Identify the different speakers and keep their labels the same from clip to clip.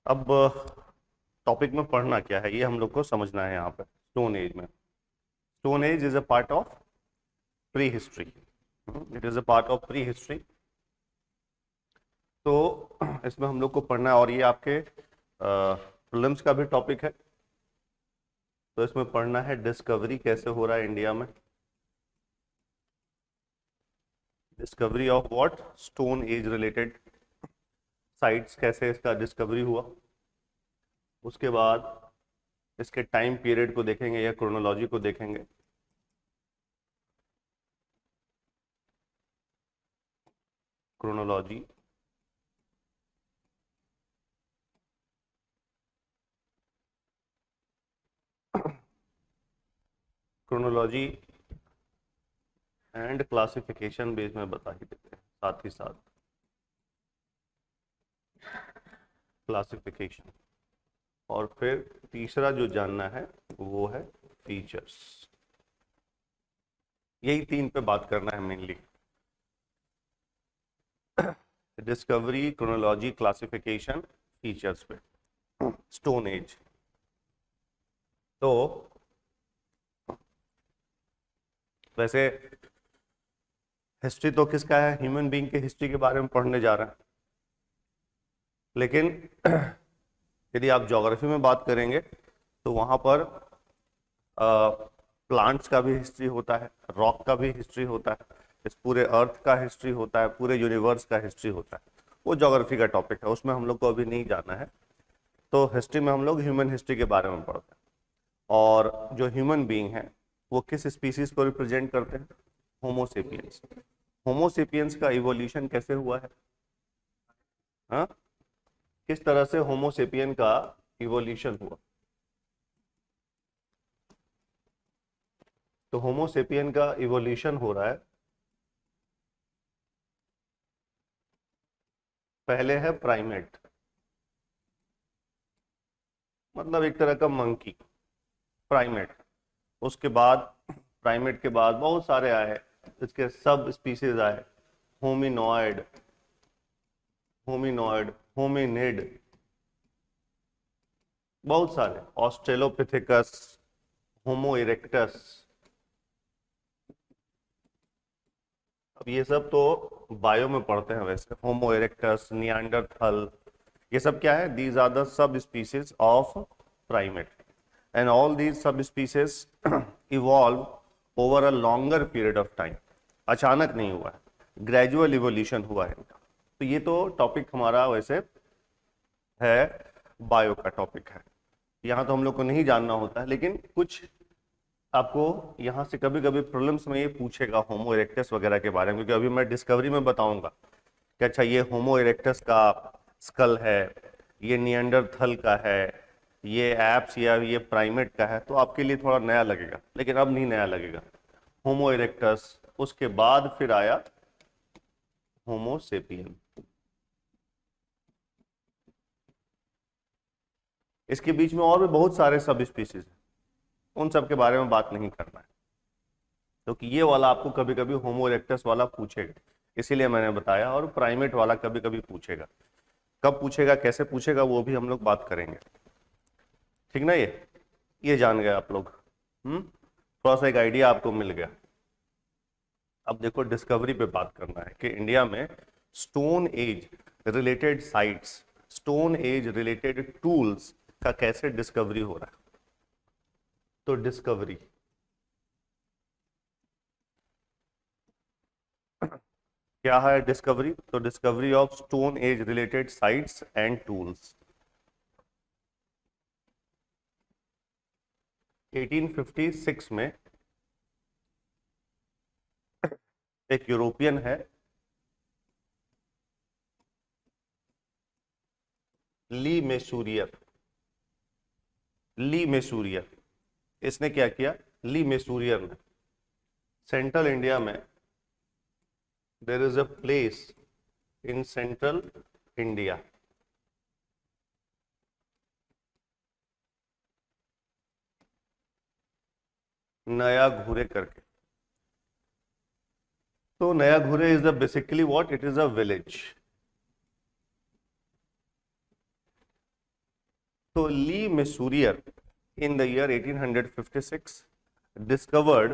Speaker 1: अब टॉपिक में पढ़ना क्या है ये हम लोग को समझना है। यहाँ पे स्टोन एज में, stone age is a part of pre history. It is a part of pre history. तो इसमें हम लोग को पढ़ना है और ये आपके प्रीलिम्स का भी टॉपिक है। तो इसमें पढ़ना है डिस्कवरी कैसे हो रहा है इंडिया में। Discovery of what? Stone age related sites, कैसे इसका डिस्कवरी हुआ। उसके बाद इसके टाइम पीरियड को देखेंगे या क्रोनोलॉजी को देखेंगे। Chronology, chronology and classification base में बता ही देते हैं, साथ ही साथ क्लासिफिकेशन। और फिर तीसरा जो जानना है वो है फीचर्स। यही तीन पे बात करना है mainly. Discovery, chronology, classification, features पे स्टोन एज। तो वैसे हिस्ट्री तो किसका है? ह्यूमन बीइंग के हिस्ट्री के बारे में पढ़ने जा रहे हैं। लेकिन यदि आप ज्योग्राफी में बात करेंगे तो वहां पर प्लांट्स का भी हिस्ट्री होता है, रॉक का भी हिस्ट्री होता है, इस पूरे अर्थ का हिस्ट्री होता है, पूरे यूनिवर्स का हिस्ट्री होता है। वो ज्योग्राफी का टॉपिक है, उसमें हम लोग को अभी नहीं जाना है। तो हिस्ट्री में हम लोग ह्यूमन हिस्ट्री के बारे में पढ़ते हैं। और जो ह्यूमन बीइंग है वो किस स्पीसीज को रिप्रेजेंट करते हैं? होमोसेपियंस। होमोसेपियंस का इवोल्यूशन कैसे हुआ है? हाँ, किस तरह से होमोसेपियन का इवोल्यूशन हुआ? तो होमोसेपियन का इवोल्यूशन हो रहा है, पहले है प्राइमेट, मतलब एक तरह का मंकी, प्राइमेट। उसके बाद प्राइमेट के बाद बहुत सारे आए, इसके सब स्पीसीज आए, होमिनॉइड, होमिनॉइड, होमिनिड, बहुत सारे, ऑस्ट्रेलोपिथेकस, होमो इरेक्टस। अब ये सब तो बायो में पढ़ते हैं वैसे, होमो इरेक्टस, नियांडरथल, ये सब क्या है? These are the subspecies of primate and all these subspecies evolve over a longer period of time. अचानक नहीं हुआ है, ग्रेजुअल इवोल्यूशन हुआ है इनका। तो ये तो टॉपिक हमारा वैसे है, बायो का टॉपिक है। यहाँ तो हम लोग को नहीं जानना होता है, लेकिन कुछ आपको यहाँ से कभी कभी प्रॉब्लम्स में ये पूछेगा होमो इरेक्टस वगैरह के बारे में, क्योंकि अभी मैं डिस्कवरी में बताऊंगा कि अच्छा ये होमो इरेक्टस का स्कल है, ये नियंडरथल का है, ये एप्स या ये प्राइमेट का है, तो आपके लिए थोड़ा नया लगेगा, लेकिन अब नहीं नया लगेगा। होमो इरेक्टस, उसके बाद फिर आया होमो सेपियन। इसके बीच में और भी बहुत सारे सब स्पीसीज हैं, उन सब के बारे में बात नहीं करना है, क्योंकि ये वाला आपको कभी कभी होमो इरेक्टस वाला पूछेगा, इसीलिए मैंने बताया। और प्राइमेट वाला कभी कभी पूछेगा, कब पूछेगा, कैसे पूछेगा, वो भी हम लोग बात करेंगे। ठीक ना? ये जान गए आप लोग। थोड़ा सा एक आइडिया आपको मिल गया। अब देखो डिस्कवरी पे बात करना है कि इंडिया में stone age related sites, stone age related tools का कैसे डिस्कवरी हो रहा है। तो डिस्कवरी क्या है? डिस्कवरी, तो discovery of stone age related sites and tools. 1856 में एक यूरोपियन है, ली मेसूरियर। ली मेसूरियर, इसने क्या किया? ली मेसूरियर ने सेंट्रल इंडिया में, there is a place in central India, Naya Ghure करके। तो Naya Ghure is the basically what? It is a village. तो Le Mesurier in the year 1856 discovered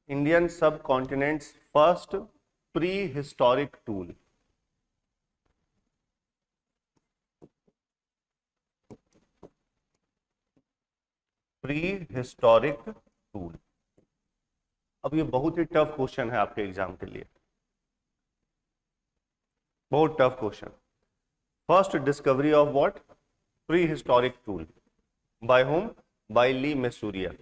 Speaker 1: Indian subcontinent's first prehistoric tool. Prehistoric tool. अब ये बहुत ही tough question है आपके exam के लिए, बहुत tough question. First discovery of what? Prehistoric tool. By whom? By Le Mesurier.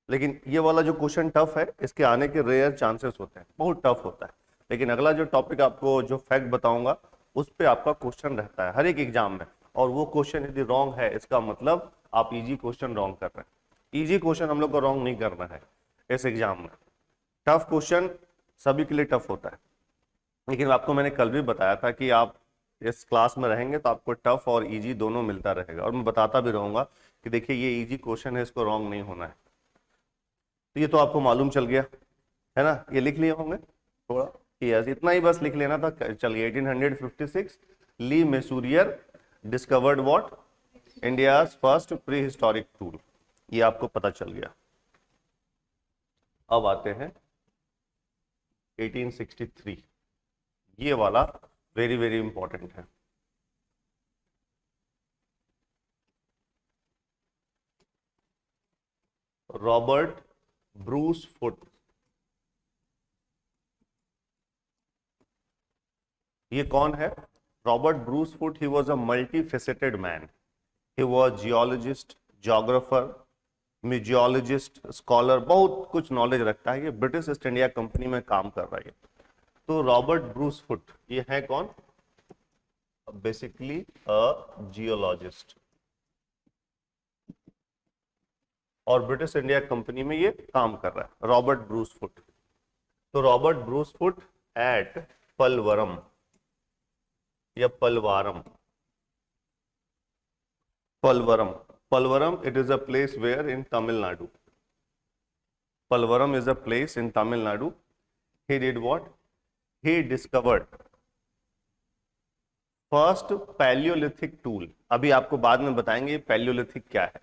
Speaker 1: लेकिन ये वाला जो क्वेश्चन टफ है, इसके आने के रेयर चांसेस होते हैं, बहुत टफ होता है। लेकिन अगला जो टॉपिक आपको जो फैक्ट बताऊंगा उस पे आपका क्वेश्चन रहता है हर एक एग्जाम में, और वो क्वेश्चन यदि रॉन्ग है इसका मतलब आप इजी क्वेश्चन रॉन्ग कर रहे हैं। इजी क्वेश्चन हम लोग को रॉन्ग नहीं करना है इस एग्जाम में। टफ क्वेश्चन सभी के लिए टफ होता है, लेकिन आपको मैंने कल भी बताया था कि आप इस क्लास में रहेंगे तो आपको टफ और इजी दोनों मिलता रहेगा, और मैं बताता भी रहूंगा कि देखिए ये इजी क्वेश्चन है, इसको रॉन्ग नहीं होना है। तो ये तो आपको मालूम चल गया है ना, ये लिख लिए होंगे थोड़ा, यस इतना ही बस लिख लेना था। चलिए 1856 Le Mesurier discovered what? India's first prehistoric tool, ये आपको पता चल गया। अब आते हैं 1863, ये वाला वेरी वेरी इंपॉर्टेंट है। रॉबर्ट ब्रूस फुट, ये कौन है? Robert Bruce Foote, he was a multifaceted man. He was geologist, geographer, museologist, scholar, बहुत कुछ नॉलेज रखता है। ये ब्रिटिश ईस्ट इंडिया कंपनी में काम कर रहा है। तो रॉबर्ट ब्रूस फुट ये है कौन? बेसिकली अ जियोलॉजिस्ट, और ब्रिटिश इंडिया कंपनी में ये काम कर रहा है रॉबर्ट ब्रूस फुट। तो रॉबर्ट ब्रूस फुट एट पलवरम या पलवारम, पलवरम, पलवरम it is a place where in Tamil Nadu, Palvaram is a place in Tamil Nadu. He did what? He discovered first Palaeolithic tool. अभी आपको बाद में बताएंगे पैलियोलिथिक क्या है।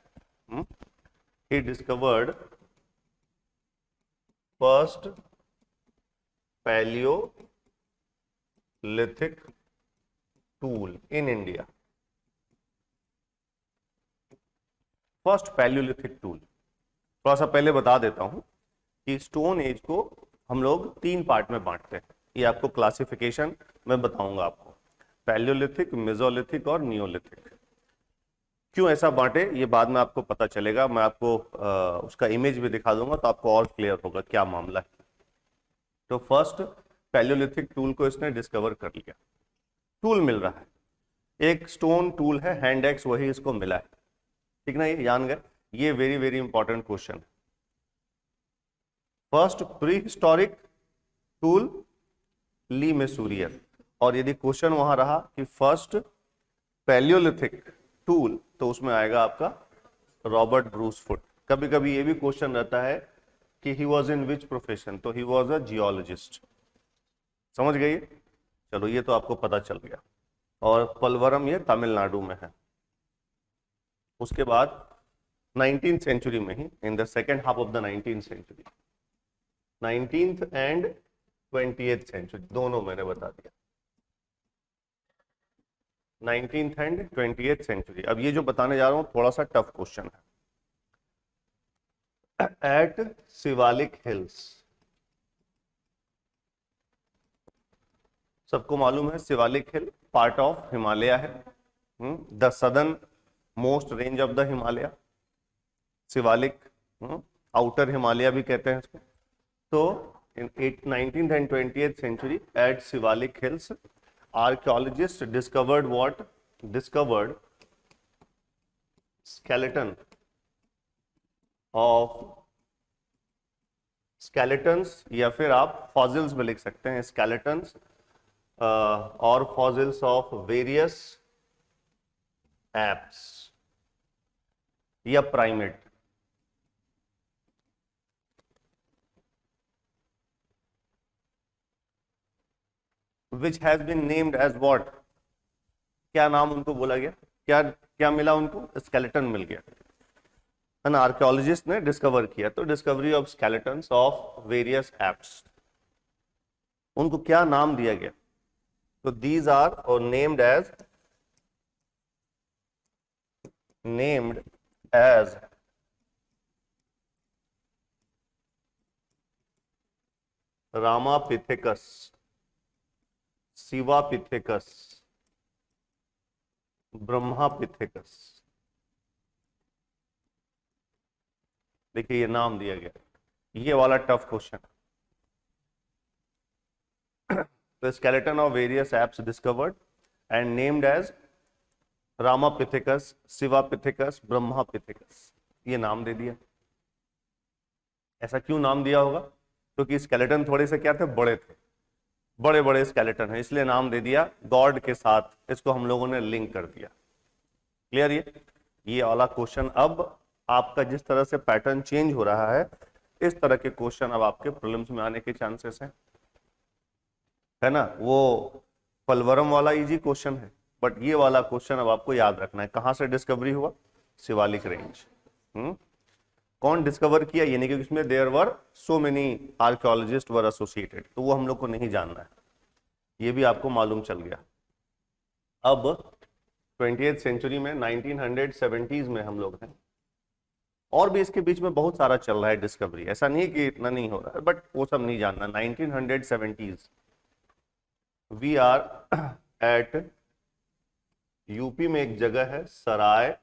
Speaker 1: He discovered first Palaeolithic tool in India. First Palaeolithic tool, थोड़ा सा पहले बता देता हूं कि स्टोन एज को हम लोग 3 पार्ट में बांटते हैं। ये आपको क्लासिफिकेशन मैं बताऊंगा आपको, पैलियोलिथिक, मेसोलिथिक और नियोलिथिक। क्यों ऐसा बांटे ये बाद में आपको पता चलेगा, मैं आपको उसका इमेज भी दिखा दूंगा तो आपको और क्लियर होगा क्या मामला है। तो फर्स्ट पैलियोलिथिक टूल को इसने डिस्कवर कर लिया, टूल मिल रहा है, एक स्टोन टूल है हैंड एक्स, वही इसको मिला है, ठीक ना, ये जान गए। ये very very important question. First prehistoric tool Le Mesurier, और यदि क्वेश्चन वहां रहा कि फर्स्ट पैलियोलिथिक टूल तो उसमें आएगा आपका रॉबर्ट ब्रूस फुट। कभी कभी ये भी क्वेश्चन रहता है कि he was in which profession, तो ही वॉज अ जियोलॉजिस्ट। समझ गए? चलो ये तो आपको पता चल गया। और पलवरम ये तमिलनाडु में है। उसके बाद 19th सेंचुरी में ही, in the second half of the 19th century, 19th and 20th century दोनों मैंने बता दिया, 19th एंड 20th सेंचुरी। अब ये जो बताने जा रहा हूं थोड़ा सा टफ क्वेश्चन है। एट शिवालिक हिल्स, सबको मालूम है शिवालिक हिल पार्ट ऑफ हिमालय है, the southern most range of the Himalaya, Shivalik outer Himalaya भी कहते हैं इसको। तो इन 19th and 20th century at Shivalik Hills, archaeologists discovered what? Discovered skeleton of skeletons, या फिर आप fossils में लिख सकते हैं skeletons और fossils of various apes या primate। Which has been named as what, क्या नाम उनको बोला गया, क्या क्या मिला उनको, स्केलेटन मिल गया। एन आर्कियोलॉजिस्ट ने डिस्कवर किया, तो discovery of skeletons of various apps, उनको क्या नाम दिया गया, तो दीज आर और नेम्ड एज रामापिथेकस, शिवापिथेकस, ब्रह्मापिथेकस। देखिए ये नाम दिया गया, ये वाला tough question. The skeleton of various apes discovered and named as Ramapithecus, Shivapithecus, Brahmapithecus, ये नाम दे दिया। ऐसा क्यों नाम दिया होगा, क्योंकि स्केलेटन थोड़े से क्या थे, बड़े थे, बड़े बड़े स्केलेटन है, इसलिए नाम दे दिया। गॉड के साथ इसको हम लोगों ने लिंक कर दिया। क्लियर? ये वाला क्वेश्चन अब आपका जिस तरह से पैटर्न चेंज हो रहा है, इस तरह के क्वेश्चन अब आपके प्रीलिम्स में आने के चांसेस हैं, है ना। वो पलवरम वाला इजी क्वेश्चन है, बट ये वाला क्वेश्चन अब आपको याद रखना है। कहां से डिस्कवरी हुआ, शिवालिक रेंज। कौन डिस्कवर किया, ये नहीं, क्योंकि इसमें there were so many archaeologists were associated, तो वो हम लोग को नहीं जानना है, ये भी आपको मालूम चल गया। अब 20th सेंचुरी में 1970s में हम लोग हैं, और भी इसके बीच में बहुत सारा चल रहा है डिस्कवरी, ऐसा नहीं कि इतना नहीं हो रहा है, बट वो सब नहीं जानना। 1970s we are eight UP में एक जगह है सराय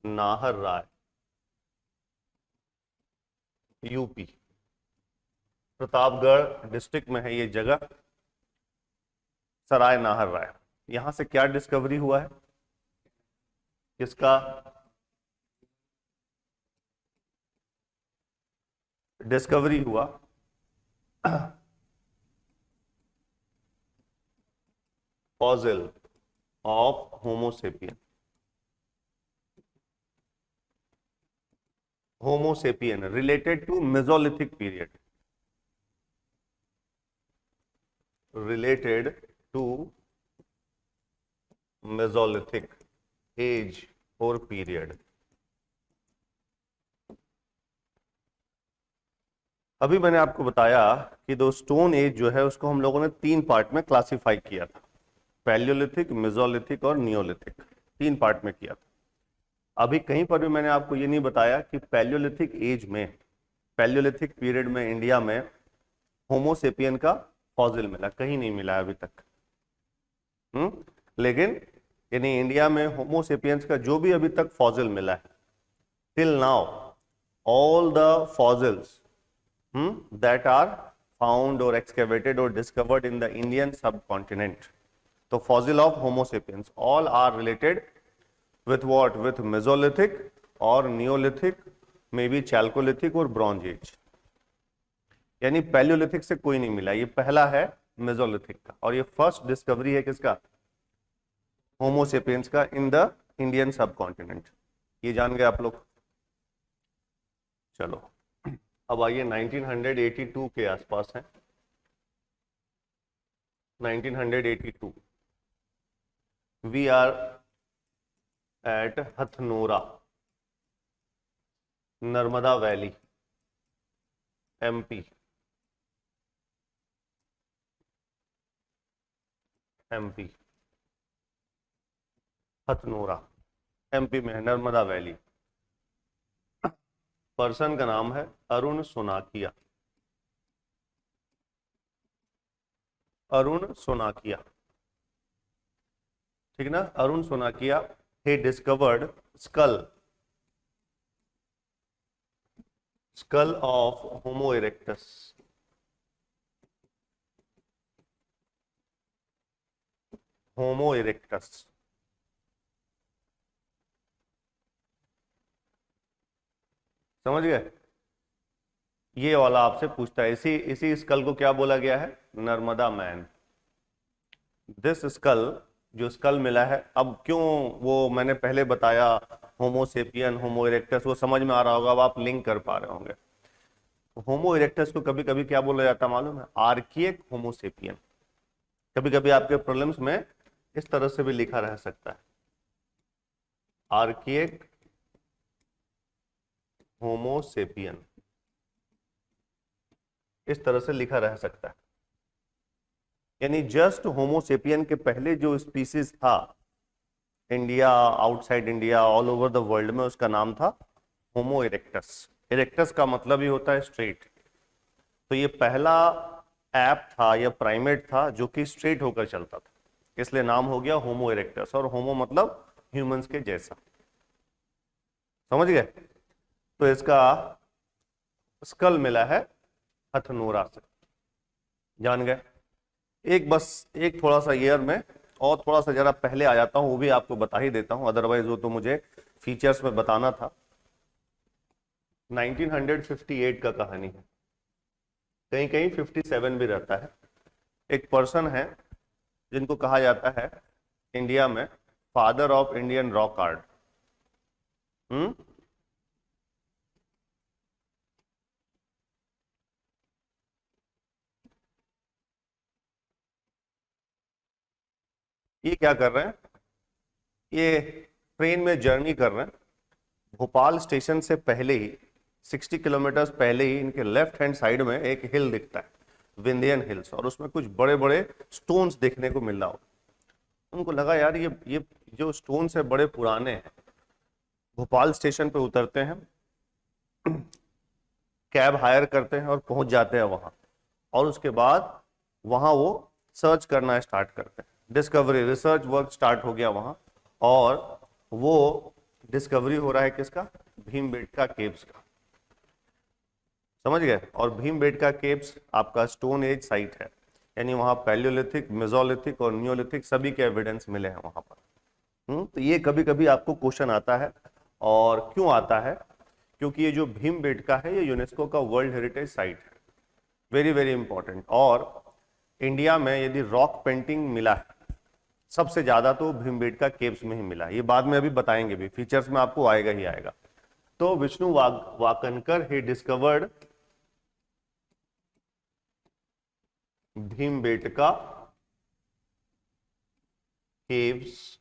Speaker 1: नाहर राय, यूपी प्रतापगढ़ डिस्ट्रिक्ट में है ये जगह, सराय नाहर राय। यहां से क्या डिस्कवरी हुआ है, किसका डिस्कवरी हुआ, fossil of homo sapien. Homo sapien related to Mesolithic period, related to mesolithic age और पीरियड। अभी मैंने आपको बताया कि दो स्टोन एज जो है उसको हम लोगों ने 3 पार्ट में क्लासिफाई किया था, पैलियोलिथिक, मेसोलिथिक और नियोलिथिक, 3 पार्ट में किया था। अभी कहीं पर भी मैंने आपको ये नहीं बताया कि पैलियोलिथिक एज में, पैलियोलिथिक पीरियड में इंडिया में होमोसेपियन का फॉसिल मिला, कहीं नहीं मिला अभी तक। लेकिन यानी इंडिया में होमोसेपियंस का जो भी अभी तक फॉसिल मिला है, till now all the fossils that are found or excavated or discovered in the Indian subcontinent, so fossil of Homo sapiens all are related with what, with Mesolithic or Neolithic, maybe Chalcolithic और Bronze Age। यानी Palaeolithic से कोई नहीं मिला, ये पहला है Mesolithic का, और ये फर्स्ट डिस्कवरी है किसका, होमो सेपियंस का इन द इंडियन सबकॉन्टिनेंट। ये जान गए आप लोग। चलो अब आइए 1982 के आसपास है, 1982 we are at Hathnora, Narmada valley, MP, Hathnora MP में है, नर्मदा वैली। पर्सन का नाम है अरुण सोनाकिया, अरुण सोनाकिया, ठीक ना, Arun सोनाकिया। he discovered skull of Homo erectus, Homo erectus। समझ गए, ये वाला आपसे पूछता है। इसी स्कल को क्या बोला गया है, नर्मदा मैन। दिस स्कल, जो स्कल मिला है, अब क्यों वो मैंने पहले बताया होमोसेपियन, होमो इरेक्टस, वो समझ में आ रहा होगा, अब आप लिंक कर पा रहे होंगे। होमो इरेक्टस को कभी कभी क्या बोला जाता मालूम है, आर्किएक होमोसेपियन, कभी कभी आपके प्रॉब्लम्स में इस तरह से भी लिखा रह सकता है, आर्किएक होमोसेपियन, इस तरह से लिखा रह सकता है। यानी जस्ट होमोसेपियन के पहले जो स्पीसीज था India, outside India, all over the world में, उसका नाम था होमो इरेक्टस। इरेक्टस का मतलब ही होता है स्ट्रेट। तो ये पहला ऐप था या प्राइमेट था जो कि स्ट्रेट होकर चलता था, इसलिए नाम हो गया होमो इरेक्टस। और होमो मतलब ह्यूमंस के जैसा, समझ गए? तो इसका स्कल मिला है हथनोरा से, जान गए? एक बस एक थोड़ा सा ईयर में और थोड़ा सा जरा पहले आ जाता हूं, वो भी आपको बता ही देता हूं, अदरवाइज वो तो मुझे फीचर्स में बताना था। 1958 का कहानी है, कहीं कहीं 57 भी रहता है। एक पर्सन है जिनको कहा जाता है इंडिया में father of Indian rock art. ये क्या कर रहे हैं, ये ट्रेन में जर्नी कर रहे हैं, भोपाल स्टेशन से पहले ही 60 किलोमीटर पहले ही इनके लेफ्ट हैंड साइड में एक हिल दिखता है, विंध्यन हिल्स, और उसमें कुछ बड़े बड़े स्टोन्स देखने को मिल रहा हो। उनको लगा यार ये जो स्टोन्स है बड़े पुराने हैं। भोपाल स्टेशन पे उतरते हैं, कैब हायर करते हैं और पहुंच जाते हैं वहां, और उसके बाद वहां वो सर्च करना स्टार्ट करते हैं। डिस्कवरी रिसर्च वर्क स्टार्ट हो गया वहां, और वो डिस्कवरी हो रहा है किसका? भीमबेटका केव्स का, समझ गए? और भीमबेटका केव्स आपका स्टोन एज साइट है, यानी वहां पैलियोलिथिक, मेसोलिथिक और नियोलिथिक सभी के एविडेंस मिले हैं वहां पर। तो ये कभी कभी आपको क्वेश्चन आता है, और क्यों आता है? क्योंकि ये जो भीमबेटका है ये यूनेस्को का वर्ल्ड हेरिटेज साइट है, वेरी वेरी इंपॉर्टेंट। और इंडिया में यदि रॉक पेंटिंग मिला है सबसे ज्यादा तो भीमबेटका केव्स में ही मिला है। ये बाद में अभी बताएंगे भी, फीचर्स में आपको आएगा ही आएगा। तो Vishnu Wakankar he discovered Bhimbetka caves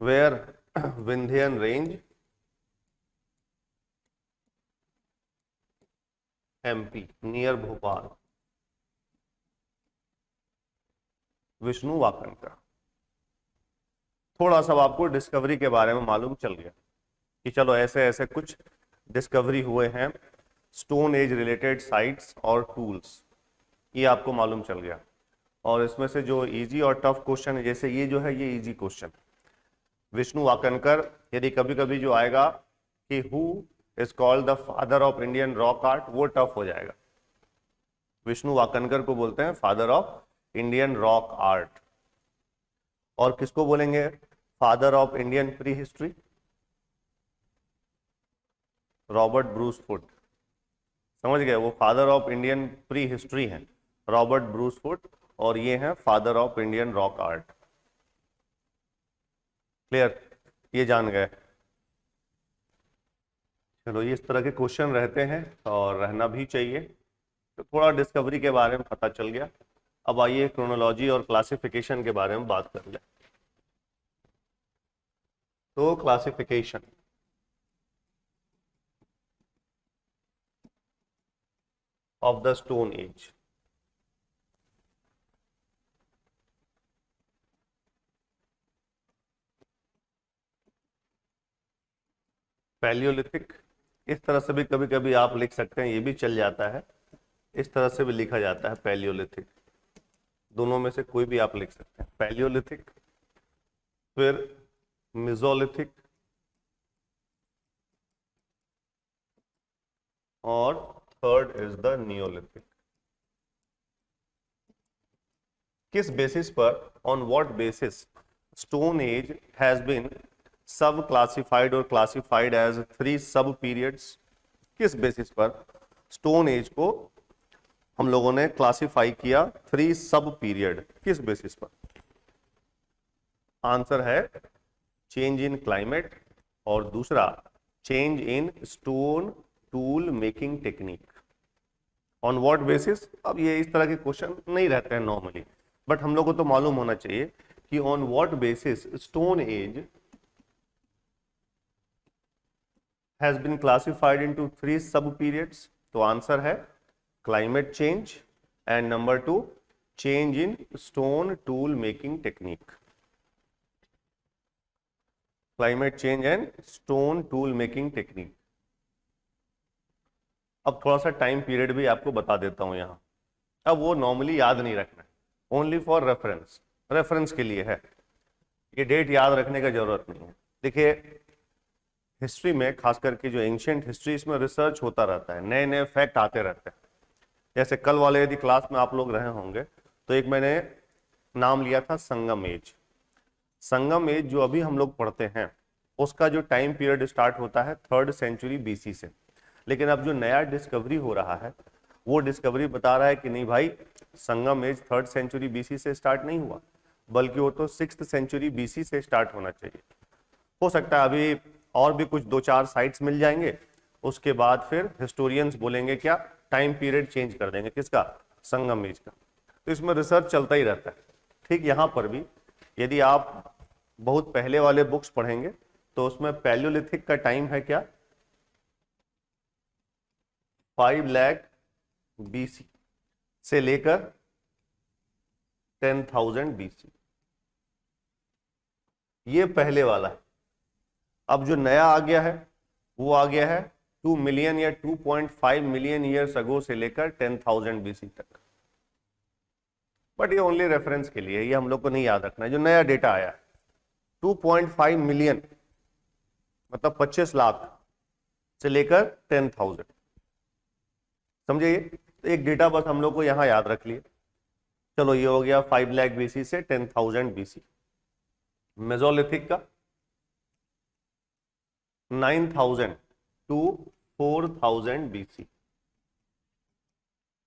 Speaker 1: where Vindhyan range MP near Bhopal. Vishnu Wakankar. थोड़ा सा आपको डिस्कवरी के बारे में मालूम चल गया कि चलो ऐसे ऐसे कुछ डिस्कवरी हुए हैं, स्टोन एज रिलेटेड साइट्स और टूल्स, ये आपको मालूम चल गया। और इसमें से जो इजी और टफ क्वेश्चन है, जैसे ये जो है ये इजी क्वेश्चन, विष्णु वाकनकर, यदि कभी कभी जो आएगा कि who is called the father of Indian rock art, वो टफ हो जाएगा। विष्णु वाकनकर को बोलते हैं father of Indian rock art. और किसको बोलेंगे father of Indian pre history? Robert Bruce foot, समझ गए? वो father of Indian pre history हैं रॉबर्ट ब्रूस फुट, और ये हैं father of Indian rock art. Clear? ये जान गए? चलो, ये इस तरह के क्वेश्चन रहते हैं और रहना भी चाहिए। तो थोड़ा डिस्कवरी के बारे में पता चल गया। अब आइए क्रोनोलॉजी और क्लासिफिकेशन के बारे में बात कर ले। तो classification, of the stone age. Palaeolithic, इस तरह से भी कभी कभी आप लिख सकते हैं, ये भी चल जाता है, इस तरह से भी लिखा जाता है पैलियोलिथिक, दोनों में से कोई भी आप लिख सकते हैं। पैलियोलिथिक, फिर मेसोलिथिक, और थर्ड इज द नियोलिथिक। किस बेसिस पर, on what basis stone age has been sub classified और क्लासिफाइड एज 3 सब पीरियड्स? किस बेसिस पर स्टोन एज को हम लोगों ने क्लासिफाई किया 3 सब पीरियड? किस बेसिस पर? आंसर है चेंज इन क्लाइमेट, और दूसरा change in stone tool making technique. On what basis? अब ये इस तरह के क्वेश्चन नहीं रहते हैं नॉर्मली, बट हम लोग को तो मालूम होना चाहिए कि on what basis stone age has been classified into 3 sub periods. तो आंसर है climate change and number 2 change in stone tool making technique. Climate change and stone tool making technique. अब थोड़ा सा टाइम पीरियड भी आपको बता देता हूं यहां। अब वो नॉर्मली याद नहीं रखना है, ओनली फॉर रेफरेंस, रेफरेंस के लिए है, ये डेट याद रखने का जरूरत नहीं है। देखिए हिस्ट्री में खास करके जो एंशियंट हिस्ट्री, इसमें रिसर्च होता रहता है, नए नए फैक्ट आते रहते हैं। जैसे कल वाले यदि क्लास में आप लोग रहे होंगे तो एक मैंने नाम लिया था संगम एज। संगम एज जो अभी हम लोग पढ़ते हैं उसका जो टाइम पीरियड स्टार्ट होता है 3rd सेंचुरी बीसी से। लेकिन अब जो नया डिस्कवरी हो रहा है वो डिस्कवरी बता रहा है कि नहीं भाई, संगम एज 3rd सेंचुरी बीसी से स्टार्ट नहीं हुआ, बल्कि वो तो 6th सेंचुरी बीसी से स्टार्ट होना चाहिए। हो सकता है अभी और भी कुछ 2-4 साइट्स मिल जाएंगे, उसके बाद फिर हिस्टोरियंस बोलेंगे क्या, टाइम पीरियड चेंज कर देंगे, किसका, संगम एज का। तो इसमें रिसर्च चलता ही रहता है। ठीक यहां पर भी यदि आप बहुत पहले वाले बुक्स पढ़ेंगे तो उसमें पैलियोलिथिक का टाइम है क्या, 5 लाख बीसी से लेकर 10,000 बीसी, ये पहले वाला है। अब जो नया आ गया है वो आ गया है 2 मिलियन या 2.5 मिलियन ईयर्स अगो से लेकर 10,000 बीसी तक। बट ये ओनली रेफरेंस के लिए, ये हम लोग को नहीं याद रखना है। जो नया डेटा आया 2.5 मिलियन मतलब 25 लाख से लेकर 10,000, समझे। तो एक डेटा बस हम लोग को यहां याद रख लिए। चलो ये हो गया 5 लाख बीसी से 10,000 बीसी। मेसोलिथिक का 9,000 टू 4,000 बीसी।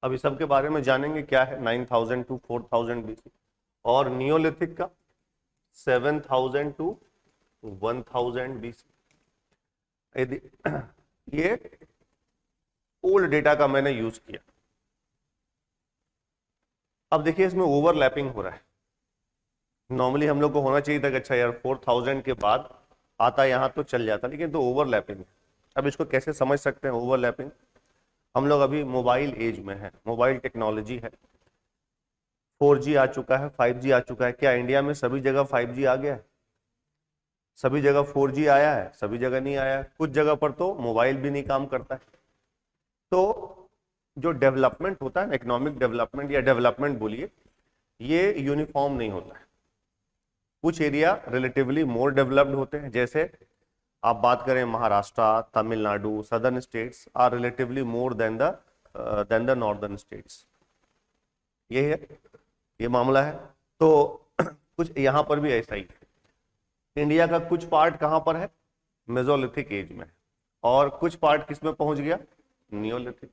Speaker 1: अब इस सब के बारे में जानेंगे क्या है 9,000 टू 4,000 बीसी। और नियोलिथिक का 7,000 टू 1,000 बीसी। यदि ये ओल्ड डेटा का मैंने यूज किया। अब देखिए इसमें ओवरलैपिंग हो रहा है। नॉर्मली हम लोग को होना चाहिए था कि अच्छा यार 4,000 के बाद आता यहां तो चल जाता, लेकिन तो ओवरलैपिंग है। अब इसको कैसे समझ सकते हैं ओवरलैपिंग। हम लोग अभी मोबाइल एज में है, मोबाइल टेक्नोलॉजी है, 4G आ चुका है, 5G आ चुका है। क्या इंडिया में सभी जगह 5G आ गया है? सभी जगह 4G आया है? सभी जगह नहीं आया। कुछ जगह पर तो मोबाइल भी नहीं काम करता है। तो जो डेवलपमेंट होता है, इकोनॉमिक डेवलपमेंट या डेवलपमेंट बोलिए, ये यूनिफॉर्म नहीं होता है। कुछ एरिया रिलेटिवली मोर डेवलप्ड होते हैं, जैसे आप बात करें Maharashtra, Tamil Nadu, southern states are relatively more than the northern states. ये है, ये मामला है। तो कुछ यहां पर भी ऐसा ही है। इंडिया का कुछ पार्ट कहां पर है, मेसोलिथिक एज में, और कुछ पार्ट किस में पहुंच गया, नियोलिथिक।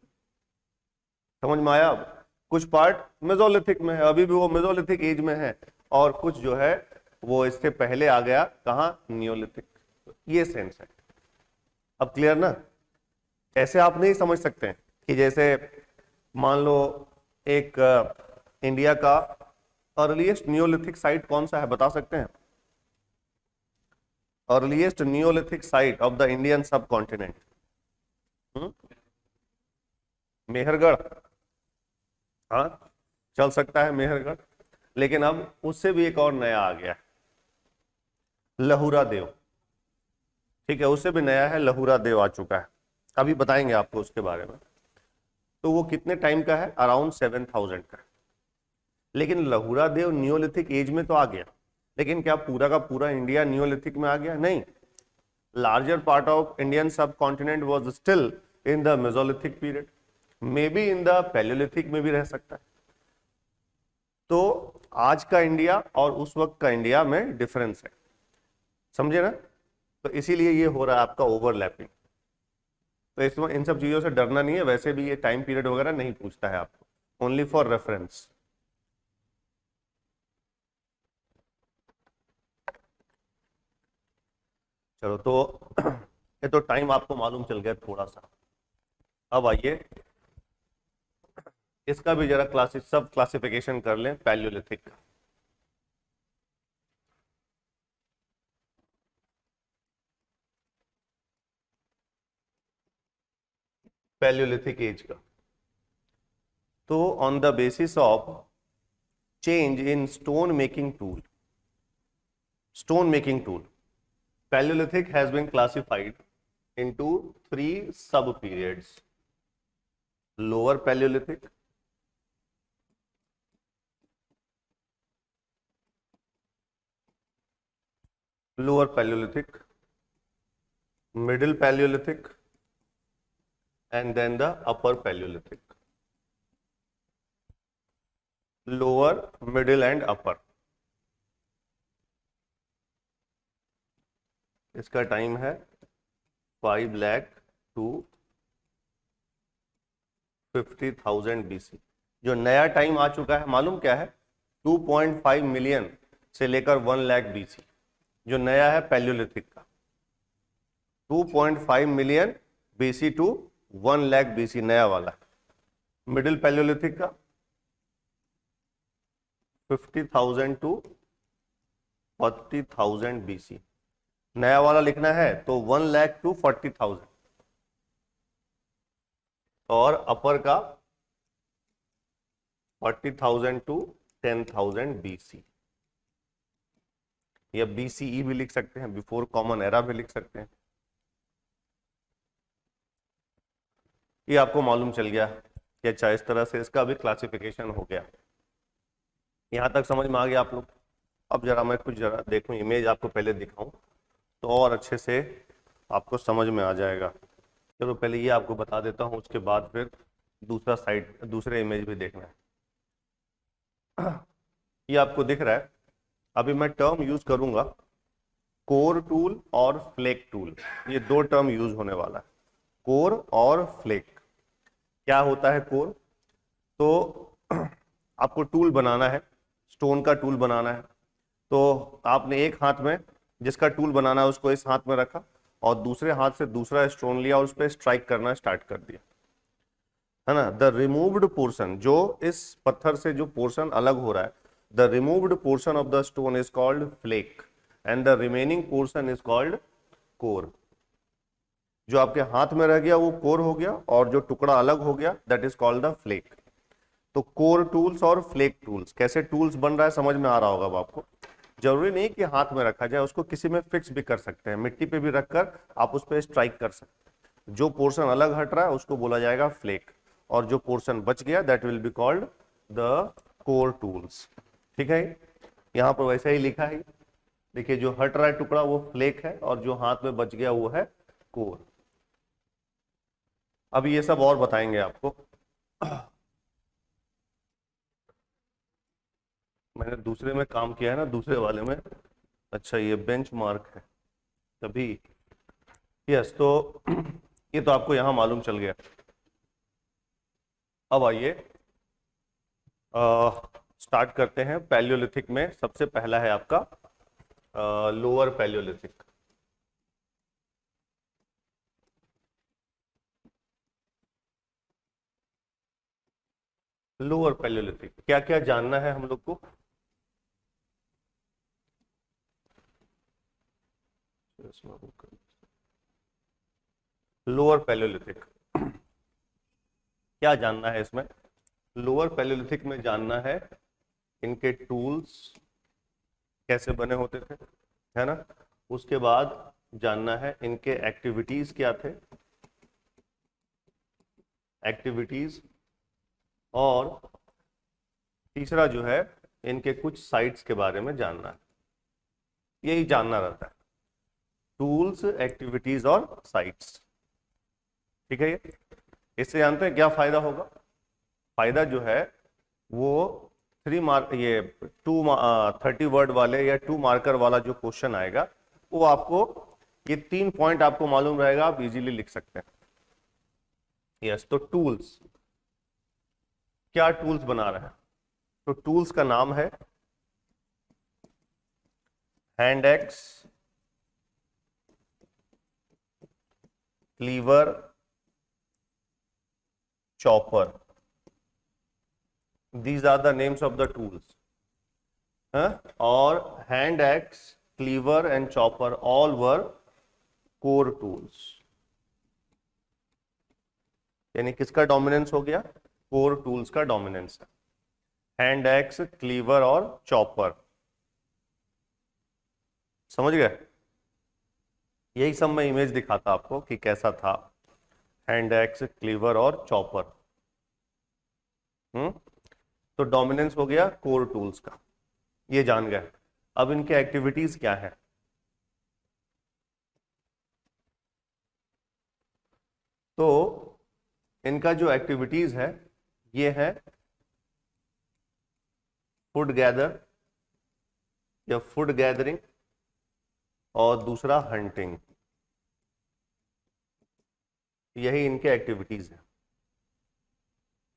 Speaker 1: समझ में आया। अब कुछ पार्ट मेसोलिथिक में है, अभी भी वो मेसोलिथिक एज में है, और कुछ जो है वो इससे पहले आ गया कहां, नियोलिथिक। ये सेंस है। अब क्लियर ना। ऐसे आप नहीं समझ सकते हैं कि जैसे मान लो एक इंडिया का अर्लीस्ट नियोलिथिक साइट कौन सा है, बता सकते हैं। Earliest neolithic site of the Indian subcontinent, Mehrgarh. हाँ चल सकता है मेहरगढ़, लेकिन अब उससे भी एक और नया आ गया है, लहुरा देव। ठीक है, उससे भी नया है, लहुरा देव आ चुका है। अभी बताएंगे आपको उसके बारे में। तो वो कितने टाइम का है, अराउंड 7,000 का। लेकिन लहुरा देव नियोलिथिक एज में तो आ गया, लेकिन क्या पूरा का पूरा इंडिया नियोलिथिक में आ गया, नहीं। लार्जर पार्ट ऑफ इंडियन सब continent was still in the Mesolithic period, may be in the Palaeolithic में भी रह सकता है। तो आज का इंडिया और उस वक्त का इंडिया में डिफरेंस है, समझे ना। तो इसीलिए ये हो रहा है आपका ओवरलैपिंग। तो इसमें इन सब चीजों से डरना नहीं है। वैसे भी ये टाइम पीरियड वगैरह नहीं पूछता है आपको, ओनली फॉर रेफरेंस। चलो तो ये तो टाइम आपको मालूम चल गया थोड़ा सा। अब आइए इसका भी जरा सब क्लासिफिकेशन कर लें पैलियोलिथिक का। पैलियोलिथिक एज का, तो on the basis of change in stone making tool, Paleolithic has been classified into 3 sub-periods: Lower Paleolithic, Middle Paleolithic, and then the Upper Paleolithic. Lower, Middle and Upper. इसका time है 5 lakh to 50,000 BC। जो नया time आ चुका है मालूम क्या है? 2.5 million से लेकर 1 लाख BC, जो नया है पैलियोलिथिक का। 2.5 million BC to 1 lakh BC नया वाला है। मिडिल पैलियोलिथिक का 50,000 टू 40,000 BC। नया वाला लिखना है तो 1 लाख टू 40,000। और अपर का 40,000 टू 10,000 BC, या BCE भी लिख सकते हैं, बिफोर कॉमन एरा भी लिख सकते हैं। ये आपको मालूम चल गया कि अच्छा इस तरह से इसका भी क्लासिफिकेशन हो गया। यहां तक समझ में आ गया आप लोग? अब जरा मैं कुछ जरा देखूं, इमेज आपको पहले दिखाऊं तो और अच्छे से आपको समझ में आ जाएगा। चलो पहले ये आपको बता देता हूं, उसके बाद फिर दूसरे इमेज भी देखना है। ये आपको दिख रहा है, अभी मैं टर्म यूज करूंगा कोर टूल और फ्लेक टूल। ये 2 टर्म यूज होने वाला है, कोर और फ्लेक। क्या होता है कोर? तो आपको टूल बनाना है, स्टोन का टूल बनाना है, तो आपने एक हाथ में जिसका टूल बनाना है उसको इस हाथ में रखा और दूसरे हाथ से दूसरा स्टोन लिया और उस पर स्ट्राइक करना स्टार्ट कर दिया, है ना। द रिमूव्ड पोर्शन, जो इस पत्थर से जो पोर्शन अलग हो रहा है, the removed portion of the stone is called flake and the remaining portion is called core. जो आपके हाथ में रह गया वो कोर हो गया और जो टुकड़ा अलग हो गया that is called the flake. तो कोर टूल्स और फ्लेक टूल्स, कैसे टूल्स बन रहा है समझ में आ रहा होगा अब आपको। जरूरी नहीं कि हाथ में रखा जाए, उसको किसी में फिक्स भी कर सकते हैं, मिट्टी पे भी रखकर आप उस पर स्ट्राइक कर सकते हैं। जो पोर्शन अलग हट रहा है उसको बोला जाएगा फ्लेक, और जो पोर्शन बच गया that will be called the core tools. ठीक है, यहाँ पर वैसा ही लिखा है। देखिए जो हट रहा है टुकड़ा वो फ्लेक है और जो हाथ में बच गया वो है कोर। अब ये सब और बताएंगे आपको। मैंने दूसरे में काम किया है ना, दूसरे वाले में। अच्छा ये बेंच मार्क है तभी। यस, तो ये तो आपको यहां मालूम चल गया। अब आइए स्टार्ट करते हैं। पैलियोलिथिक में सबसे पहला है आपका लोअर पैलियोलिथिक। लोअर पैलियोलिथिक क्या क्या जानना है हम लोग को? लोअर पैलियोलिथिक क्या जानना है इसमें? लोअर पैलियोलिथिक में जानना है इनके टूल्स कैसे बने होते थे, है ना। उसके बाद जानना है इनके एक्टिविटीज क्या थे, एक्टिविटीज। और तीसरा जो है इनके कुछ साइट्स के बारे में जानना है। यही जानना रहता है, टूल्स, एक्टिविटीज और साइट्स। ठीक है, ये इससे जानते हैं क्या फायदा होगा? फायदा जो है वो 3 मार्क, ये 30 वर्ड वाले या 2 मार्कर वाला जो क्वेश्चन आएगा वो आपको, ये 3 पॉइंट आपको मालूम रहेगा, आप इजीली लिख सकते हैं। यस, तो टूल्स, क्या टूल्स बना रहे हैं? तो टूल्स का नाम है hand axe, cleaver, chopper. These are the names of the tools. और hand axe, cleaver and chopper all were core tools. यानी किसका डोमिनेंस हो गया? कोर टूल्स का डोमिनेंस है। हैंड एक्स, क्लीवर और चॉपर, समझ गए? यही सब मैं इमेज दिखाता आपको कि कैसा था हैंड एक्स, क्लीवर और चॉपर। तो डोमिनेंस हो गया कोर टूल्स का, ये जान गए। अब इनके एक्टिविटीज क्या है? तो इनका जो एक्टिविटीज है ये है फूड गैदर या फूड गैदरिंग, और दूसरा हंटिंग। यही इनके एक्टिविटीज है,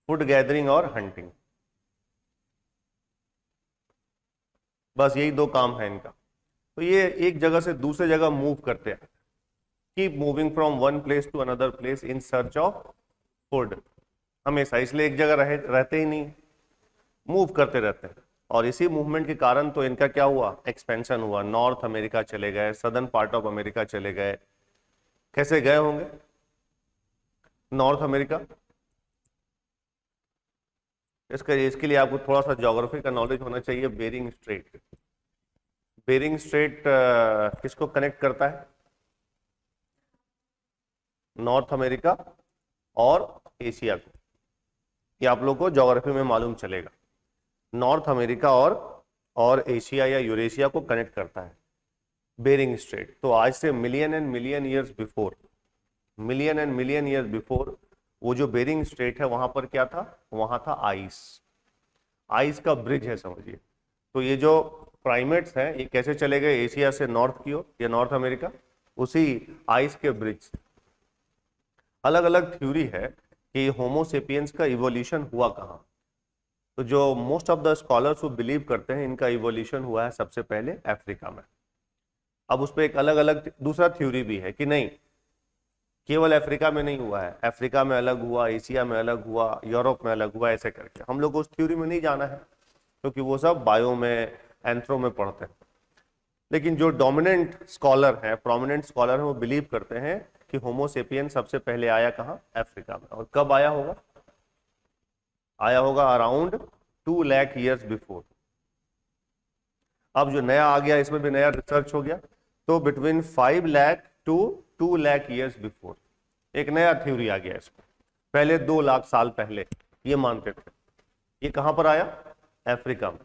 Speaker 1: फूड गैदरिंग और हंटिंग। बस यही दो काम है इनका। तो ये एक जगह से दूसरे जगह मूव करते हैं, keep moving from one place to another place in search of food. हमेशा, इसलिए एक जगह रहते ही नहीं, मूव करते रहते हैं। और इसी मूवमेंट के कारण तो इनका क्या हुआ? एक्सपेंशन हुआ। नॉर्थ अमेरिका चले गए, सदर्न पार्ट ऑफ अमेरिका चले गए। कैसे गए होंगे नॉर्थ अमेरिका? इसके लिए आपको थोड़ा सा ज्योग्राफी का नॉलेज होना चाहिए। बेरिंग स्ट्रेट, बेरिंग स्ट्रेट किसको कनेक्ट करता है? नॉर्थ अमेरिका और एशिया को। ये आप लोग को ज्योग्राफी में मालूम चलेगा। नॉर्थ अमेरिका और एशिया या यूरेशिया को कनेक्ट करता है बेरिंग स्ट्रेट। तो आज से million and million years before, million and million years before, वो जो बेरिंग स्ट्रेट है वहां पर क्या था? वहां था आइस। आइस का ब्रिज है, समझिए। तो ये जो प्राइमेट्स हैं ये कैसे चले गए एशिया से नॉर्थ की ओर या नॉर्थ अमेरिका? उसी आइस के ब्रिज से। अलग अलग थ्योरी है कि होमोसेपियंस का इवोल्यूशन हुआ कहाँ। तो जो मोस्ट ऑफ द स्कॉलर्स वो बिलीव करते हैं इनका इवोल्यूशन हुआ है सबसे पहले अफ्रीका में। अब उस पर एक अलग अलग दूसरा थ्योरी भी है कि नहीं, केवल अफ्रीका में नहीं हुआ है, अफ्रीका में अलग हुआ, एशिया में अलग हुआ, यूरोप में अलग हुआ, ऐसे करके। हम लोग उस थ्योरी में नहीं जाना है क्योंकि वो सब बायो में, एंथ्रो में पढ़ते हैं। लेकिन जो डोमिनेंट स्कॉलर हैं, प्रोमिनेंट स्कॉलर हैं, वो बिलीव करते हैं कि होमोसेपियन सबसे पहले आया कहाँ? अफ्रीका में। और कब आया होगा? आया होगा अराउंड 2 लाख ईयर्स बिफोर। अब जो नया आ गया, इसमें भी नया रिसर्च हो गया, तो between 5 lakh to 2 lakh years before एक नया थ्योरी आ गया इसमें। पहले 2 लाख साल पहले ये मानते थे। ये कहां पर आया? अफ्रीका में।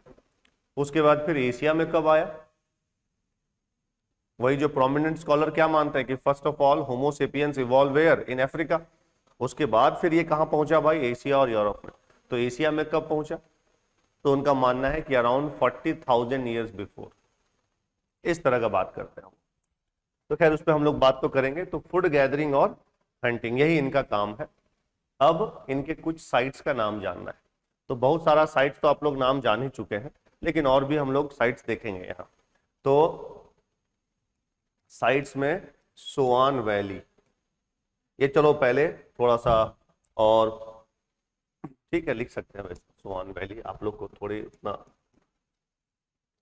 Speaker 1: उसके बाद फिर एशिया में कब आया? वही जो प्रोमिनेंट स्कॉलर क्या मानते हैं कि first of all homo sapiens evolve where? In Africa. उसके बाद फिर ये कहां पहुंचा भाई? एशिया और यूरोप में। तो एशिया में कब पहुंचा? तो उनका मानना है कि अराउंड 40,000 ईयर्स बिफोर। इस तरह का बात करते हैं हम। तो खैर उस पर हम लोग बात तो करेंगे। तो फूड गैदरिंग और हंटिंग यही इनका काम है। अब इनके कुछ साइट्स का नाम जानना है। तो बहुत सारा साइट्स तो आप लोग नाम जान ही चुके हैं, लेकिन और भी हम लोग साइट्स देखेंगे यहाँ। तो साइट्स में सोआन वैली, ये चलो पहले थोड़ा सा और ठीक है लिख सकते हैं। वैसे सोआन वैली आप लोग को थोड़ी उतना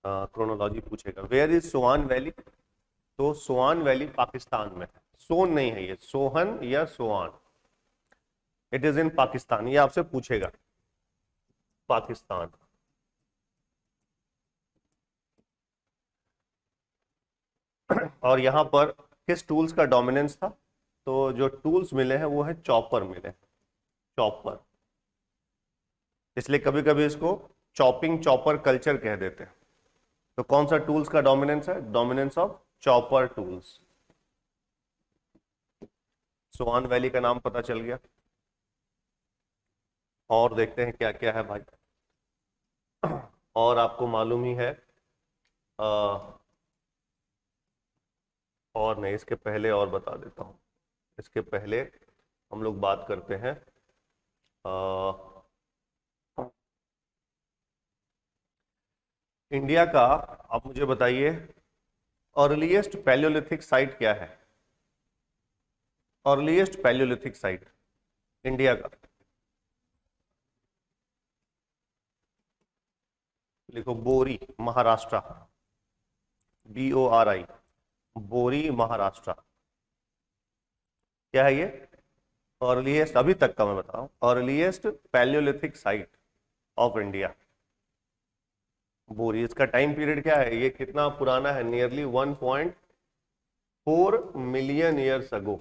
Speaker 1: क्रोनोलॉजी पूछेगा। Where is Soan valley? तो सोआन वैली पाकिस्तान में है। सोन नहीं है ये, सोहन या Soan. It is in Pakistan. ये आपसे पूछेगा पाकिस्तान। और यहां पर किस टूल्स का डोमिनेंस था? तो जो टूल्स मिले हैं वो है चॉपर मिले, चॉपर। इसलिए कभी कभी इसको चॉपिंग चॉपर कल्चर कह देते हैं। तो कौन सा टूल्स का डोमिनेंस है? Dominance of chopper tools. Soan valley का नाम पता चल गया। और देखते हैं क्या क्या है भाई। और आपको मालूम ही है और नहीं, इसके पहले और बता देता हूं। इसके पहले हम लोग बात करते हैं इंडिया का। आप मुझे बताइए अर्लीस्ट पैलियोलिथिक साइट क्या है? अर्लीस्ट पैलियोलिथिक साइट इंडिया का। लिखो बोरी महाराष्ट्र, BORI, बोरी महाराष्ट्र। क्या है ये? अर्लीस्ट, अभी तक का मैं बता रहा हूं, earliest Palaeolithic site of India, बोरी। इसका टाइम पीरियड क्या है, ये कितना पुराना है? नियरली 1.4 मिलियन ईयर्स अगो,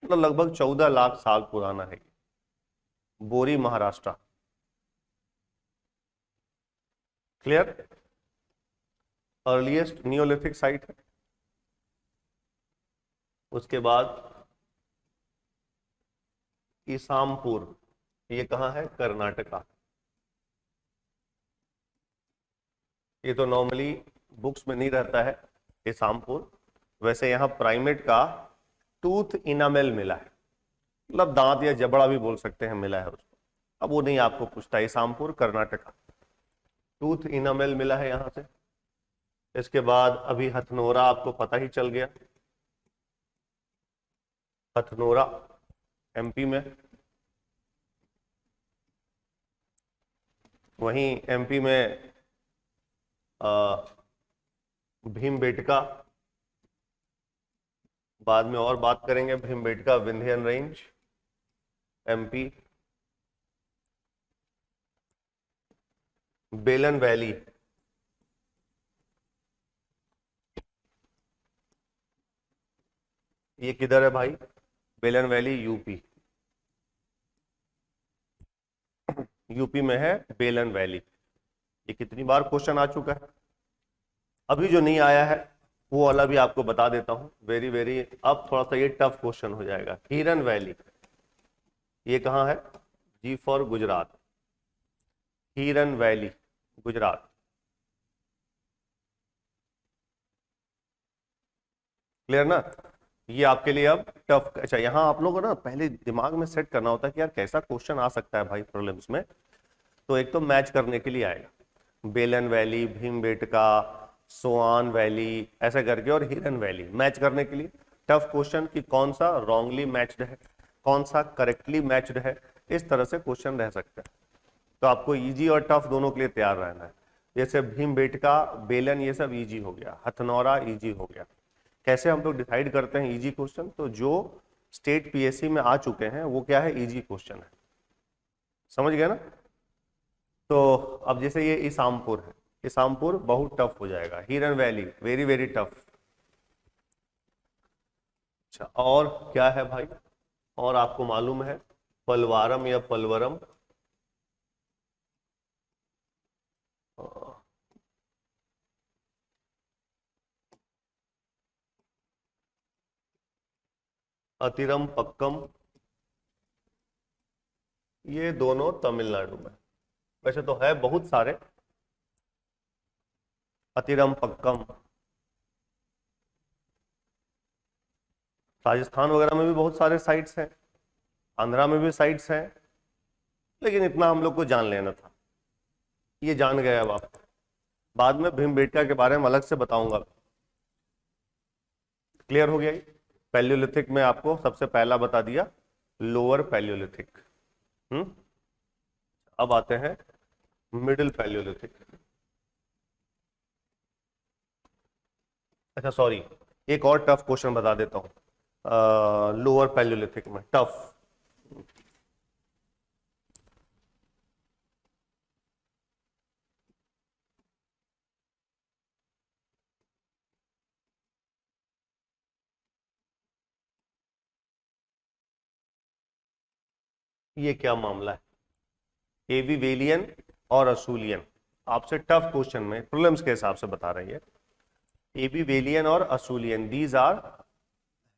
Speaker 1: मतलब लगभग 14 लाख साल पुराना है बोरी Maharashtra. Clear? Earliest neolithic site है। उसके बाद ईसामपुर, ये कहाँ है? कर्नाटका। ये तो नॉर्मली बुक्स में नहीं रहता है ईसामपुर। वैसे यहाँ प्राइमेट का टूथ इनामेल मिला है, मतलब दांत या जबड़ा भी बोल सकते हैं, मिला है उसको। अब वो नहीं आपको पूछता, ईसामपुर कर्नाटका, टूथ इनामेल मिला है यहां से। इसके बाद अभी हथनोरा आपको पता ही चल गया, हथनोरा MP में। वहीं MP में भीमबेटका, बाद में और बात करेंगे। Bhimbetka Vindhyan range MP। बेलन वैली, ये किधर है भाई? बेलन वैली यूपी में है बेलन वैली। ये कितनी बार क्वेश्चन आ चुका है। अभी जो नहीं आया है वो वाला भी आपको बता देता हूं, वेरी वेरी, अब थोड़ा सा ये टफ क्वेश्चन हो जाएगा। हिरन वैली, ये कहाँ है? G फॉर गुजरात, हिरन वैली गुजरात। क्लियर ना? ये आपके लिए अब टफ। अच्छा, यहाँ आप लोगों को ना पहले दिमाग में सेट करना होता है कि यार कैसा क्वेश्चन आ सकता है भाई प्रीलिम्स में। तो एक तो मैच करने के लिए आएगा, बेलन वैली, भीमबेटका, सोआन वैली, ऐसा करके, और हिरन वैली। मैच करने के लिए टफ क्वेश्चन कि कौन सा रॉन्गली मैच्ड है, कौन सा करेक्टली मैच्ड है, इस तरह से क्वेश्चन रह सकता है। तो आपको इजी और टफ दोनों के लिए तैयार रहना है। जैसे भीमबेटका, बेलन, ये सब इजी हो गया, हथनौरा इजी हो गया। कैसे हम लोग डिसाइड करते हैं इजी क्वेश्चन? तो जो स्टेट PSC में आ चुके हैं वो क्या है? इजी क्वेश्चन है। समझ गए ना? तो अब जैसे ये ईसामपुर है, ईसामपुर बहुत टफ हो जाएगा। हिरन वैली वेरी वेरी टफ। अच्छा, और क्या है भाई? और आपको मालूम है पलवारम या पलवरम, अतिरम पक्कम, ये दोनों तमिलनाडु में। वैसे तो है बहुत सारे, अतिरम पक्कम राजस्थान वगैरह में भी बहुत सारे साइट्स हैं, आंध्रा में भी साइट्स हैं, लेकिन इतना हम लोग को जान लेना था, ये जान गए। अब आप बाद में भीमबेटका के बारे में अलग से बताऊंगा। क्लियर हो गया? पैलियोलिथिक में आपको सबसे पहला बता दिया लोअर पैलियोलिथिक। अब आते हैं मिडिल पैलियोलिथिक। अच्छा सॉरी, एक और टफ क्वेश्चन बता देता हूं लोअर पैलियोलिथिक में, टफ। ये क्या मामला है? एविवेलियन और असूलियन, आपसे टफ क्वेश्चन में प्रीलिम्स के हिसाब से बता रही है। एविवेलियन और Acheulian, these are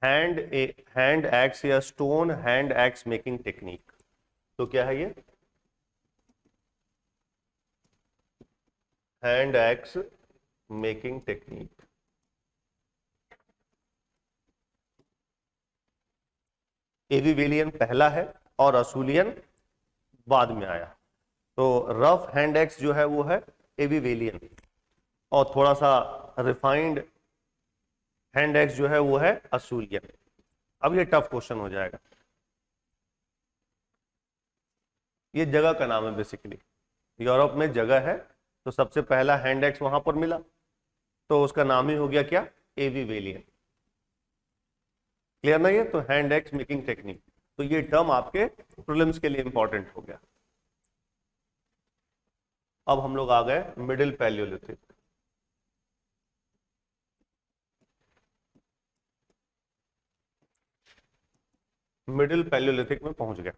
Speaker 1: hand axe या stone hand axe making technique. तो क्या है ये? Hand axe making technique. Abbevillian पहला है और असूलियन बाद में आया। तो रफ हैंड एक्स जो है वो है एविवेलियन, और थोड़ा सा रिफाइंड हैंड एक्स जो है वो है असूलियन। अब ये टफ क्वेश्चन हो जाएगा। ये जगह का नाम है बेसिकली, यूरोप में जगह है, तो सबसे पहला हैंड एक्स वहां पर मिला, तो उसका नाम ही हो गया क्या, एवी वेलियन। क्लियर नहीं है, तो हैंड एक्स मेकिंग टेक्निक, तो ये टर्म आपके प्रीलिम्स के लिए इंपॉर्टेंट हो गया। अब हम लोग आ गए मिडिल पैलियोलिथिक। मिडिल पैलियोलिथिक में पहुंच गया।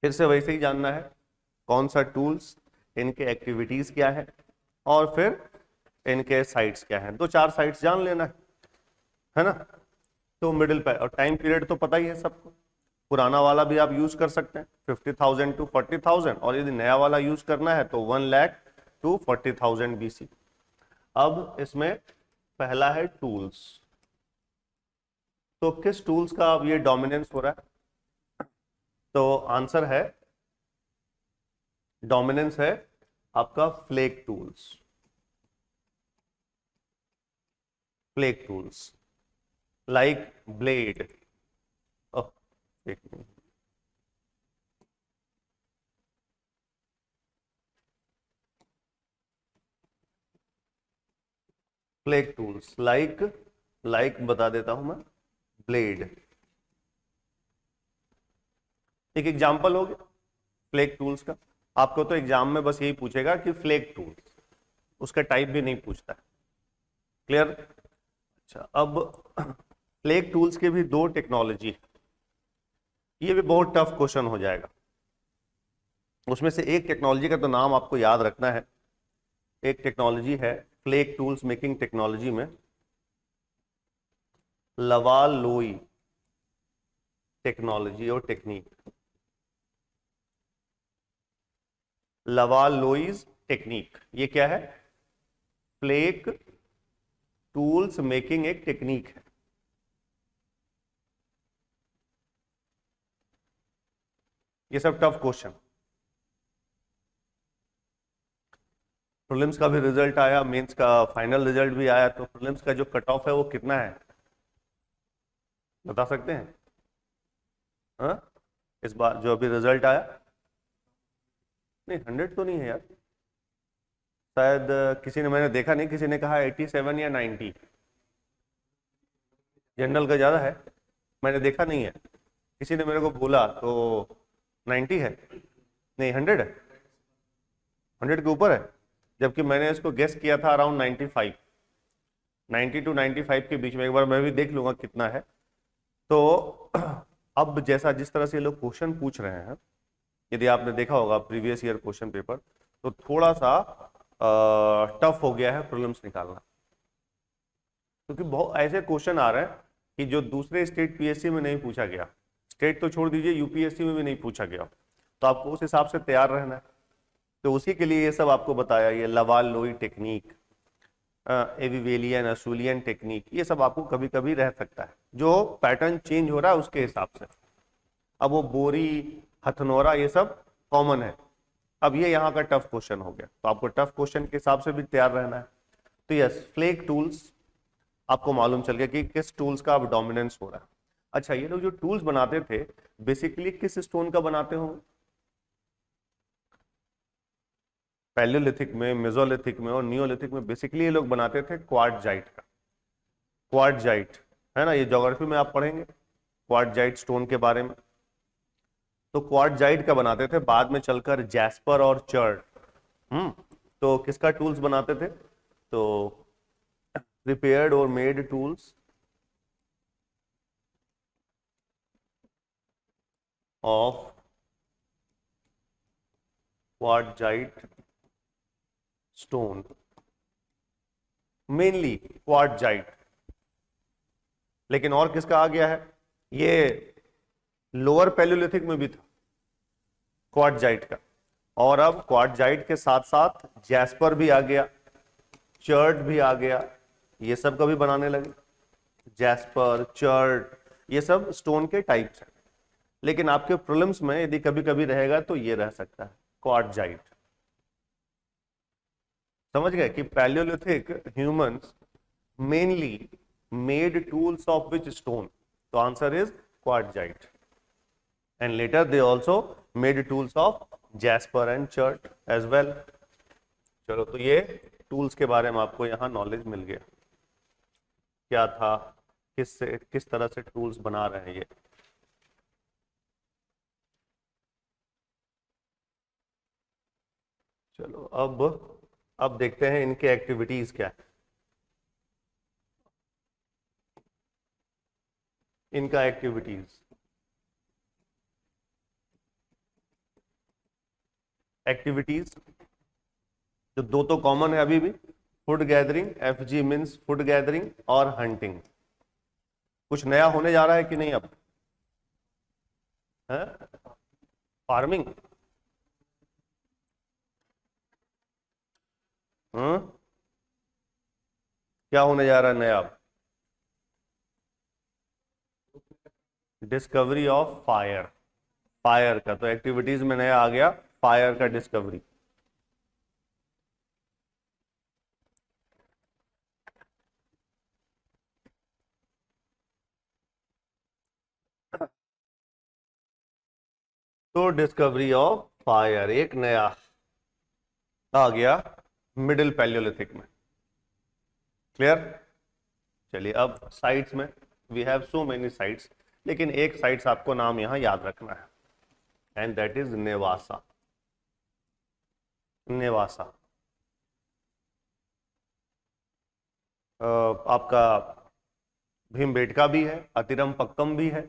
Speaker 1: फिर से वैसे ही जानना है कौन सा टूल्स, इनके एक्टिविटीज क्या है, और फिर इनके साइट्स क्या है। दो चार साइट्स जान लेना है ना। तो मिडिल और टाइम पीरियड तो पता ही है सबको, पुराना वाला भी आप यूज कर सकते हैं 50,000 टू 40,000, और यदि नया वाला यूज करना है तो 1 लाख टू 40,000 BC। अब इसमें पहला है टूल्स, तो किस टूल्स का अब ये डोमिनेंस हो रहा है, तो आंसर है, डोमिनेंस है आपका flake tools. Flake tools like blade, flake tools like बता देता हूं मैं, ब्लेड। एक एग्जांपल हो गया फ्लेक टूल्स का। आपको तो एग्जाम में बस यही पूछेगा कि फ्लेक टूल्स, उसका टाइप भी नहीं पूछता है। क्लियर। अच्छा, अब फ्लेक टूल्स के भी दो टेक्नोलॉजी है, ये भी बहुत टफ क्वेश्चन हो जाएगा। उसमें से एक टेक्नोलॉजी का तो नाम आपको याद रखना है। एक टेक्नोलॉजी है फ्लेक टूल्स मेकिंग टेक्नोलॉजी में, लवाल लोई टेक्नोलॉजी और टेक्निक। लवाल लोईज टेक्निक, ये क्या है, फ्लेक टूल्स मेकिंग एक टेक्निक है। ये सब टफ क्वेश्चन। प्रीलिम्स का भी रिजल्ट आया, मेंस का फाइनल रिजल्ट भी आया, तो प्रीलिम्स का जो कट ऑफ है वो कितना है बता सकते हैं? हाँ, इस बार जो अभी रिजल्ट आया, नहीं 100 तो नहीं है यार, शायद किसी ने, मैंने देखा नहीं, किसी ने कहा 87 या 90। जनरल का ज्यादा है, मैंने देखा नहीं है, किसी ने मेरे को बोला तो 90 है, नहीं 100 है, 100 के ऊपर है, जबकि मैंने इसको गेस किया था अराउंड 95, 90 टू 95 के बीच में। एक बार मैं भी देख लूंगा कितना है। तो अब जैसा जिस तरह से ये लोग क्वेश्चन पूछ रहे हैं, यदि आपने देखा होगा प्रीवियस ईयर क्वेश्चन पेपर, तो थोड़ा सा टफ हो गया है प्रीलिम्स निकालना, क्योंकि बहुत ऐसे क्वेश्चन आ रहे हैं कि जो दूसरे स्टेट पीएससी में नहीं पूछा गया, स्टेट तो छोड़ दीजिए यूपीएससी में भी नहीं पूछा गया, तो आपको उस हिसाब से तैयार रहना है। तो उसी के लिए ये सब आपको बताया, ये लवाल लोई टेक्निक, एविवेलियन असूलियन टेक्निक, ये सब आपको कभी कभी रह सकता है, जो पैटर्न चेंज हो रहा है उसके हिसाब से। अब वो बोरी, हथनोरा, ये सब कॉमन है। अब ये यहाँ का टफ क्वेश्चन हो गया, तो आपको टफ क्वेश्चन के हिसाब से भी तैयार रहना है। तो यस, फ्लेक टूल्स आपको मालूम चल गया कि किस टूल्स का अब डोमिनेंस हो रहा है। अच्छा, ये लोग जो टूल्स बनाते थे बेसिकली किस स्टोन का बनाते होंगे? पैलियोलिथिक में, मेसोलिथिक में और नियोलिथिक में बेसिकली ये लोग बनाते थे क्वार्टजाइट का। क्वार्टजाइट है ना, ये ज्योग्राफी में आप पढ़ेंगे क्वार्टजाइट स्टोन के बारे में। तो क्वार्टजाइट का बनाते थे, बाद में चलकर जैस्पर और चर्ड। तो किसका टूल्स बनाते थे? तो प्रिपेयर्ड और made tools of quartzite stone, mainly quartzite. लेकिन और किसका आ गया है, ये लोअर पैलियोलिथिक में भी था क्वार्टजाइट का, और अब क्वार्टजाइट के साथ साथ जैस्पर भी आ गया, चर्ट भी आ गया, ये सब का भी बनाने लगे। जैस्पर, चर्ट, ये सब स्टोन के टाइप्स हैं। लेकिन आपके प्रीलिम्स में यदि कभी कभी रहेगा तो ये रह सकता है क्वार्टजाइट। समझ गए कि palaeolithic humans mainly made tools of which stone? तो answer is quartzite. And later they also made tools of jasper and chert as well. चलो, तो ये टूल्स के बारे में आपको यहाँ नॉलेज मिल गया, क्या था, किस तरह से टूल्स बना रहे हैं ये। चलो, अब देखते हैं इनके एक्टिविटीज क्या है। इनका एक्टिविटीज जो दो तो कॉमन है अभी भी, food gathering, FG means food gathering, और हंटिंग। कुछ नया होने जा रहा है कि नहीं अब? है फार्मिंग। हम्म क्या होने जा रहा है नया अब? Discovery of fire. फायर का तो एक्टिविटीज में नया आ गया, फायर का डिस्कवरी। तो डिस्कवरी ऑफ फायर एक नया आ गया मिडिल पैलियोलिथिक में। क्लियर? चलिए, अब साइट्स में we have so many sites, लेकिन एक साइट्स आपको नाम यहां याद रखना है, and that is Nevasa. Nevasa आपका भीमबेटका भी है, अतिरम पक्कम भी है,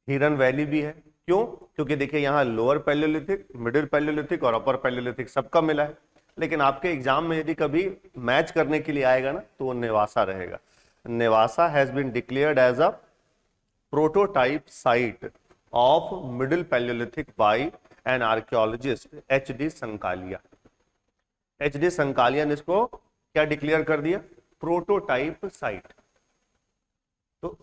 Speaker 1: हिरन वैली भी है। क्यों? क्योंकि देखिए यहाँ लोअर पैलियोलिथिक, मिडिल पैलियोलिथिक और अपर पैलियोलिथिक सबका मिला है। लेकिन आपके एग्जाम में यदि कभी मैच करने के लिए आएगा ना, तो वो नेवासा रहेगा। Nevasa has been declared as a prototype site of middle paleolithic by an archaeologist HD Sankalia. HD Sankalia ने इसको क्या डिक्लेयर कर दिया? Prototype site. तो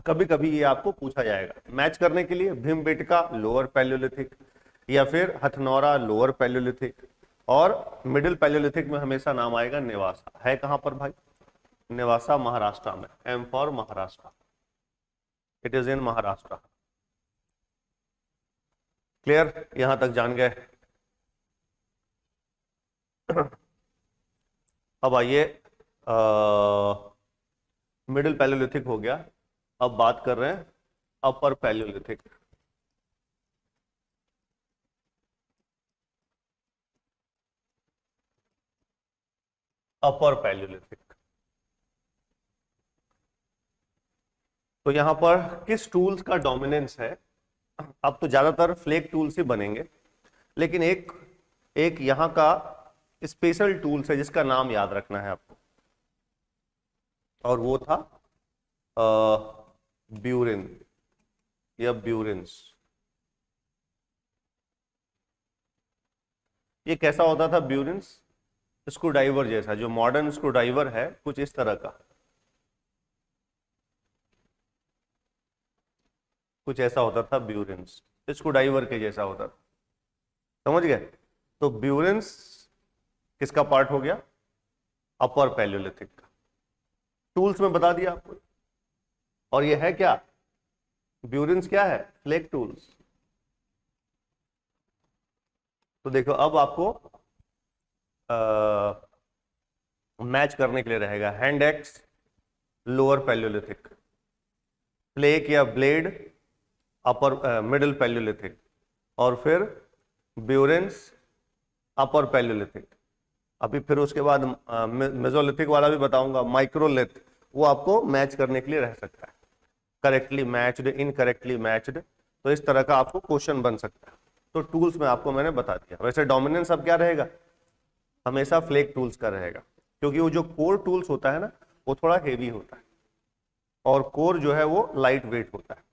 Speaker 1: कभी कभी ये आपको पूछा जाएगा मैच करने के लिए, भीमबेटका लोअर पैलियोलिथिक, या फिर हथनौरा लोअर पैलियोलिथिक, और मिडिल पैलियोलिथिक में हमेशा नाम आएगा नेवासा। है कहां पर भाई? नेवासा महाराष्ट्र में। M for Maharashtra, it is in Maharashtra. Clear? यहां तक जान गए? अब आइए, मिडिल पैलियोलिथिक हो गया, अब बात कर रहे हैं अपर पैलियोलिथिक। अपर पैलियोलिथिक, तो यहां पर किस टूल्स का डोमिनेंस है? अब तो ज्यादातर फ्लेक टूल्स ही बनेंगे, लेकिन एक एक यहां का स्पेशल टूल्स है जिसका नाम याद रखना है आपको, और वो था ब्यूरिन या ब्यूरिन्स। ये कैसा होता था ब्यूरिन्स? स्क्रू ड्राइवर जैसा, जो मॉडर्न स्क्रू ड्राइवर है कुछ इस तरह का, कुछ ऐसा होता था ब्यूरिन्स, स्क्रू ड्राइवर के जैसा होता था। समझ गए? तो ब्यूरिन्स किसका पार्ट हो गया? अपर पैलियोलिथिक का। टूल्स में बता दिया आपको। और ये है क्या? ब्यूरिन्स क्या है? Flake tools. तो देखो, अब आपको मैच करने के लिए रहेगा hand axe lower paleolithic, flake या ब्लेड अपर मिडिल पैलियोलिथिक, और फिर ब्यूरिन्स अपर पैलियोलिथिक। अभी फिर उसके बाद मेसोलिथिक वाला भी बताऊंगा, माइक्रोलिथ, वो आपको मैच करने के लिए रह सकता है। करेक्टली मैच्ड, इनकरेक्टली मैच्ड, तो इस तरह का आपको क्वेश्चन बन सकता है। तो टूल्स में आपको मैंने बता दिया। वैसे डोमिनेंस अब क्या रहेगा? हमेशा फ्लेक टूल्स का रहेगा, क्योंकि वो जो कोर टूल्स होता है ना, वो थोड़ा हेवी होता है, और कोर जो है वो लाइट वेट होता है।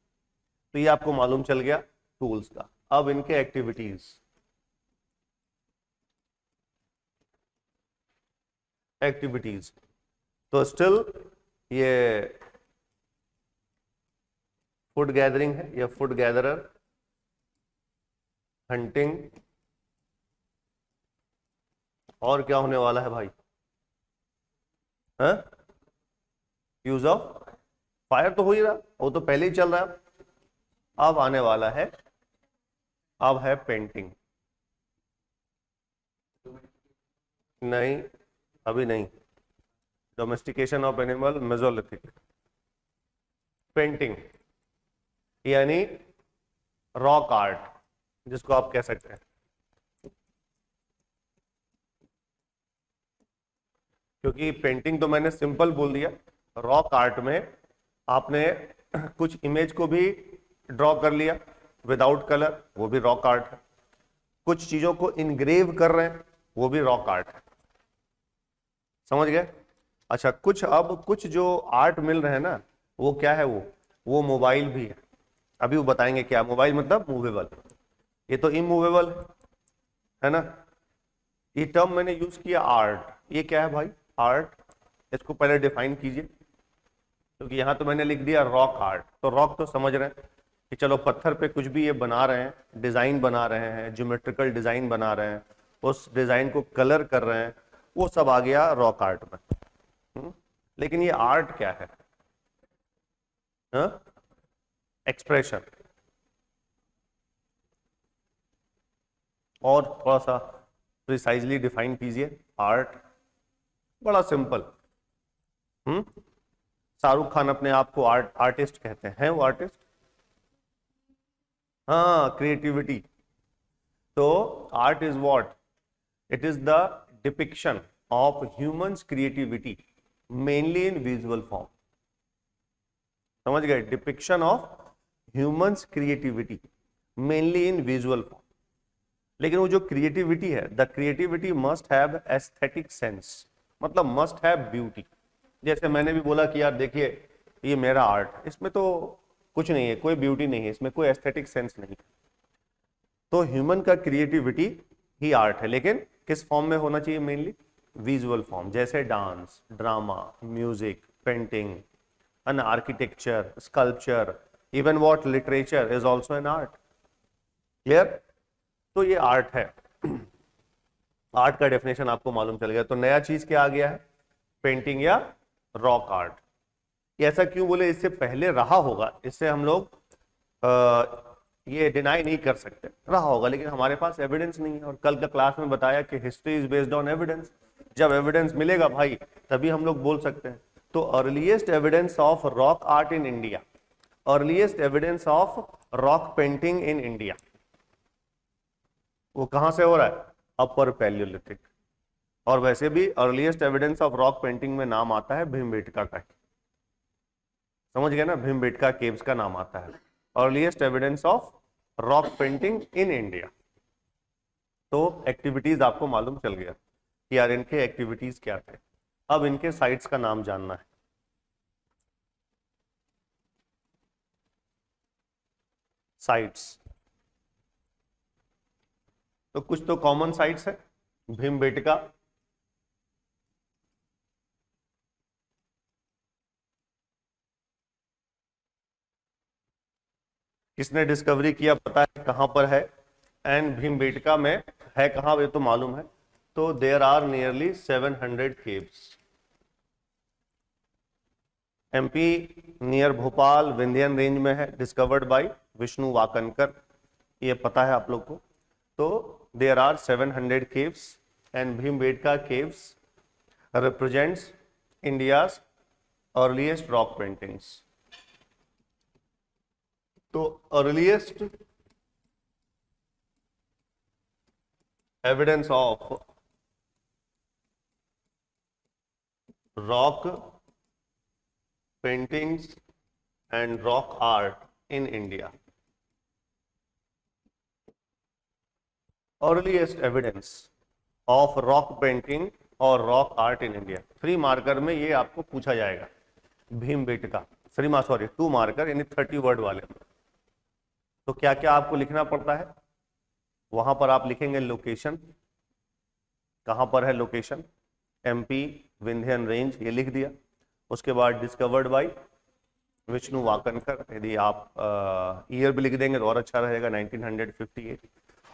Speaker 1: तो ये आपको मालूम चल गया टूल्स का। अब इनके एक्टिविटीज तो स्टिल ये फूड गैदरिंग है या फूड गैदरर, हंटिंग, और क्या होने वाला है भाई? यूज ऑफ फायर तो हो ही रहा, वो तो पहले ही चल रहा है। अब आने वाला है, अब है पेंटिंग। नहीं, अभी नहीं। Domestication of animal Mesolithic. Painting यानी रॉक आर्ट जिसको आप कह सकते हैं, क्योंकि पेंटिंग तो मैंने सिंपल बोल दिया। रॉक आर्ट में आपने कुछ इमेज को भी ड्रॉ कर लिया विदाउट कलर, वो भी रॉक आर्ट है। कुछ चीजों को इनग्रेव कर रहे हैं, वो भी रॉक आर्ट है। समझ गए? अच्छा, कुछ जो आर्ट मिल रहे हैं ना, वो क्या है? वो मोबाइल भी है। अभी वो बताएंगे क्या मोबाइल मतलब। मूवेबल, ये तो इमूवेबल है ना। ये टर्म मैंने यूज किया आर्ट, ये क्या है भाई? आर्ट। इसको पहले डिफाइन कीजिए, क्योंकि यहां तो मैंने लिख दिया रॉक आर्ट। तो रॉक तो समझ रहे हैं कि चलो पत्थर पे कुछ भी ये बना रहे हैं, डिजाइन बना रहे हैं, ज्योमेट्रिकल डिजाइन बना रहे हैं, उस डिजाइन को कलर कर रहे हैं, वो सब आ गया रॉक आर्ट में। लेकिन ये आर्ट क्या है? एक्सप्रेशन। और थोड़ा सा प्रिसाइजली डिफाइन कीजिए आर्ट। बड़ा सिंपल। शाहरुख खान अपने आप को आर्टिस्ट कहते हैं वो आर्टिस्ट? हाँ, क्रिएटिविटी। तो art is what? It is the depiction of humans creativity mainly in visual form. समझ गए? Depiction of humans creativity mainly in visual form. लेकिन वो जो क्रिएटिविटी है, the creativity must have aesthetic sense, मतलब must have beauty. जैसे मैंने भी बोला कि यार देखिए ये मेरा आर्ट, इसमें तो कुछ नहीं है, कोई ब्यूटी नहीं है, इसमें कोई एस्थेटिक सेंस नहीं है। तो ह्यूमन का क्रिएटिविटी ही आर्ट है, लेकिन किस फॉर्म में होना चाहिए? मेनली विजुअल फॉर्म, जैसे dance, drama, music, painting, an architecture, sculpture, even what literature is also an art. Clear? तो ये आर्ट है। आर्ट का डेफिनेशन आपको मालूम चल गया। तो नया चीज क्या आ गया है? पेंटिंग या रॉक आर्ट। ऐसा क्यों बोले? इससे पहले रहा होगा, इससे हम लोग ये डिनाई नहीं कर सकते, रहा होगा, लेकिन हमारे पास एविडेंस नहीं है। और कल का क्लास में बताया कि history is based on evidence. जब एविडेंस मिलेगा भाई तभी हम लोग बोल सकते हैं। तो earliest evidence of rock art in India, earliest evidence of rock painting in India, वो कहां से हो रहा है? अपर पैलियोलिथिक। और वैसे भी earliest evidence of rock painting में नाम आता है भीमबेटका का। समझ गए ना? भीमबेटका केव्स का नाम आता है earliest evidence of rock painting in India. तो एक्टिविटीज आपको मालूम चल गया कि यार इनके एक्टिविटीज क्या थे। अब इनके साइट्स का नाम जानना है। साइट्स तो कुछ तो कॉमन साइट्स है। भीमबेटका, किसने डिस्कवरी किया पता है कहां पर है? एंड भीमबेटका में है कहां, ये तो मालूम है। तो there are nearly 700 caves. MP near Bhopal Vindhyan range में है, डिस्कवर्ड बाय विष्णु वाकनकर, ये पता है आप लोग को। तो there are 700 caves and Bhimbetka caves represents India's earliest rock paintings. तो earliest evidence of rock paintings and rock art in India. Earliest evidence of rock painting और rock art in India. 3 marker में ये आपको पूछा जाएगा। भीमबेटका 2 मार्कर यानी 30 word वाले। तो क्या क्या आपको लिखना पड़ता है? वहां पर आप लिखेंगे लोकेशन, कहां पर है लोकेशन, एमपी विंध्यन रेंज, ये लिख दिया। उसके बाद डिस्कवर्ड बाय विष्णु वाकनकर, यदि आप ईयर भी लिख देंगे तो और अच्छा रहेगा, 1958।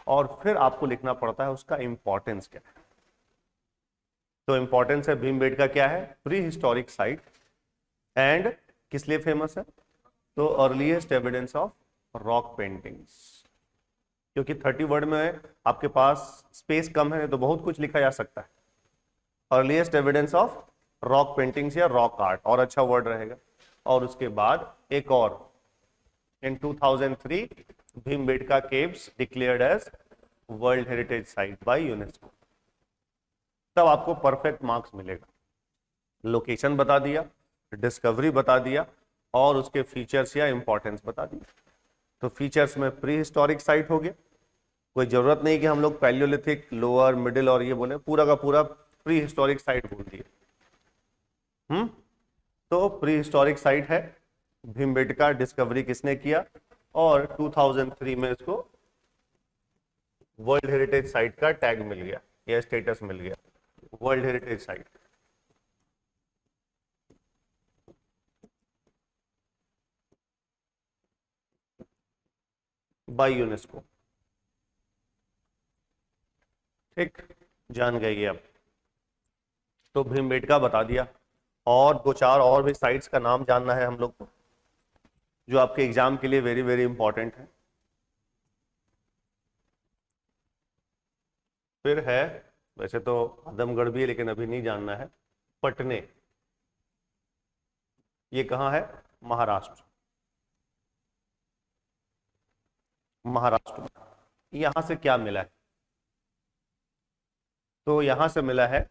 Speaker 1: और फिर आपको लिखना पड़ता है उसका इंपॉर्टेंस क्या है। तो इंपॉर्टेंस है भीमबेटका क्या है? प्री हिस्टोरिक साइट एंड किस लिए फेमस है? तो earliest evidence of rock paintings. क्योंकि 30 वर्ड में आपके पास स्पेस कम है तो बहुत कुछ लिखा जा सकता है, earliest evidence of rock paintings या रॉक आर्ट, और अच्छा वर्ड रहेगा। और उसके बाद एक और, in 2003 Bhimbetka caves declared as world heritage site by UNESCO. तब आपको परफेक्ट मार्क्स मिलेगा। लोकेशन बता दिया, डिस्कवरी बता दिया, और उसके फीचर्स या इंपॉर्टेंस बता दिया। तो फीचर्स में प्री हिस्टोरिक साइट हो गया, कोई जरूरत नहीं कि हम लोग पैलियोलिथिक, लोअर, मिडिल और ये बोले, पूरा का पूरा प्री हिस्टोरिक साइट बोल दिए। तो प्री हिस्टोरिक साइट है, भीमबेटका डिस्कवरी किसने किया, और 2003 में इसको वर्ल्ड हेरिटेज साइट का टैग मिल गया या स्टेटस मिल गया, world heritage site. By UNESCO. ठीक, जान गए ये अब। तो भीमबेटका बता दिया, और दो चार और भी साइट्स का नाम जानना है हम लोग को, जो आपके एग्जाम के लिए वेरी वेरी इंपॉर्टेंट है। फिर है, वैसे तो आदमगढ़ भी है लेकिन अभी नहीं जानना है, पटने। ये कहाँ है? महाराष्ट्र। महाराष्ट्र। यहां से क्या मिला है? तो यहां से मिला है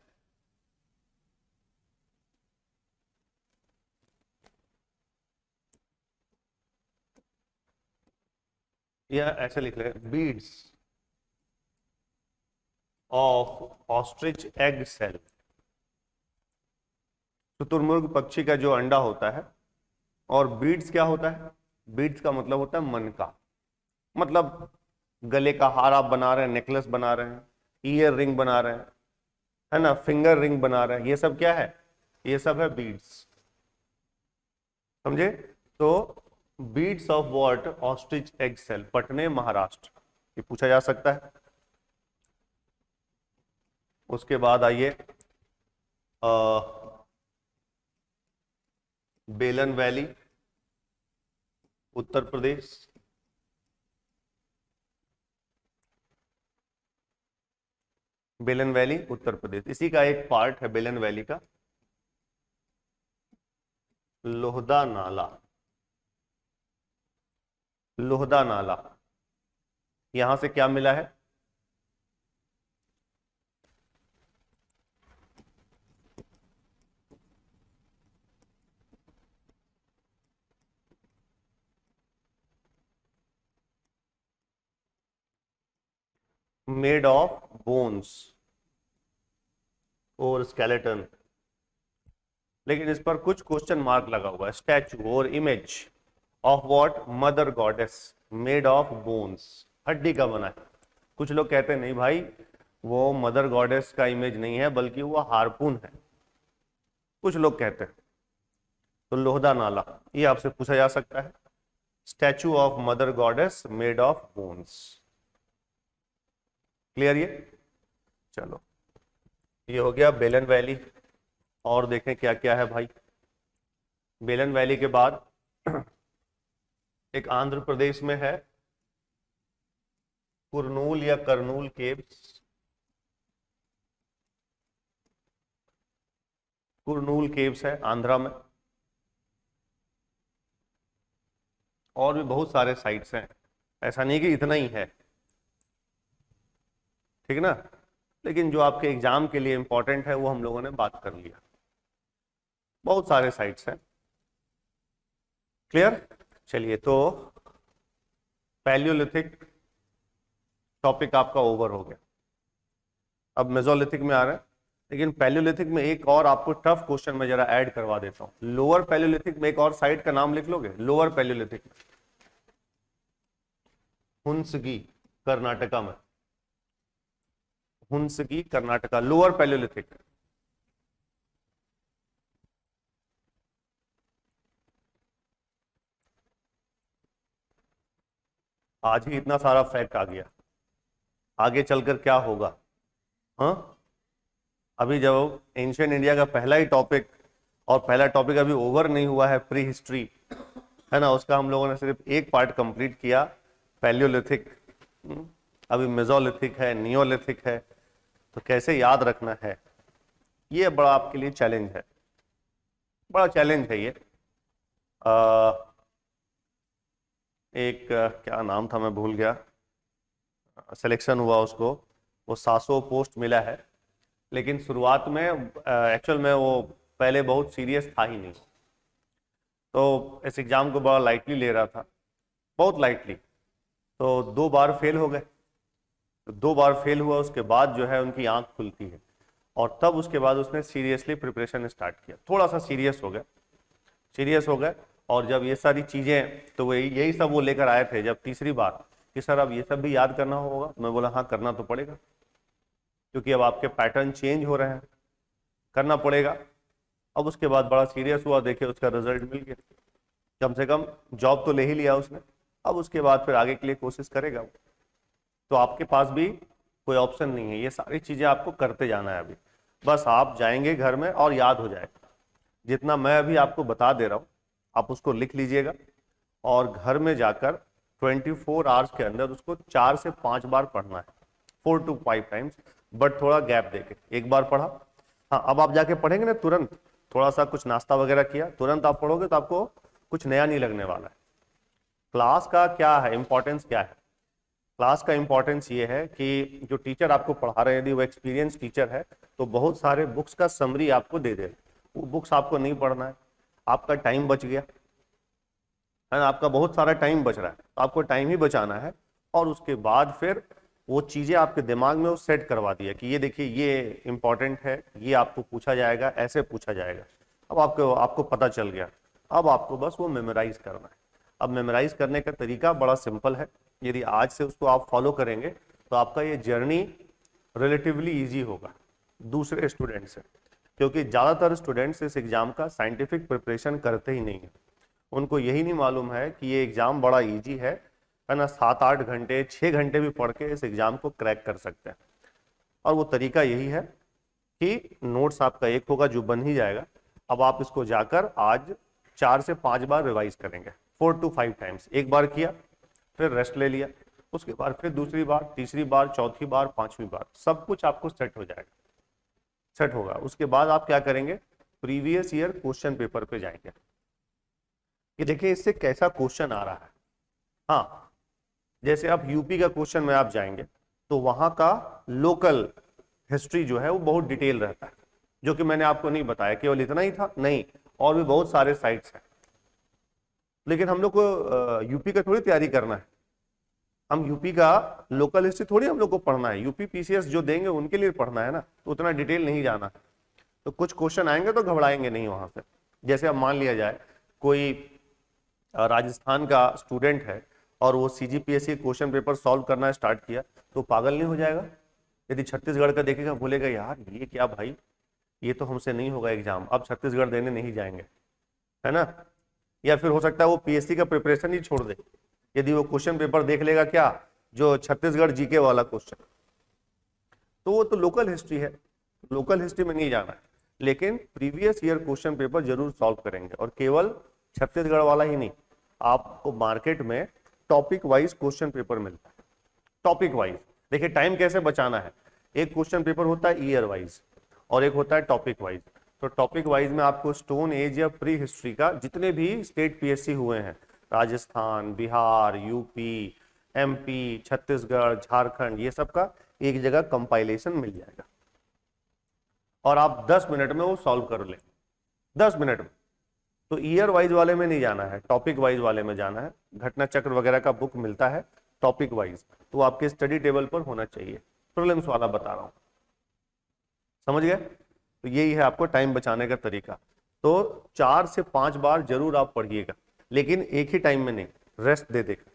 Speaker 1: यह, ऐसे लिख रहे हैं, beads of ostrich egg shell. शुतुरमुर्ग पक्षी का जो अंडा होता है, और बीड्स क्या होता है? बीड्स का मतलब होता है मन का, मतलब गले का हार आप बना रहे हैं, नेकलेस बना रहे हैं, ईयर रिंग बना रहे हैं, है ना, फिंगर रिंग बना रहे हैं, ये सब क्या है? ये सब है बीड्स। समझे? तो beads of what? Ostrich egg shell, Patne Maharashtra, ये पूछा जा सकता है। उसके बाद आइए बेलन वैली, उत्तर प्रदेश। बेलन वैली उत्तर प्रदेश, इसी का एक पार्ट है बेलन वैली का, लोहदा नाला। लोहदा नाला, यहां से क्या मिला है? मेड ऑफ बोन्स और स्केलेटन, लेकिन इस पर कुछ क्वेश्चन मार्क लगा हुआ है। स्टैचू और image of what? Mother goddess, made of bones, हड्डी का बना है। कुछ लोग कहते हैं नहीं भाई, वो मदर गॉडेस का इमेज नहीं है बल्कि वो हार्पून है, कुछ लोग कहते हैं। तो लोहदा नाला, ये आपसे पूछा जा सकता है। Statue of mother goddess made of bones. Clear ये? चलो, ये हो गया बेलन वैली। और देखें क्या क्या है भाई। बेलन वैली के बाद एक आंध्र प्रदेश में है कुरनूल या करनूल केव्स। कुरनूल केव्स है आंध्रा में। और भी बहुत सारे साइट्स हैं, ऐसा नहीं कि इतना ही है, ठीक ना। लेकिन जो आपके एग्जाम के लिए इंपॉर्टेंट है वो हम लोगों ने बात कर लिया। बहुत सारे साइट्स हैं। क्लियर? चलिए, तो पैलियोलिथिक टॉपिक आपका ओवर हो गया। अब मेसोलिथिक में आ रहे हैं, लेकिन पैलियोलिथिक में एक और आपको टफ क्वेश्चन में जरा ऐड करवा देता हूं। लोअर पैलियोलिथिक में एक और साइट का नाम लिख लोगे? लोअर पैलियोलिथिक, हुंसगी, कर्नाटका में। Hunsgi, Karnataka, lower Palaeolithic. आज ही इतना सारा फैक्ट आ गया, आगे चलकर क्या होगा? हाँ, अभी जब एंशियंट इंडिया का पहला ही टॉपिक, और पहला टॉपिक अभी ओवर नहीं हुआ है, प्री हिस्ट्री, है ना, उसका हम लोगों ने सिर्फ एक पार्ट कंप्लीट किया, पैलियोलिथिक। अभी मेसोलिथिक है, नियोलिथिक है, तो कैसे याद रखना है? ये बड़ा आपके लिए चैलेंज है, बड़ा चैलेंज है ये। क्या नाम था मैं भूल गया, सिलेक्शन हुआ उसको, वो 700 पोस्ट मिला है, लेकिन शुरुआत में एक्चुअल में वो पहले बहुत सीरियस था ही नहीं, तो इस एग्ज़ाम को बड़ा लाइटली ले रहा था, बहुत लाइटली। तो 2 बार फेल हो गए, तो 2 बार फेल हुआ, उसके बाद जो है उनकी आंख खुलती है, और तब उसके बाद उसने सीरियसली प्रिपरेशन स्टार्ट किया, थोड़ा सा सीरियस हो गए, सीरियस हो गए। और जब ये सारी चीज़ें, तो वही यही सब वो लेकर आए थे जब तीसरी बार कि सर अब ये सब भी याद करना होगा। मैं बोला हाँ करना तो पड़ेगा, क्योंकि अब आपके पैटर्न चेंज हो रहे हैं, करना पड़ेगा। अब उसके बाद बड़ा सीरियस हुआ, देखिए उसका रिजल्ट मिल गया, कम से कम जॉब तो ले ही लिया उसने। अब उसके बाद फिर आगे के लिए कोशिश करेगा। तो आपके पास भी कोई ऑप्शन नहीं है, ये सारी चीज़ें आपको करते जाना है अभी। बस आप जाएंगे घर में और याद हो जाएगा, जितना मैं अभी आपको बता दे रहा हूँ आप उसको लिख लीजिएगा, और घर में जाकर 24 आवर्स के अंदर उसको 4 से 5 बार पढ़ना है, 4 to 5 टाइम्स, बट थोड़ा गैप देके। एक बार पढ़ा, हाँ अब आप जाके पढ़ेंगे ना तुरंत, थोड़ा सा कुछ नाश्ता वगैरह किया, तुरंत आप पढ़ोगे तो आपको कुछ नया नहीं लगने वाला है। क्लास का क्या है इंपॉर्टेंस, क्या है क्लास का इंपॉर्टेंस ये है कि जो टीचर आपको पढ़ा रहे हैं यदि वो एक्सपीरियंस टीचर है तो बहुत सारे बुक्स का समरी आपको दे दे, वो बुक्स आपको नहीं पढ़ना है, आपका टाइम बच गया है ना, आपका बहुत सारा टाइम बच रहा है, तो आपको टाइम ही बचाना है। और उसके बाद फिर वो चीज़ें आपके दिमाग में वो सेट करवा दिया कि ये देखिए ये इंपॉर्टेंट है, ये आपको पूछा जाएगा, ऐसे पूछा जाएगा। अब आपको आपको पता चल गया, अब आपको बस वो मेमोराइज करना है। अब मेमोराइज करने का तरीका बड़ा सिंपल है, यदि आज से उसको आप फॉलो करेंगे तो आपका ये जर्नी रिलेटिवली ईजी होगा दूसरे स्टूडेंट से, क्योंकि ज़्यादातर स्टूडेंट्स इस एग्ज़ाम का साइंटिफिक प्रिपरेशन करते ही नहीं है। उनको यही नहीं मालूम है कि ये एग्ज़ाम बड़ा ईजी है ना, 7-8 घंटे 6 घंटे भी पढ़ के इस एग्ज़ाम को क्रैक कर सकते हैं। और वो तरीका यही है कि नोट्स आपका एक होगा जो बन ही जाएगा। अब आप इसको जाकर आज 4 से 5 बार रिवाइज करेंगे, 4 to 5 टाइम्स। एक बार किया, फिर रेस्ट ले लिया, उसके बाद फिर दूसरी बार, तीसरी बार, चौथी बार, 5वीं बार, सब कुछ आपको सेट हो जाएगा, सेट होगा। उसके बाद आप क्या करेंगे, प्रीवियस ईयर क्वेश्चन पेपर पे जाएंगे कि देखिए इससे कैसा क्वेश्चन आ रहा है। हाँ, जैसे आप यूपी का क्वेश्चन में आप जाएंगे तो वहां का लोकल हिस्ट्री जो है वो बहुत डिटेल रहता है, जो कि मैंने आपको नहीं बताया, केवल इतना ही था नहीं, और भी बहुत सारे साइट्स हैं। लेकिन हम लोग को यूपी का थोड़ी तैयारी करना है, हम यूपी का लोकल हिस्ट्री थोड़ी हम लोग को पढ़ना है, यूपी पीसीएस जो देंगे उनके लिए पढ़ना है ना, तो उतना डिटेल नहीं जाना है। तो कुछ क्वेश्चन आएंगे तो घबराएंगे नहीं वहां से। जैसे अब मान लिया जाए कोई राजस्थान का स्टूडेंट है और वो सीजीपीएससी क्वेश्चन पेपर सॉल्व करना स्टार्ट किया, तो पागल नहीं हो जाएगा? यदि छत्तीसगढ़ का देखेगा बोलेगा यार ये क्या भाई, ये तो हमसे नहीं होगा एग्जाम, अब छत्तीसगढ़ देने नहीं जाएंगे, है ना। या फिर हो सकता है वो पीएससी का प्रिपरेशन ही छोड़ दे, यदि वो क्वेश्चन पेपर देख लेगा क्या, जो छत्तीसगढ़ जीके वाला क्वेश्चन, तो वो तो लोकल हिस्ट्री है, लोकल हिस्ट्री में नहीं जाना है। लेकिन प्रीवियस ईयर क्वेश्चन पेपर जरूर सॉल्व करेंगे, और केवल छत्तीसगढ़ वाला ही नहीं, आपको मार्केट में टॉपिक वाइज क्वेश्चन पेपर मिलता है, टॉपिक वाइज। देखिए टाइम कैसे बचाना है, एक क्वेश्चन पेपर होता है ईयर वाइज और एक होता है टॉपिक वाइज। तो टॉपिक वाइज में आपको स्टोन एज या प्री हिस्ट्री का जितने भी स्टेट पीएससी हुए हैं, राजस्थान, बिहार, यूपी, एमपी, छत्तीसगढ़, झारखंड, ये सब का एक जगह कंपाइलेशन मिल जाएगा, और आप 10 मिनट में वो सॉल्व कर लें, 10 मिनट में। तो ईयर वाइज वाले में नहीं जाना है, टॉपिक वाइज वाले में जाना है। घटना चक्र वगैरह का बुक मिलता है टॉपिक वाइज, तो आपके स्टडी टेबल पर होना चाहिए। प्रीलिम्स वाला बता रहा हूं, समझ गए? तो यही है आपको टाइम बचाने का तरीका। तो 4 से 5 बार जरूर आप पढ़िएगा, लेकिन एक ही टाइम में नहीं, रेस्ट दे देकर।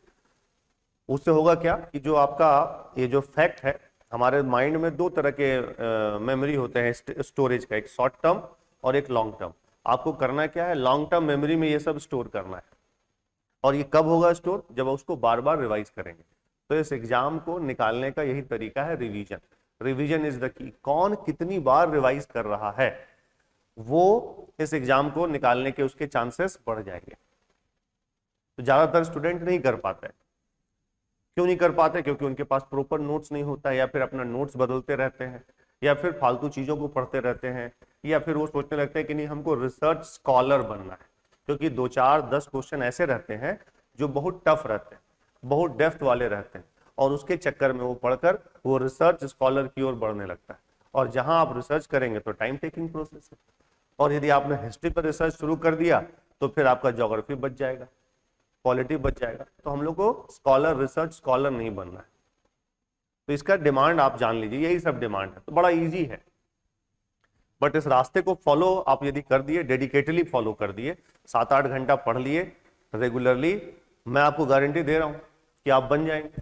Speaker 1: उससे होगा क्या कि जो आपका ये जो फैक्ट है, हमारे माइंड में 2 तरह के मेमोरी होते हैं स्टोरेज का, एक शॉर्ट टर्म और एक लॉन्ग टर्म। आपको करना क्या है, लॉन्ग टर्म मेमोरी में ये सब स्टोर करना है। और ये कब होगा स्टोर, जब उसको बार बार रिवाइज करेंगे। तो इस एग्जाम को निकालने का यही तरीका है, revision. Revision is the key. कौन कितनी बार रिवाइज कर रहा है, वो इस एग्जाम को निकालने के उसके चांसेस बढ़ जाएंगे। तो ज्यादातर स्टूडेंट नहीं कर पाते। क्यों नहीं कर पाते? क्योंकि उनके पास प्रॉपर नोट्स नहीं होता है, या फिर अपना नोट्स बदलते रहते हैं, या फिर फालतू चीजों को पढ़ते रहते हैं, या फिर वो सोचने लगते हैं कि नहीं हमको रिसर्च स्कॉलर बनना है, क्योंकि 2 4 10 क्वेश्चन ऐसे रहते हैं जो बहुत टफ रहते हैं, बहुत डेप्थ वाले रहते हैं, और उसके चक्कर में वो पढ़कर वो रिसर्च स्कॉलर की ओर बढ़ने लगता है। और जहां आप रिसर्च करेंगे तो टाइम टेकिंग प्रोसेस है, और यदि आपने हिस्ट्री पर रिसर्च शुरू कर दिया तो फिर आपका ज्योग्राफी बच जाएगा, पॉलिटी बच जाएगा। तो हम लोग को स्कॉलर, रिसर्च स्कॉलर नहीं बनना है। तो इसका डिमांड आप जान लीजिए, यही सब डिमांड है। तो बड़ा इजी है, बट इस रास्ते को फॉलो आप यदि कर दिए, डेडिकेटली फॉलो कर दिए, 7 8 घंटा पढ़ लिए रेगुलरली, मैं आपको गारंटी दे रहा हूं कि आप बन जाएंगे।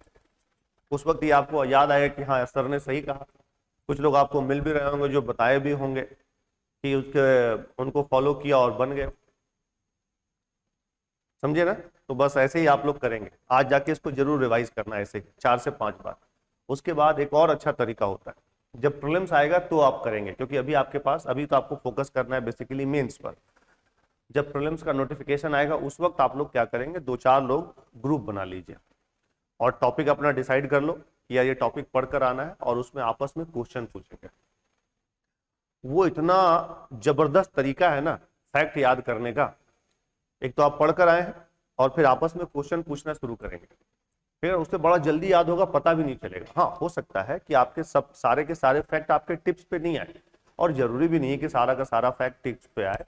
Speaker 1: उस वक्त ये आपको याद आएगा कि हाँ सर ने सही कहा। कुछ लोग आपको मिल भी रहे होंगे जो बताए भी होंगे कि उसके उनको फॉलो किया और बन गए, समझे ना। तो बस ऐसे ही आप लोग करेंगे, आज जाके इसको जरूर रिवाइज करना है, ऐसे 4 से 5 बार। उसके बाद एक और अच्छा तरीका होता है, जब प्रीलिम्स आएगा तो आप करेंगे, क्योंकि अभी आपके पास, अभी तो आपको फोकस करना है बेसिकली मेंस पर। जब प्रीलिम्स का नोटिफिकेशन आएगा उस वक्त आप लोग क्या करेंगे, 2 4 लोग ग्रुप बना लीजिए और टॉपिक अपना डिसाइड कर लो कि यार ये टॉपिक पढ़कर आना है, और उसमें आपस में क्वेश्चन पूछेंगे। वो इतना जबरदस्त तरीका है ना फैक्ट याद करने का। एक तो आप पढ़कर आए हैं और फिर आपस में क्वेश्चन पूछना शुरू करेंगे, फिर उससे बड़ा जल्दी याद होगा, पता भी नहीं चलेगा। हाँ हो सकता है कि आपके सब सारे के सारे फैक्ट आपके टिप्स पे नहीं आए, और जरूरी भी नहीं है कि सारा का सारा फैक्ट टिप्स पे आए।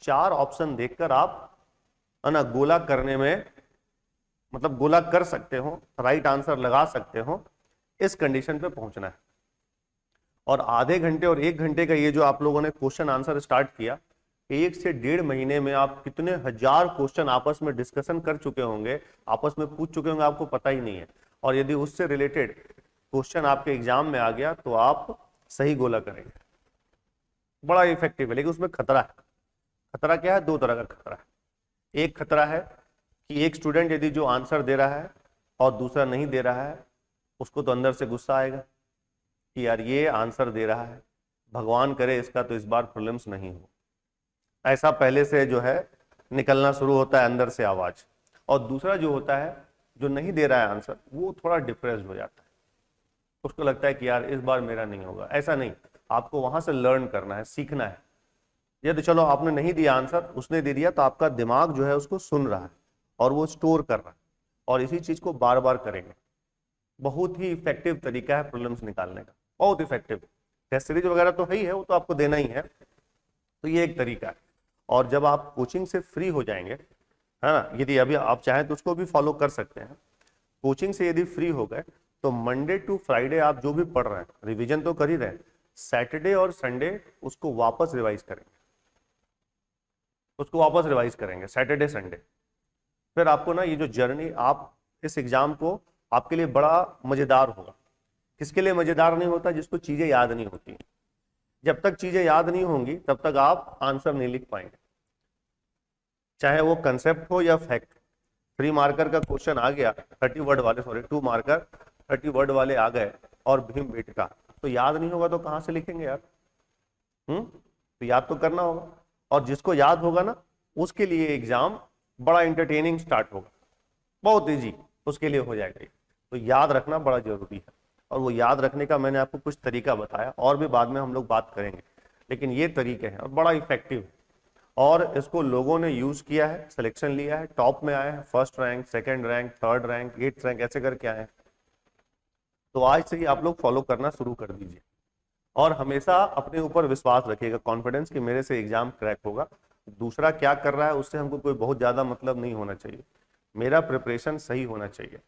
Speaker 1: 4 ऑप्शन देखकर आप है ना गोला करने में, मतलब गोला कर सकते हो, राइट आंसर लगा सकते हो, इस कंडीशन पे पहुंचना है। और आधे घंटे और 1 घंटे का ये जो आप लोगों ने क्वेश्चन आंसर स्टार्ट किया, 1 से 1.5 महीने में आप कितने हजार क्वेश्चन आपस में डिस्कशन कर चुके होंगे, आपस में पूछ चुके होंगे, आपको पता ही नहीं है। और यदि उससे रिलेटेड क्वेश्चन आपके एग्जाम में आ गया तो आप सही गोला करेंगे, बड़ा इफेक्टिव है। लेकिन उसमें खतरा है। खतरा क्या है, 2 तरह का खतरा है। एक खतरा है कि एक स्टूडेंट यदि जो आंसर दे रहा है और दूसरा नहीं दे रहा है, उसको तो अंदर से गुस्सा आएगा कि यार ये आंसर दे रहा है, भगवान करे इसका तो इस बार प्रीलिम्स नहीं हो, ऐसा पहले से जो है निकलना शुरू होता है अंदर से आवाज। और दूसरा जो होता है, जो नहीं दे रहा है आंसर, वो थोड़ा डिप्रेस्ड हो जाता है, उसको लगता है कि यार इस बार मेरा नहीं होगा। ऐसा नहीं, आपको वहां से लर्न करना है, सीखना है। यदि चलो आपने नहीं दिया आंसर, उसने दे दिया, तो आपका दिमाग जो है उसको सुन रहा है और वो स्टोर कर रहा है, और इसी चीज को बार बार करेंगे। बहुत ही इफेक्टिव तरीका है प्रीलिम्स निकालने का, बहुत इफेक्टिव। टेस्ट सीरीज वगैरह तो है ही है, वो तो आपको देना ही है, तो ये एक तरीका है। और जब आप कोचिंग से फ्री हो जाएंगे, है ना, यदि अभी आप चाहें तो उसको भी फॉलो कर सकते हैं। कोचिंग से यदि फ्री हो गए तो मंडे टू फ्राइडे आप जो भी पढ़ रहे हैं, रिवीजन तो कर ही रहे हैं, सैटरडे और संडे उसको वापस रिवाइज करेंगे, उसको वापस रिवाइज करेंगे सैटरडे संडे। फिर आपको ना ये जो जर्नी, आप इस एग्जाम को आपके लिए बड़ा मजेदार होगा। किसके लिए मजेदार नहीं होता, जिसको चीजें याद नहीं होती। जब तक चीजें याद नहीं होंगी तब तक आप आंसर नहीं लिख पाएंगे, चाहे वो कंसेप्ट हो या फैक्ट। 3 मार्कर का क्वेश्चन आ गया, 30 वर्ड वाले, सॉरी 2 मार्कर 30 वर्ड वाले आ गए, और भीम बेटका, तो याद नहीं होगा तो कहां से लिखेंगे यार। तो याद तो करना होगा, और जिसको याद होगा ना उसके लिए एग्जाम बड़ा इंटरटेनिंग स्टार्ट होगा, बहुत इजी उसके लिए हो जाएगा। तो याद रखना बड़ा जरूरी है, और वो याद रखने का मैंने आपको कुछ तरीका बताया, और भी बाद में हम लोग बात करेंगे, लेकिन ये तरीके हैं और बड़ा इफेक्टिव है। और इसको लोगों ने यूज किया है, सिलेक्शन लिया है, टॉप में आए हैं, 1st rank, 2nd rank, 3rd rank, 8th rank, ऐसे करके आए हैं। तो आज से ही आप लोग फॉलो करना शुरू कर दीजिए, और हमेशा अपने ऊपर विश्वास रखिएगा, कॉन्फिडेंस कि मेरे से एग्जाम क्रैक होगा। दूसरा क्या कर रहा है उससे हमको कोई बहुत ज्यादा मतलब नहीं होना चाहिए, मेरा प्रिपरेशन सही होना चाहिए।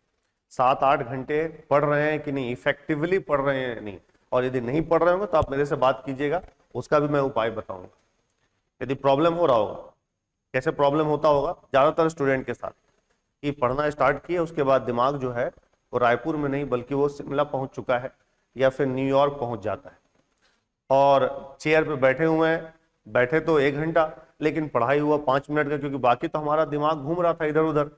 Speaker 1: 7 8 घंटे पढ़ रहे हैं कि नहीं, इफेक्टिवली पढ़ रहे हैं नहीं, और यदि नहीं पढ़ रहे होंगे तो आप मेरे से बात कीजिएगा, उसका भी मैं उपाय बताऊंगा। यदि प्रॉब्लम हो रहा होगा, कैसे प्रॉब्लम होता होगा ज्यादातर स्टूडेंट के साथ, कि पढ़ना स्टार्ट किया उसके बाद दिमाग जो है वो रायपुर में नहीं बल्कि वो शिमला पहुंच चुका है या फिर न्यूयॉर्क पहुंच जाता है, और चेयर पे बैठे हुए हैं, बैठे तो 1 घंटा लेकिन पढ़ाई हुआ 5 मिनट का, क्योंकि बाकी तो हमारा दिमाग घूम रहा था इधर उधर,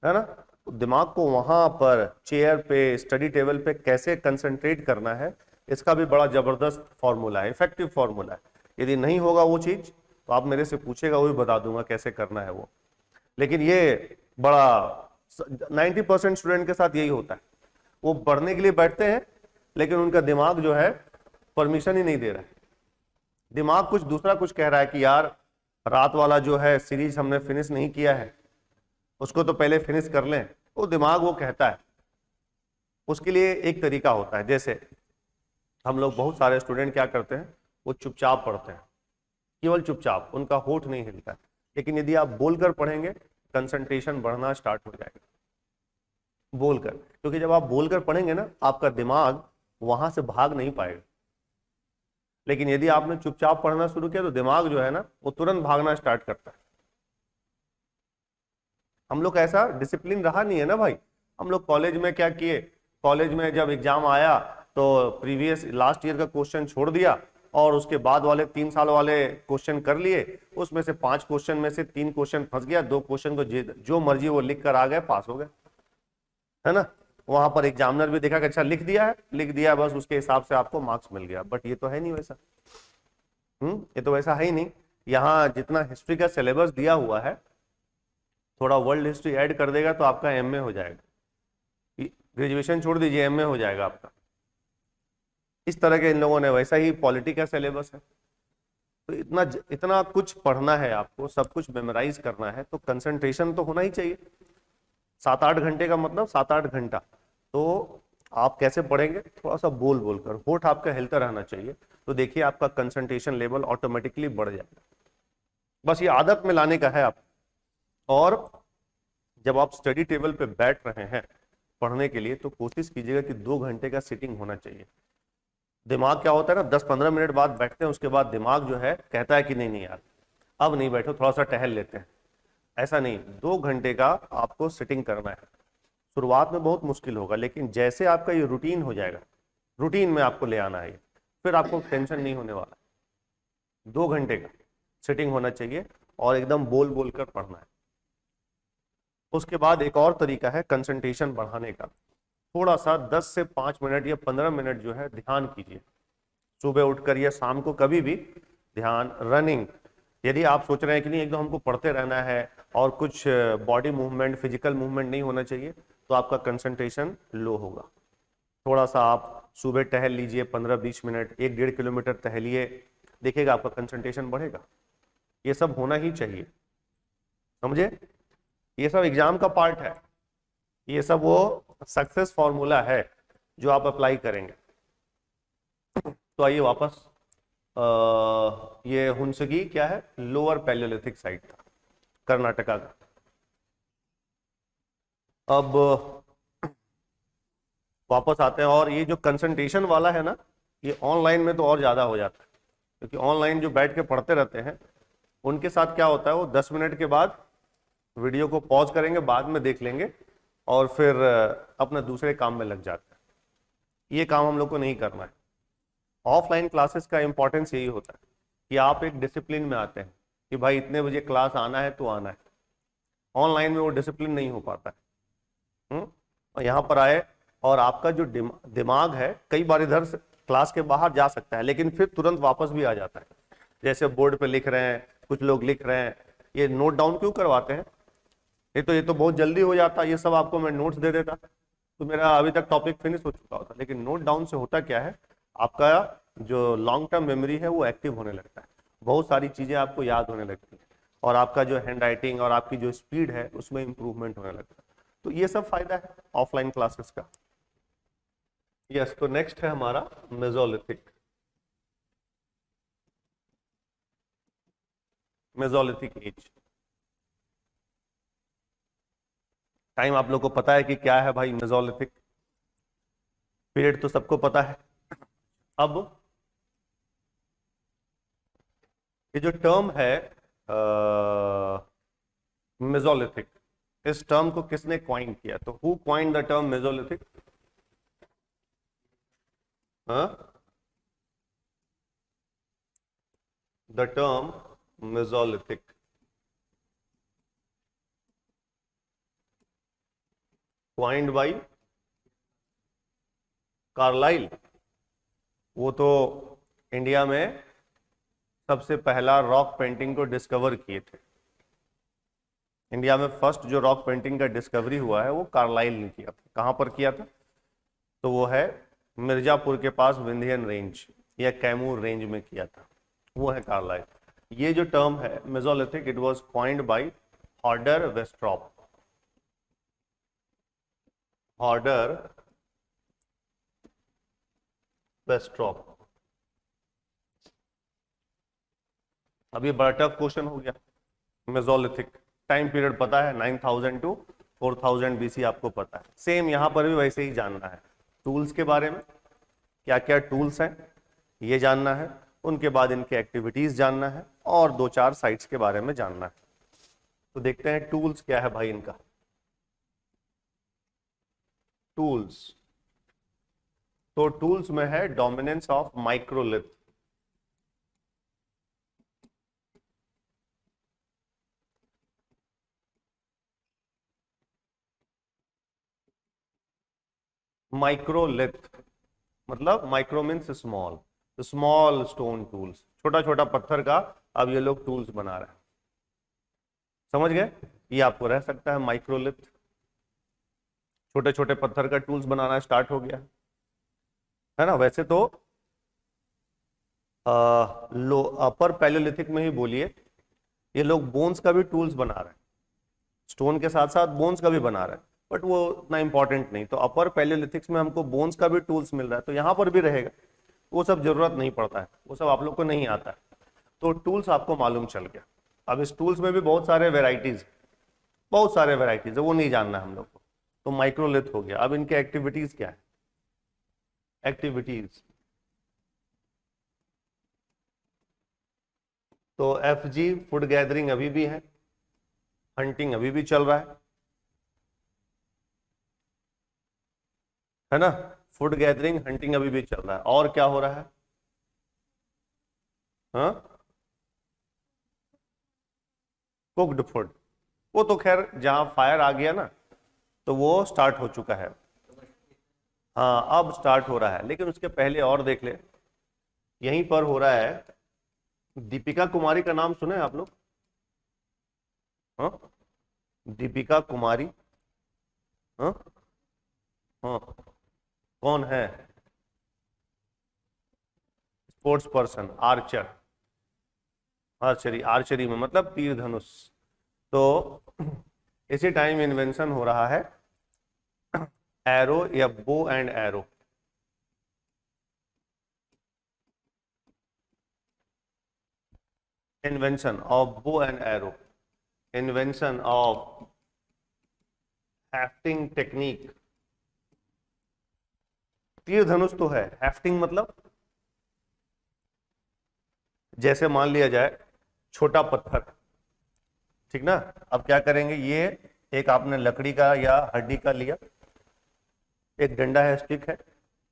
Speaker 1: है ना। तो दिमाग को वहां पर चेयर पे, स्टडी टेबल पे कैसे कंसंट्रेट करना है, इसका भी बड़ा जबरदस्त फॉर्मूला है, इफेक्टिव फॉर्मूला है। यदि नहीं होगा वो चीज तो आप मेरे से पूछेगा, वो भी बता दूंगा कैसे करना है वो। लेकिन ये बड़ा 90% स्टूडेंट के साथ यही होता है, वो पढ़ने के लिए बैठते हैं लेकिन उनका दिमाग जो है परमिशन ही नहीं दे रहा है। दिमाग कुछ दूसरा कुछ कह रहा है कि यार रात वाला जो है सीरीज हमने फिनिश नहीं किया है, उसको तो पहले फिनिश कर लें। वो दिमाग वो कहता है। उसके लिए एक तरीका होता है, जैसे हम लोग बहुत सारे स्टूडेंट क्या करते हैं, वो चुपचाप पढ़ते हैं, केवल चुपचाप, उनका होठ नहीं हिलता है। लेकिन यदि आप बोलकर पढ़ेंगे कंसंट्रेशन बढ़ना स्टार्ट हो जाएगा, बोलकर। क्योंकि जब आप बोलकर पढ़ेंगे ना, आपका दिमाग वहां से भाग नहीं पाएगा। लेकिन यदि आपने चुपचाप पढ़ना शुरू किया तो दिमाग जो है ना, वो तुरंत भागना स्टार्ट करता है। हम लोग ऐसा डिसिप्लिन रहा नहीं है ना भाई। हम लोग कॉलेज में क्या किए, कॉलेज में जब एग्जाम आया तो प्रीवियस लास्ट ईयर का क्वेश्चन छोड़ दिया और उसके बाद वाले 3 साल वाले क्वेश्चन कर लिए। उसमें से 5 क्वेश्चन में से 3 क्वेश्चन फंस गया, 2 क्वेश्चन को जो मर्जी वो लिख कर आ गए, पास हो गए, है ना। वहां पर एग्जामिनर भी देखा कि अच्छा लिख दिया है, लिख दिया, बस उसके हिसाब से आपको मार्क्स मिल गया। बट ये तो है नहीं वैसा। ये तो वैसा है ही नहीं। यहाँ जितना हिस्ट्री का सिलेबस दिया हुआ है, थोड़ा वर्ल्ड हिस्ट्री ऐड कर देगा तो आपका एमए हो जाएगा। ग्रेजुएशन छोड़ दीजिए, एमए हो जाएगा आपका। इस तरह के इन लोगों ने, वैसा ही पॉलिटी का सिलेबस है। तो इतना इतना कुछ पढ़ना है आपको, सब कुछ मेमोराइज करना है, तो कंसंट्रेशन तो होना ही चाहिए। 7-8 घंटे का मतलब 7-8 घंटा। तो आप कैसे पढ़ेंगे, थोड़ा सा बोल बोलकर, होठ आपका हिलता रहना चाहिए। तो देखिए आपका कंसंट्रेशन लेवल ऑटोमेटिकली बढ़ जाएगा। बस ये आदत में लाने का है आप। और जब आप स्टडी टेबल पे बैठ रहे हैं पढ़ने के लिए, तो कोशिश कीजिएगा कि 2 घंटे का सिटिंग होना चाहिए। दिमाग क्या होता है ना, 10-15 मिनट बाद बैठते हैं, उसके बाद दिमाग जो है कहता है कि नहीं नहीं यार अब नहीं बैठो, थोड़ा सा टहल लेते हैं। ऐसा नहीं, 2 घंटे का आपको सिटिंग करना है। शुरुआत में बहुत मुश्किल होगा, लेकिन जैसे आपका ये रूटीन हो जाएगा, रूटीन में आपको ले आना है, फिर आपको टेंशन नहीं होने वाला। 2 घंटे का सिटिंग होना चाहिए और एकदम बोल बोल कर पढ़ना है। उसके बाद एक और तरीका है कंसंट्रेशन बढ़ाने का। थोड़ा सा 10 से 5 मिनट या 15 मिनट जो है ध्यान कीजिए, सुबह उठकर या शाम को कभी भी। ध्यान, रनिंग। यदि आप सोच रहे हैं कि नहीं एकदम हमको पढ़ते रहना है और कुछ बॉडी मूवमेंट, फिजिकल मूवमेंट नहीं होना चाहिए, तो आपका कंसंट्रेशन लो होगा। थोड़ा सा आप सुबह टहल लीजिए, 15-20 मिनट, 1-1.5 किलोमीटर टहलिए, देखिएगा आपका कंसंट्रेशन बढ़ेगा। ये सब होना ही चाहिए, समझे। ये सब एग्जाम का पार्ट है, ये सब वो सक्सेस फॉर्मूला है जो आप अप्लाई करेंगे। तो आइए वापस, ये हुंसगी क्या है, लोअर पैलियोलिथिक साइट था, कर्नाटका का। अब वापस आते हैं, और ये जो कंसंट्रेशन वाला है ना, ये ऑनलाइन में तो और ज्यादा हो जाता है। क्योंकि ऑनलाइन जो बैठ के पढ़ते रहते हैं, उनके साथ क्या होता है, वो 10 मिनट के बाद वीडियो को पॉज करेंगे, बाद में देख लेंगे और फिर अपना दूसरे काम में लग जाते हैं। ये काम हम लोग को नहीं करना है। ऑफलाइन क्लासेस का इंपॉर्टेंस यही होता है कि आप एक डिसिप्लिन में आते हैं कि भाई इतने बजे क्लास आना है तो आना है। ऑनलाइन में वो डिसिप्लिन नहीं हो पाता है। और यहाँ पर आए और आपका जो दिमाग है, कई बार इधर से क्लास के बाहर जा सकता है, लेकिन फिर तुरंत वापस भी आ जाता है। जैसे बोर्ड पे लिख रहे हैं, कुछ लोग लिख रहे हैं, ये नोट डाउन क्यों करवाते हैं। ये तो बहुत जल्दी हो जाता, ये सब आपको मैं नोट्स दे देता तो मेरा अभी तक टॉपिक फिनिश हो चुका होता। लेकिन नोट डाउन से होता क्या है, आपका जो लॉन्ग टर्म मेमोरी है वो एक्टिव होने लगता है, बहुत सारी चीजें आपको याद होने लगती है, और आपका जो हैंड राइटिंग और आपकी जो स्पीड है उसमें इंप्रूवमेंट होने लगता है। तो ये सब फायदा है ऑफलाइन क्लासेस का। यस, तो नेक्स्ट है हमारा मेसोलिथिक। Mesolithic as. टाइम आप लोग को पता है कि क्या है भाई, मेसोलिथिक पीरियड तो सबको पता है। अब ये जो टर्म है मेसोलिथिक, इस टर्म को किसने क्वाइन किया, तो who coined the term Mesolithic. The term Mesolithic coined by Carlyle. वो तो इंडिया में सबसे पहला रॉक पेंटिंग को डिस्कवर किए थे। इंडिया में फर्स्ट जो रॉक पेंटिंग का डिस्कवरी हुआ है वो कार्लाइल ने किया था। कहां पर किया था, तो वो है मिर्जापुर के पास विंध्यन रेंज, या कैमूर रेंज में किया था, वो है कार्लाइल। ये जो टर्म है mesolithic, it was coined by Horder Westropp. Horder Westropp. अब ये बड़ा टफ क्वेश्चन हो गया। मेसोलिथिक टाइम पीरियड पता है 9000 टू 4000 बीसी, आपको पता है। सेम यहां पर भी वैसे ही जानना है। टूल्स के बारे में, क्या क्या टूल्स हैं ये जानना है, उनके बाद इनके एक्टिविटीज जानना है, और 2-4 साइट्स के बारे में जानना है। तो देखते हैं टूल्स क्या है भाई इनका। टूल्स, तो टूल्स में है डोमिनेंस ऑफ माइक्रोलिथ। माइक्रोलिथ मतलब micro means small, small stone tools, छोटा छोटा पत्थर का अब ये लोग टूल्स बना रहे हैं। समझ गए? ये आपको रह सकता है माइक्रोलिथ, छोटे छोटे पत्थर का टूल्स बनाना स्टार्ट हो गया है ना। वैसे तो लो अपर पैलियोलिथिक में ही बोलिए, ये लोग बोन्स का भी टूल्स बना रहे हैं, स्टोन के साथ साथ बोन्स का भी बना रहे हैं, बट वो उतना इंपॉर्टेंट नहीं। तो अपर पैलियोलिथिक्स में हमको बोन्स का भी टूल्स मिल रहा है, तो यहाँ पर भी रहेगा, वो सब जरूरत नहीं पड़ता है, वो सब आप लोग को नहीं आता है। तो टूल्स आपको मालूम चल गया। अब इस टूल्स में भी बहुत सारे वेराइटीज है, वो नहीं जानना है हम लोग को। तो माइक्रोलिथ हो गया। अब इनके एक्टिविटीज क्या है? एक्टिविटीज तो FG फूड गैदरिंग अभी भी है, हंटिंग अभी भी चल रहा है ना। फूड गैदरिंग हंटिंग अभी भी चल रहा है। और क्या हो रहा है? हाँ, कुक्ड फूड, वो तो खैर जहां फायर आ गया ना तो वो स्टार्ट हो चुका है। हाँ, अब स्टार्ट हो रहा है, लेकिन उसके पहले और देख ले, यहीं पर हो रहा है। दीपिका कुमारी का नाम सुने आप लोग? हाँ, दीपिका कुमारी। हाँ हाँ, कौन है? स्पोर्ट्स पर्सन, आर्चर, आर्चरी में मतलब तीर धनुष। तो इसी टाइम इन्वेंशन हो रहा है एरो या bow and arrow. Invention of bow and arrow, invention of hafting technique. तीर धनुष तो है, हैफ्टिंग मतलब जैसे मान लिया जाए छोटा पत्थर, ठीक ना। अब क्या करेंगे, ये एक आपने लकड़ी का या हड्डी का लिया, एक डंडा है, स्टिक है,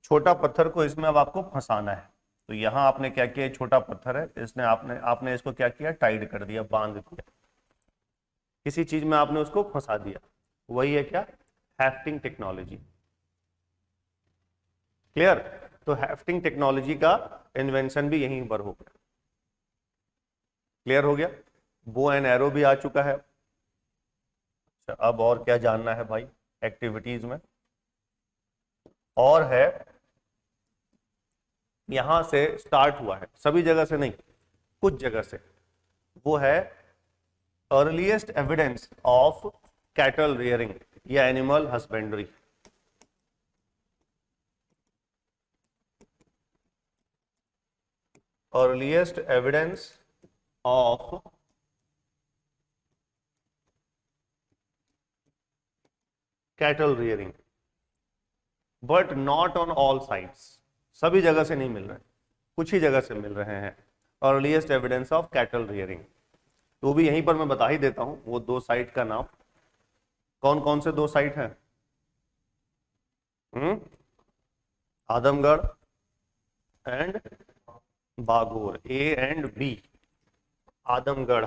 Speaker 1: छोटा पत्थर को इसमें अब आपको फंसाना है। तो यहां आपने क्या किया, छोटा पत्थर है, इसने आपने इसको क्या किया, टाइड कर दिया, बांध दिया, किसी चीज में आपने उसको फंसा दिया। वही है क्या, हैफ्टिंग टेक्नोलॉजी। क्लियर? तो हैफ्टिंग टेक्नोलॉजी का इन्वेंशन भी यहीं पर हो गया। क्लियर हो गया? बो एंड एरो भी आ चुका है। अच्छा, अब और क्या जानना है भाई एक्टिविटीज में? और है, यहां से स्टार्ट हुआ है, सभी जगह से नहीं, कुछ जगह से। वो है earliest evidence of cattle rearing या animal husbandry. Earliest evidence of cattle rearing, but not on all sites. सभी जगह से नहीं मिल रहे, कुछ ही जगह से मिल रहे हैं earliest evidence of cattle rearing. तो भी यहीं पर मैं बता ही देता हूं वो 2 साइट का नाम। कौन कौन से 2 साइट हैं? Adamgarh and Bagor, A and B। Adamgarh,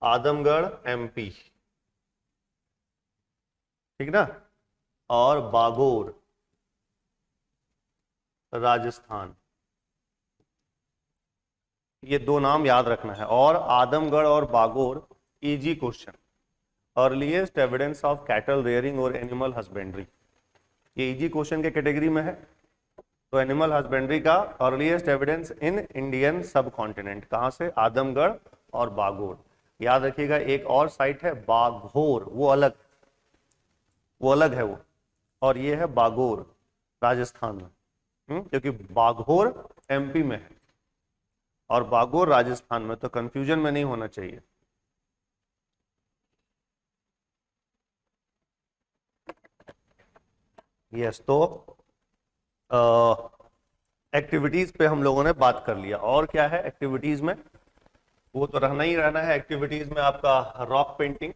Speaker 1: Adamgarh MP, ठीक ना, और बागोर राजस्थान। ये 2 नाम याद रखना है। और आदमगढ़ और Bagor easy question, earliest evidence of cattle rearing और एनिमल हस्बेंड्री। ये इजी क्वेश्चन के कैटेगरी में है। तो एनिमल हस्बेंड्री का earliest evidence in Indian subcontinent कहाँ से? आदमगढ़ और बागोर। याद रखिएगा एक और साइट है बाघोर, वो अलग है वो, और ये है बागोर राजस्थान में। क्योंकि बाघोर एमपी में है और बागोर राजस्थान में, तो कंफ्यूजन में नहीं होना चाहिए। यस, तो एक्टिविटीज पे हम लोगों ने बात कर लिया। और क्या है एक्टिविटीज में? वो तो रहना ही रहना है एक्टिविटीज में आपका rock painting,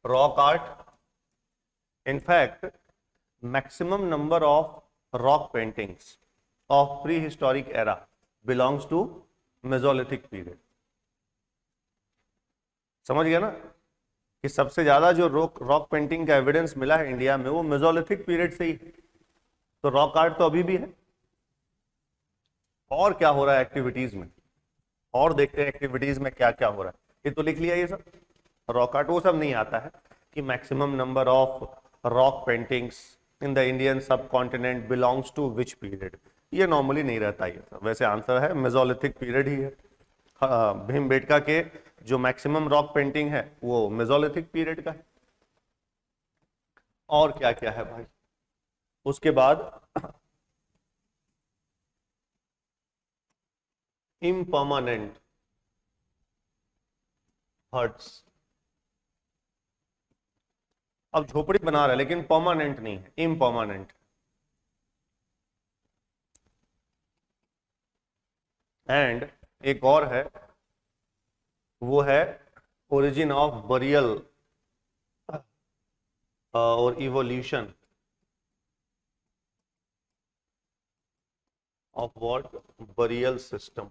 Speaker 1: rock art. In fact maximum number of rock paintings of prehistoric era belongs to Mesolithic period. समझ गया ना कि सबसे ज्यादा जो रॉक पेंटिंग का एविडेंस मिला है इंडिया में वो मेसोलिथिक पीरियड से ही। तो रॉक आर्ट तो अभी भी है। और क्या हो रहा है एक्टिविटीज में, और देखते हैं एक्टिविटीज में क्या क्या हो रहा है। ये तो लिख लिया ये सब, रॉक आर्ट वो सब नहीं आता है कि maximum number of rock paintings in the Indian subcontinent belongs to which period, ये नॉर्मली नहीं रहता ये सब। वैसे आंसर है मेसोलिथिक पीरियड ही है। भीमबेटका के जो मैक्सिमम रॉक पेंटिंग है वो मेसोलिथिक पीरियड का है। और क्या क्या है भाई उसके बाद? Impermanent huts. अब झोपड़ी बना रहा है लेकिन परमानेंट नहीं है, इम्पर्मानेंट। एंड एक और है, वो है ओरिजिन ऑफ बरियल और evolution of what? Burial system.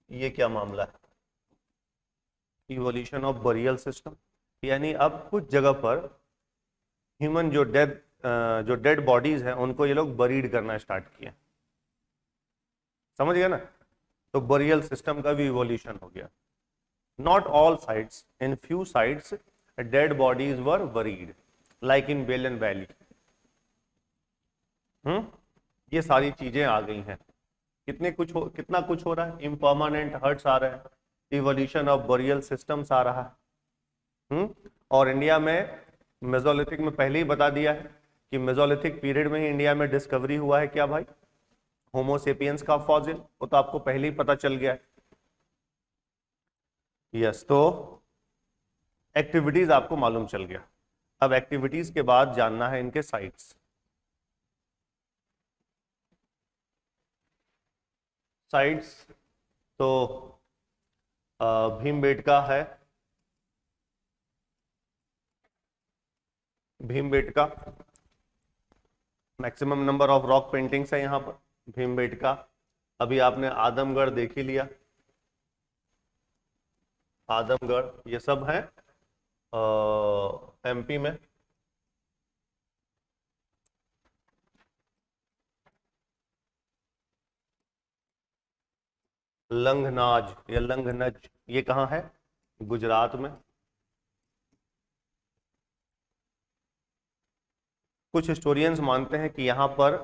Speaker 1: ये क्या मामला है? इवोल्यूशन ऑफ बरियल सिस्टम यानी अब कुछ जगह पर ह्यूमन जो डेड बॉडीज हैं उनको ये लोग बरीड करना स्टार्ट किए। समझ गया ना? तो बरियल सिस्टम का भी इवोल्यूशन हो गया। Not all sites, in few sites dead bodies were buried like in बेलन वैली। ये सारी चीजें आ गई हैं। कितना कुछ हो रहा है। इम्पर्मानेंट हर्ट्स आ रहे हैं, इवोल्यूशन ऑफ बरियल सिस्टम्स आ रहा है। और इंडिया में मेसोलिथिक में पहले ही बता दिया है कि मेसोलिथिक पीरियड में ही इंडिया में डिस्कवरी हुआ है क्या भाई? होमोसेपियंस का फॉसिल। वो तो आपको पहले ही पता चल गया है। यस, तो एक्टिविटीज आपको मालूम चल गया। अब एक्टिविटीज के बाद जानना है इनके साइट्स। साइट्स तो भीमबेटका है, Bhimbetka maximum number of rock paintings है यहां पर भीमबेटका। अभी आपने आदमगढ़ देख ही लिया, आदमगढ़ ये सब है एमपी में। लंघनाज या लंघनज ये कहाँ है? गुजरात में। कुछ हिस्टोरियंस मानते हैं कि यहाँ पर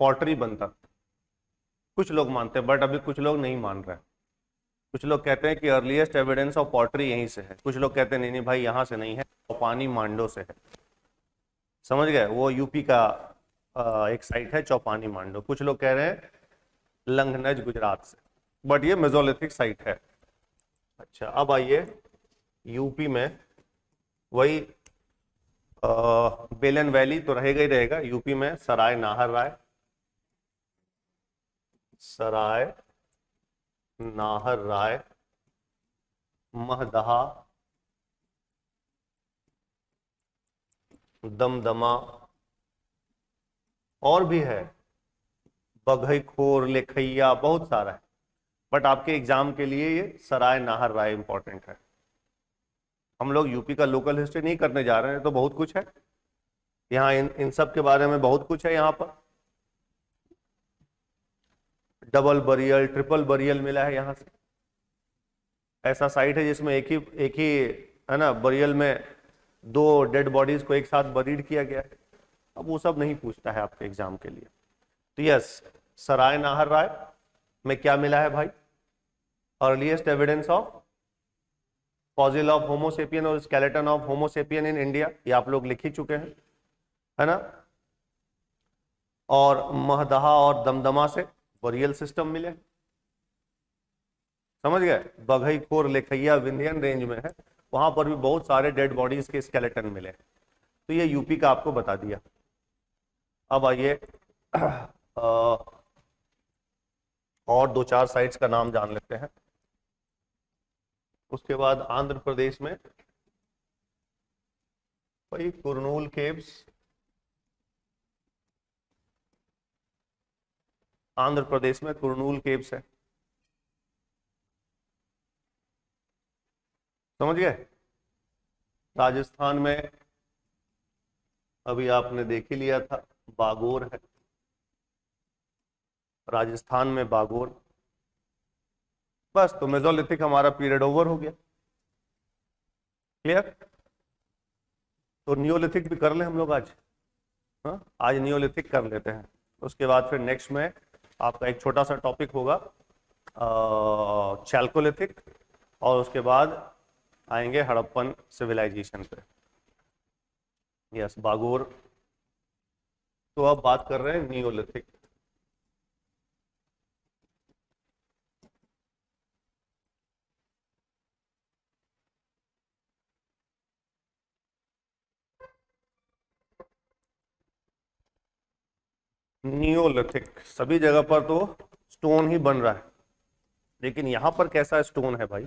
Speaker 1: पॉटरी बनता, कुछ लोग मानते हैं बट अभी कुछ लोग नहीं मान रहे हैं। कुछ लोग कहते हैं कि अर्लीस्ट एविडेंस ऑफ पॉटरी यहीं से है, कुछ लोग कहते हैं नहीं नहीं भाई यहाँ से नहीं है, चौपानी मांडो से है। समझ गए? वो यूपी का एक साइट है चौपानी मांडो। कुछ लोग कह रहे हैं लंघनज गुजरात से, बट ये मेसोलिथिक साइट है। अच्छा, अब आइए यूपी में वही बेलन वैली तो रहेगा ही रहेगा। यूपी में सराय नाहर राय, सराय नाहर राय, महदहा, दमदमा, और भी है बघईखोर, लेखैया, बहुत सारा है। बट आपके एग्जाम के लिए ये सराय नाहर राय इंपॉर्टेंट है। हम लोग यूपी का लोकल हिस्ट्री नहीं करने जा रहे हैं, तो बहुत कुछ है यहाँ, इन सब के बारे में बहुत कुछ है यहाँ पर। डबल बरियल, ट्रिपल बरियल मिला है यहाँ से। ऐसा साइट है जिसमें एक ही है ना बरियल में 2 डेड बॉडीज को एक साथ बरीड किया गया है। अब वो सब नहीं पूछता है आपके एग्जाम के लिए। तो यस, सराय नाहर राय में क्या मिला है भाई? Earliest evidence of fossil of homo sapien और skeleton of homo sapien in India, ये आप लोग लिख ही चुके हैं, है ना। और महदहा और दमदमा से बोरियल सिस्टम मिले, समझ गए। बघईखोर लेखैया विंध्यन रेंज में है, वहां पर भी बहुत सारे डेड बॉडीज के स्केलेटन मिले। तो ये यूपी का आपको बता दिया। अब आइए और 2-4 साइट्स का नाम जान लेते हैं। उसके बाद आंध्र प्रदेश में भाई कुरनूल केव्स, आंध्र प्रदेश में कुरनूल केव्स है, समझ गए। राजस्थान में अभी आपने देख ही लिया था, बागोर है, राजस्थान में बागोर। बस, तो मेसोलिथिक हमारा पीरियड ओवर हो गया, क्लियर। तो नियोलिथिक भी कर ले हम लोग आज, हाँ आज नियोलिथिक कर लेते हैं। उसके बाद फिर नेक्स्ट में आपका एक छोटा सा टॉपिक होगा चैल्कोलिथिक, और उसके बाद आएंगे हड़प्पन सिविलाइजेशन पे। यस, बागोर। तो अब बात कर रहे हैं नियोलिथिक। नियोलिथिक सभी जगह पर तो स्टोन ही बन रहा है, लेकिन यहां पर कैसा स्टोन है भाई?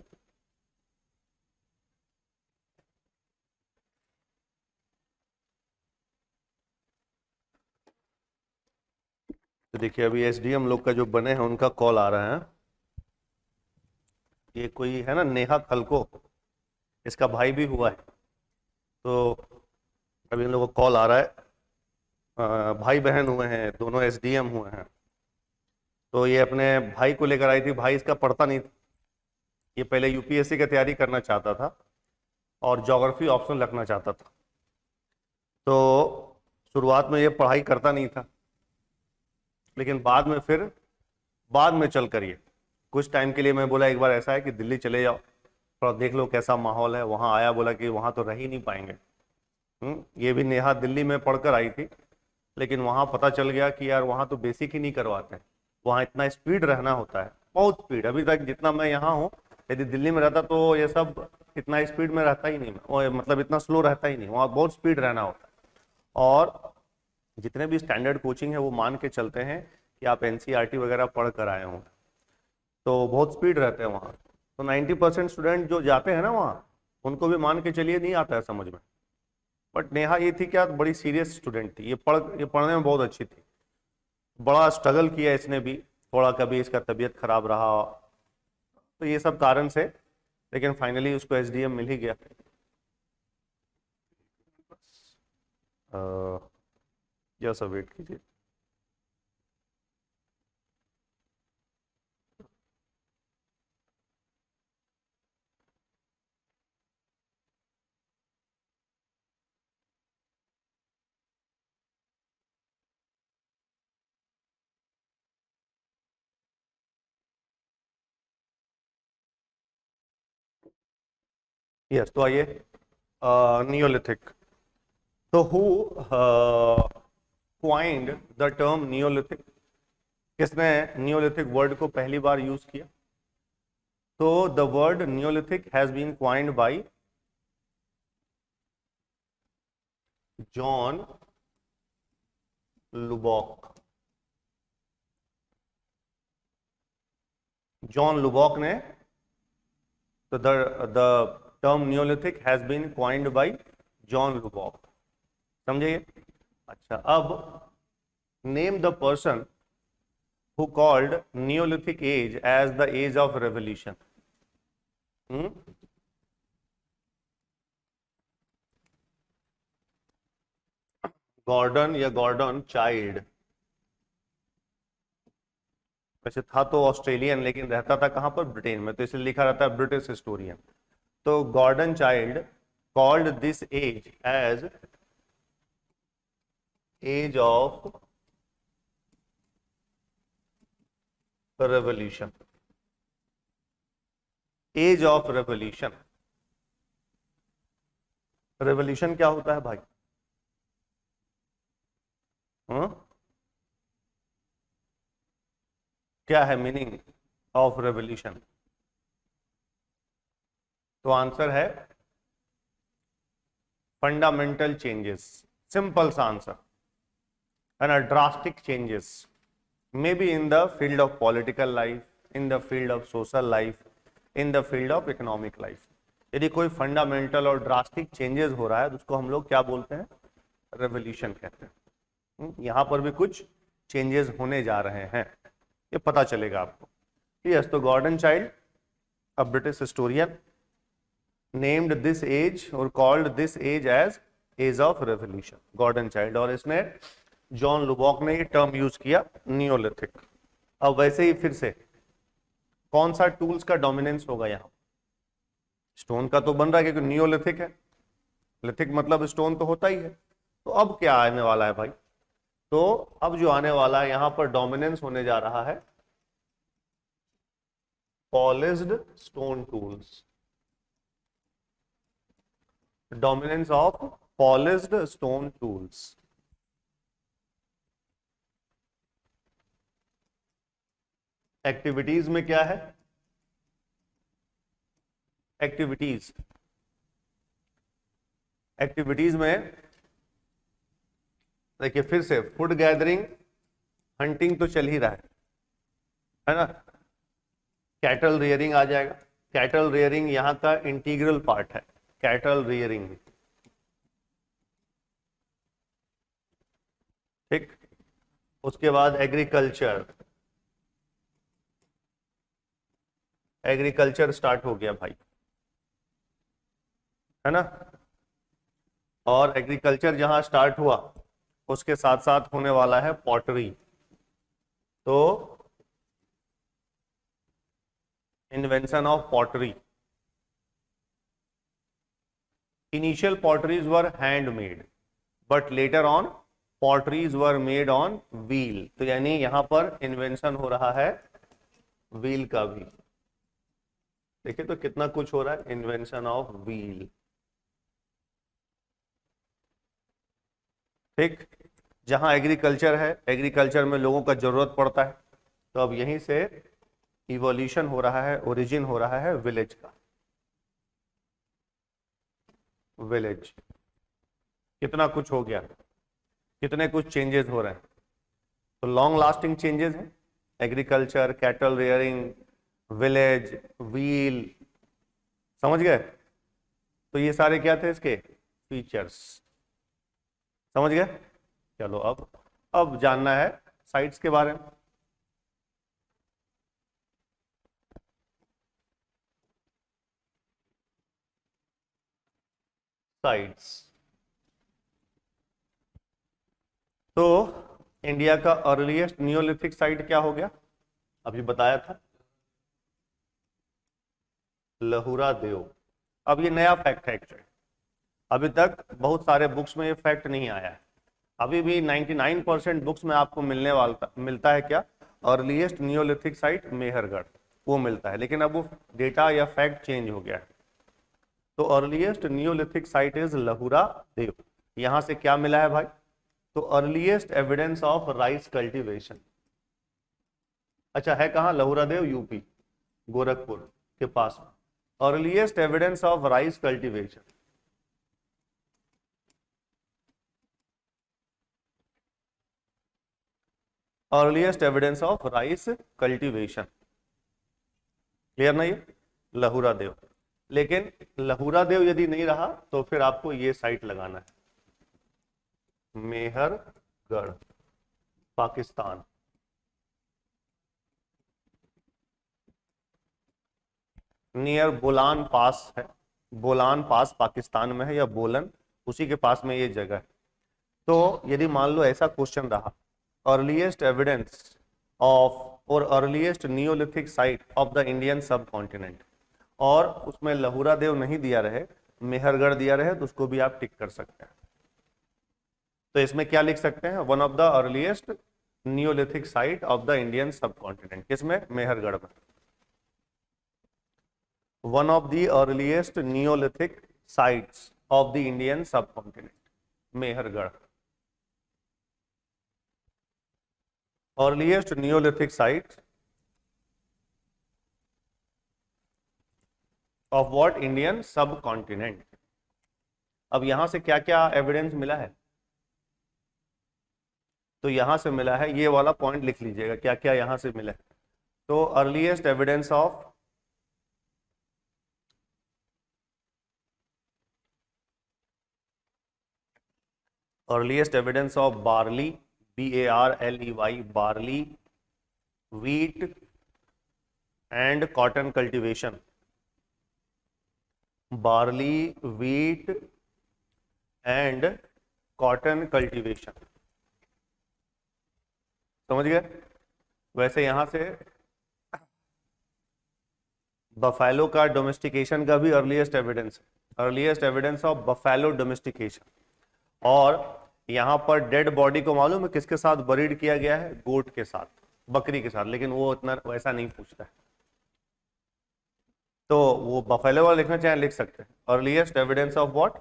Speaker 1: तो देखिए, अभी एसडीएम लोग का जो बने हैं उनका कॉल आ रहा है। ये कोई है ना, नेहा खलको, इसका भाई भी हुआ है। तो अभी इन लोगों को कॉल आ रहा है, भाई बहन हुए हैं, दोनों एसडीएम हुए हैं। तो ये अपने भाई को लेकर आई थी, भाई इसका पढ़ता नहीं था, ये पहले यूपीएससी की तैयारी करना चाहता था और ज्योग्राफी ऑप्शन रखना चाहता था। तो शुरुआत में ये पढ़ाई करता नहीं था, लेकिन बाद में चल कर ये कुछ टाइम के लिए, मैं बोला एक बार ऐसा है कि दिल्ली चले जाओ, थोड़ा देख लो कैसा माहौल है। वहाँ आया, बोला कि वहाँ तो रह ही नहीं पाएंगे। ये भी नेहा दिल्ली में पढ़कर आई थी, लेकिन वहाँ पता चल गया कि यार वहाँ तो बेसिक ही नहीं करवाते हैं, वहाँ इतना स्पीड रहना होता है, बहुत स्पीड। अभी तक जितना मैं यहाँ हूँ, यदि दिल्ली में रहता तो ये सब इतना स्पीड में रहता ही नहीं, मतलब इतना स्लो रहता ही नहीं, वहाँ बहुत स्पीड रहना होता है। और जितने भी स्टैंडर्ड कोचिंग है वो मान के चलते हैं कि आप एनसीईआरटी वगैरह पढ़ कर आए हों, तो बहुत स्पीड रहते हैं वहाँ। तो 90% स्टूडेंट जो जाते हैं ना वहाँ, उनको भी मान के चलिए नहीं आता है समझ में। बट नेहा ये थी क्या, बड़ी सीरियस स्टूडेंट थी, ये पढ़ने में बहुत अच्छी थी। बड़ा स्ट्रगल किया इसने भी, थोड़ा कभी इसका तबीयत खराब रहा, तो ये सब कारण से, लेकिन फाइनली उसको एसडीएम मिल ही गया। यह सब वेट कीजिए। यस, तो आइए नियोलिथिक। तो who coined the term Neolithic, किसने नियोलिथिक वर्ड को पहली बार यूज किया? तो the word Neolithic has been coined by John Lubbock. John Lubbock ने, तो the term Neolithic has been coined by John Lubbock, समझिए। अच्छा, अब name the person who called Neolithic age as the age of revolution. Gordon या Gordon Childe, वैसे था तो Australian, लेकिन रहता था कहां पर? ब्रिटेन में, तो इसलिए लिखा रहता है ब्रिटिश हिस्टोरियन। तो Gordon Childe called this age as age of revolution. Age of revolution. Revolution क्या होता है भाई? क्या है मीनिंग ऑफ रेवोल्यूशन? तो आंसर है फंडामेंटल चेंजेस. सिंपल सा answer. And drastic changes may be in the field of political life, in the field of social life, in the field of economic life. यदि कोई fundamental और drastic changes हो रहा है तो उसको हम लोग क्या बोलते हैं? रेवोल्यूशन कहते हैं. यहां पर भी कुछ चेंजेस होने जा रहे हैं, ये पता चलेगा आपको. यस, तो Gordon Childe, a British historian, named this age और called this age as age of revolution. Gordon Childe. और इसने जॉन लुबॉक ने ये टर्म यूज किया, नियोलिथिक. अब वैसे ही फिर से कौन सा टूल्स का डोमिनेंस होगा यहां? स्टोन का तो बन रहा है क्योंकि नियोलिथिक है. लिथिक मतलब स्टोन तो होता ही है. तो अब क्या आने वाला है भाई? तो अब जो आने वाला है यहां पर डोमिनेंस होने जा रहा है polished stone tools. Dominance of polished stone tools. Activities में क्या है? एक्टिविटीज में देखिए फिर से फूड गैदरिंग, हंटिंग तो चल ही रहा है ना. कैटल रियरिंग आ जाएगा. कैटल रियरिंग यहां का इंटीग्रल पार्ट है. कैटल रियरिंग, ठीक. उसके बाद एग्रीकल्चर. एग्रीकल्चर स्टार्ट हो गया भाई, है ना. और एग्रीकल्चर जहां स्टार्ट हुआ उसके साथ साथ होने वाला है पॉटरी. तो invention of pottery. Initial potteries were handmade but later on potteries were made on wheel. तो यानी यहां पर इन्वेंशन हो रहा है व्हील का भी. देखिए तो कितना कुछ हो रहा है. इन्वेंशन ऑफ व्हील, ठीक. जहां एग्रीकल्चर है, एग्रीकल्चर में लोगों का जरूरत पड़ता है, तो अब यहीं से इवोल्यूशन हो रहा है, ओरिजिन हो रहा है विलेज का. विलेज. कितना कुछ हो गया, कितने कुछ चेंजेस हो रहे हैं. तो लॉन्ग लास्टिंग चेंजेस है. Agriculture, cattle rearing, village, wheel. समझ गए? तो ये सारे क्या थे इसके फीचर्स. समझ गए? चलो अब जानना है साइट्स के बारे में. साइट्स. तो इंडिया का अर्लीस्ट नियोलिथिक साइट क्या हो गया? अभी बताया था, लहुरा देव. अब ये नया फैक्ट है एक्चुअली. अभी तक बहुत सारे बुक्स में ये फैक्ट नहीं आया है. अभी भी 99% बुक्स में आपको मिलता है क्या? अर्लीस्ट नियोलिथिक साइट मेहरगढ़, वो मिलता है. लेकिन अब वो डेटा या फैक्ट चेंज हो गया है. तो अर्लीस्ट नियोलिथिक साइट इज लहुरा देव. यहां से क्या मिला है भाई? तो earliest evidence of rice cultivation. अच्छा, है कहां? लहुरा देव यूपी, गोरखपुर के पास में. Earliest evidence of rice cultivation. Earliest evidence of rice cultivation. Clear ना? ये लहुरा देव. लेकिन लहुरा देव यदि नहीं रहा तो फिर आपको ये साइट लगाना है, मेहरगढ़, पाकिस्तान. नियर बोलान पास है. बोलान पास पाकिस्तान में है, या बोलन, उसी के पास में ये जगह है. तो यदि मान लो ऐसा क्वेश्चन रहा, अर्लीस्ट एविडेंस ऑफ और earliest neolithic site of the Indian सब कॉन्टिनेंट, और उसमें लहुरा देव नहीं दिया रहे मेहरगढ़ दिया रहे तो उसको भी आप टिक कर सकते हैं। तो इसमें क्या लिख सकते हैं, one of the earliest neolithic site of the Indian subcontinent, किसमें, मेहरगढ़ में। One of the earliest neolithic sites of the Indian subcontinent, Mehrgarh. Earliest neolithic site of what, Indian subcontinent. अब यहां से क्या क्या एविडेंस मिला है, तो यहां से मिला है, ये वाला पॉइंट लिख लीजिएगा क्या क्या यहां से मिला है। तो earliest evidence of barley, BARLEY, barley, wheat and cotton cultivation, barley, wheat and cotton cultivation, समझ गए। वैसे यहां से बफेलो का डोमेस्टिकेशन का भी अर्लीस्ट एविडेंस है, earliest evidence of buffalo domestication. और यहां पर डेड बॉडी को मालूम है किसके साथ बरीड किया गया है, गोट के साथ, बकरी के साथ, लेकिन वो इतना वैसा नहीं पूछता है, तो वो बफेलो वाला लिखना चाहे लिख सकते हैं, earliest evidence of what,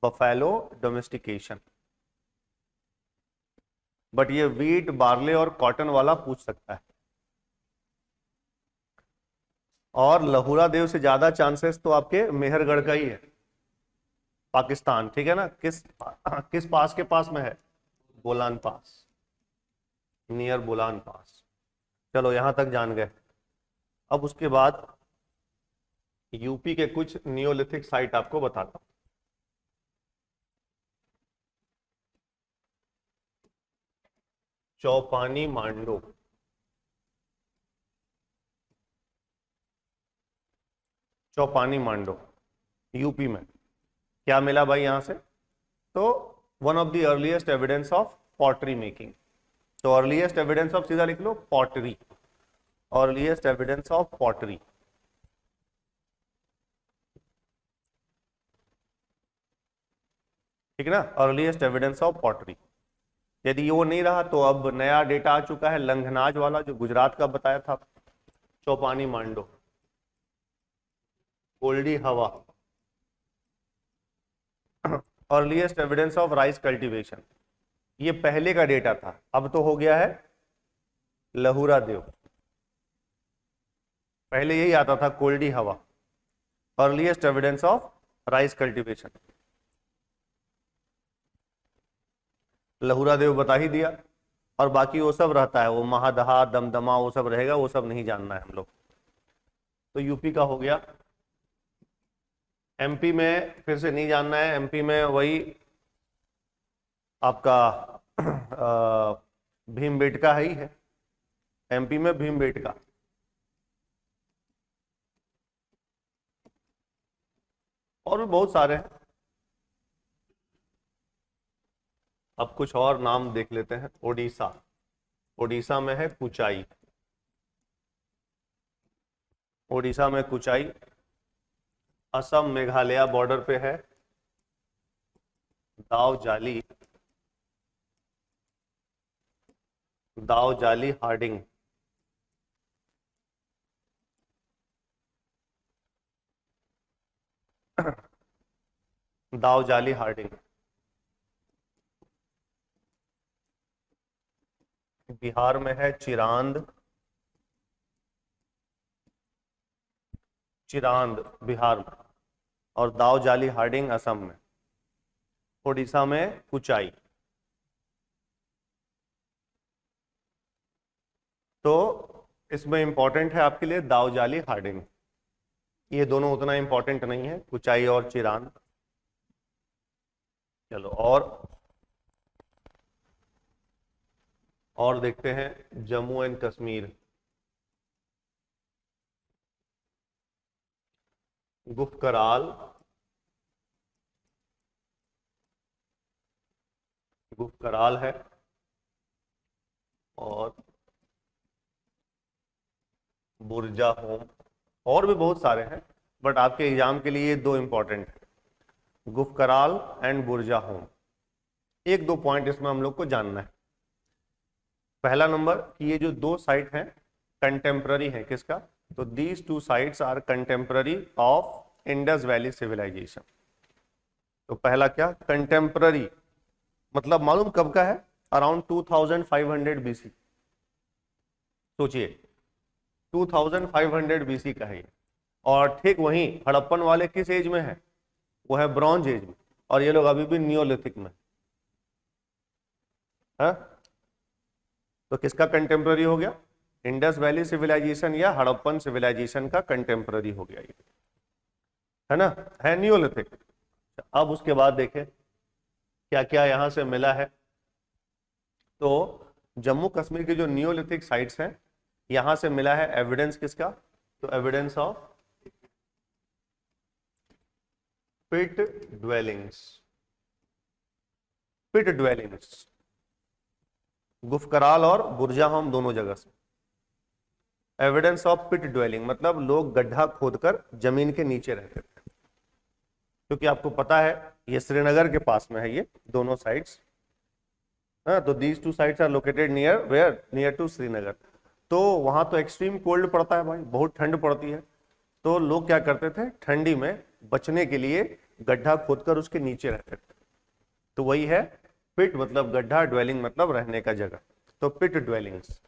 Speaker 1: buffalo domestication. But ये वीट, बार्ले और कॉटन वाला पूछ सकता है। और लहुरा देव से ज्यादा चांसेस तो आपके मेहरगढ़ का ही है, पाकिस्तान, ठीक है ना। किस पास के पास में है, बोलान पास, नियर बोलान पास। चलो यहां तक जान गए। अब उसके बाद यूपी के कुछ नियोलिथिक साइट आपको बताता हूं। चौपानी मांडो, चौपानी मांडो यूपी में, क्या मिला भाई यहां से, तो one of the earliest evidence of pottery making. तो अर्लीस्ट एविडेंस ऑफ सीधा लिख लो pottery, earliest evidence of pottery, ठीक है ना, अर्लीस्ट एविडेंस ऑफ पॉटरी। यदि वो नहीं रहा तो अब नया डेटा आ चुका है लंघनाज वाला, जो गुजरात का बताया था, चौपानी मांडो, कोल्डी हवा। Earliest evidence of rice cultivation, ये पहले का डेटा था, अब तो हो गया है लहुरा देव, पहले यही आता था कोल्डी हवा। Earliest evidence of rice cultivation, लहुरा देव बता ही दिया। और बाकी वो सब रहता है, वो महादहा, दमदमा, वो सब रहेगा, वो सब नहीं जानना है हम लोग। तो यूपी का हो गया। एमपी में फिर से नहीं जानना है, एमपी में वही आपका भीमबेटका है ही है, एमपी में भीमबेटका। और भी बहुत सारे हैं, अब कुछ और नाम देख लेते हैं। ओडिशा, ओडिशा में है कुचाई, ओडिशा में कुचाई। असम मेघालय बॉर्डर पे है दाव जाली, दाव जाली हार्डिंग, दाव जाली हार्डिंग। बिहार में है चिरांद, चिरांद बिहार में, और दाव जाली हार्डिंग असम में। ओडिशा में कुचाई। तो इसमें इंपॉर्टेंट है आपके लिए दाव जाली हार्डिंग, ये दोनों उतना इंपॉर्टेंट नहीं है, कुचाई और चिरांद। चलो और देखते हैं जम्मू एंड कश्मीर, गुफकराल, गुफकराल है, और बुरजा होम, और भी बहुत सारे हैं, बट आपके एग्जाम के लिए दो इंपॉर्टेंट है। गुफकराल एंड बुर्जा होम। एक दो पॉइंट इसमें हम लोग को जानना है। पहला नंबर कि ये जो दो साइट हैं कंटेम्प्ररी है किसका, तो these two sites are contemporary of Indus valley civilisation. तो पहला क्या, कंटेम्प्ररी मतलब मालूम कब का है, अराउंड 2500 बीसी। सोचिए 2500 बीसी का है ये। और ठीक वहीं हड़प्पन वाले किस एज में है, वो है ब्रॉन्ज एज में, और ये लोग अभी भी नियोलिथिक में है। तो किसका कंटेम्प्ररी हो गया, इंडस वैली सिविलाइजेशन या हड़प्पन सिविलाइजेशन का कंटेम्प्ररी हो गया ये, है ना, है नियोलिथिक। अब उसके बाद देखें क्या क्या यहां से मिला है। तो जम्मू कश्मीर के जो नियोलिथिक साइट्स हैं यहां से मिला है एविडेंस किसका, तो evidence of pit dwellings. Pit dwellings Gufkral और बुर्जाहोम दोनों जगह से। एविडेंस ऑफ पिट ड्वेलिंग मतलब लोग गड्ढा खोदकर जमीन के नीचे रहते थे, क्योंकि आपको पता है ये श्रीनगर के पास में है ये दोनों साइट्स। हाँ, तो these two sites are located near where, near to Srinagar. तो वहां तो एक्सट्रीम कोल्ड पड़ता है भाई, बहुत ठंड पड़ती है। तो लोग क्या करते थे, ठंडी में बचने के लिए गड्ढा खोदकर उसके नीचे रहते थे। तो वही है पिट मतलब गड्ढा, ड्वेलिंग मतलब रहने का जगह। तो पिट ड्वेलिंग्स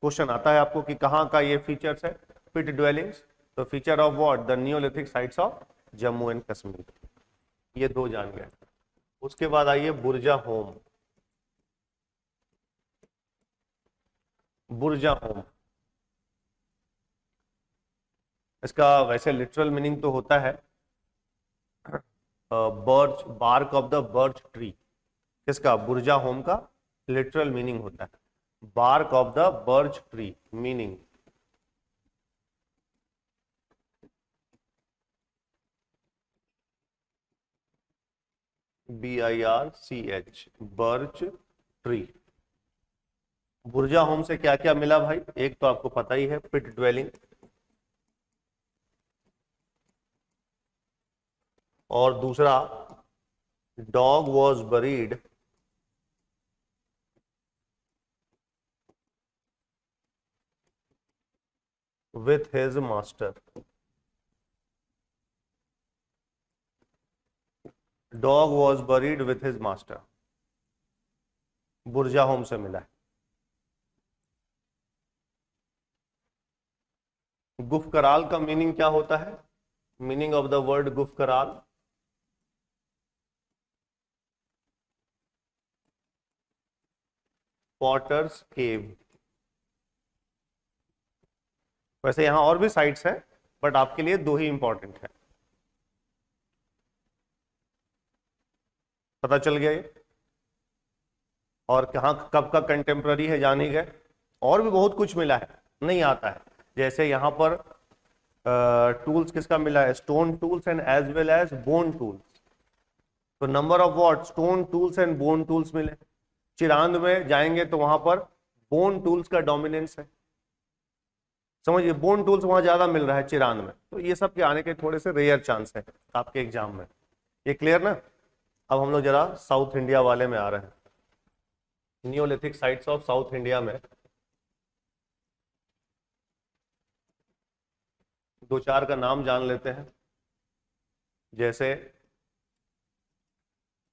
Speaker 1: क्वेश्चन आता है आपको कि कहाँ का ये फीचर्स है पिट ड्वेलिंग्स, तो feature of what, the Neolithic sites of Jammu and Kashmir. ये दो जान गए। उसके बाद आइए बुर्जा होम। बुर्जा होम इसका वैसे लिटरल मीनिंग तो होता है birch, bark of the birch tree. किसका, बुर्जा होम का लिटरल मीनिंग होता है bark of the birch tree, meaning BIRCH, birch tree. Burzahom से क्या क्या मिला भाई, एक तो आपको पता ही है पिट ड्वेलिंग, और दूसरा dog was buried with his master. Dog was buried with his master, Burzahom से मिला है। गुफकराल का मीनिंग क्या होता है, meaning of the word Gufkral, potter's cave. वैसे यहां और भी साइट्स हैं बट आपके लिए दो ही इंपॉर्टेंट है। पता चल गया ये, और कहां कब का कंटेम्प्ररी है जान ही गए। और भी बहुत कुछ मिला है, नहीं आता है। जैसे यहां पर टूल्स किसका मिला है, stone tools and as well as bone tools. तो number of what, stone tools and bone tools मिले। चिरांद में जाएंगे तो वहां पर बोन टूल्स का डोमिनेंस है, समझिए बोन टूल्स वहां ज्यादा मिल रहा है चिरांद में। तो ये सब के आने के थोड़े से रेयर चांस है आपके एग्जाम में, ये क्लियर ना। अब हम लोग जरा साउथ इंडिया वाले में आ रहे हैं, Neolithic sites of South India में दो चार का नाम जान लेते हैं। जैसे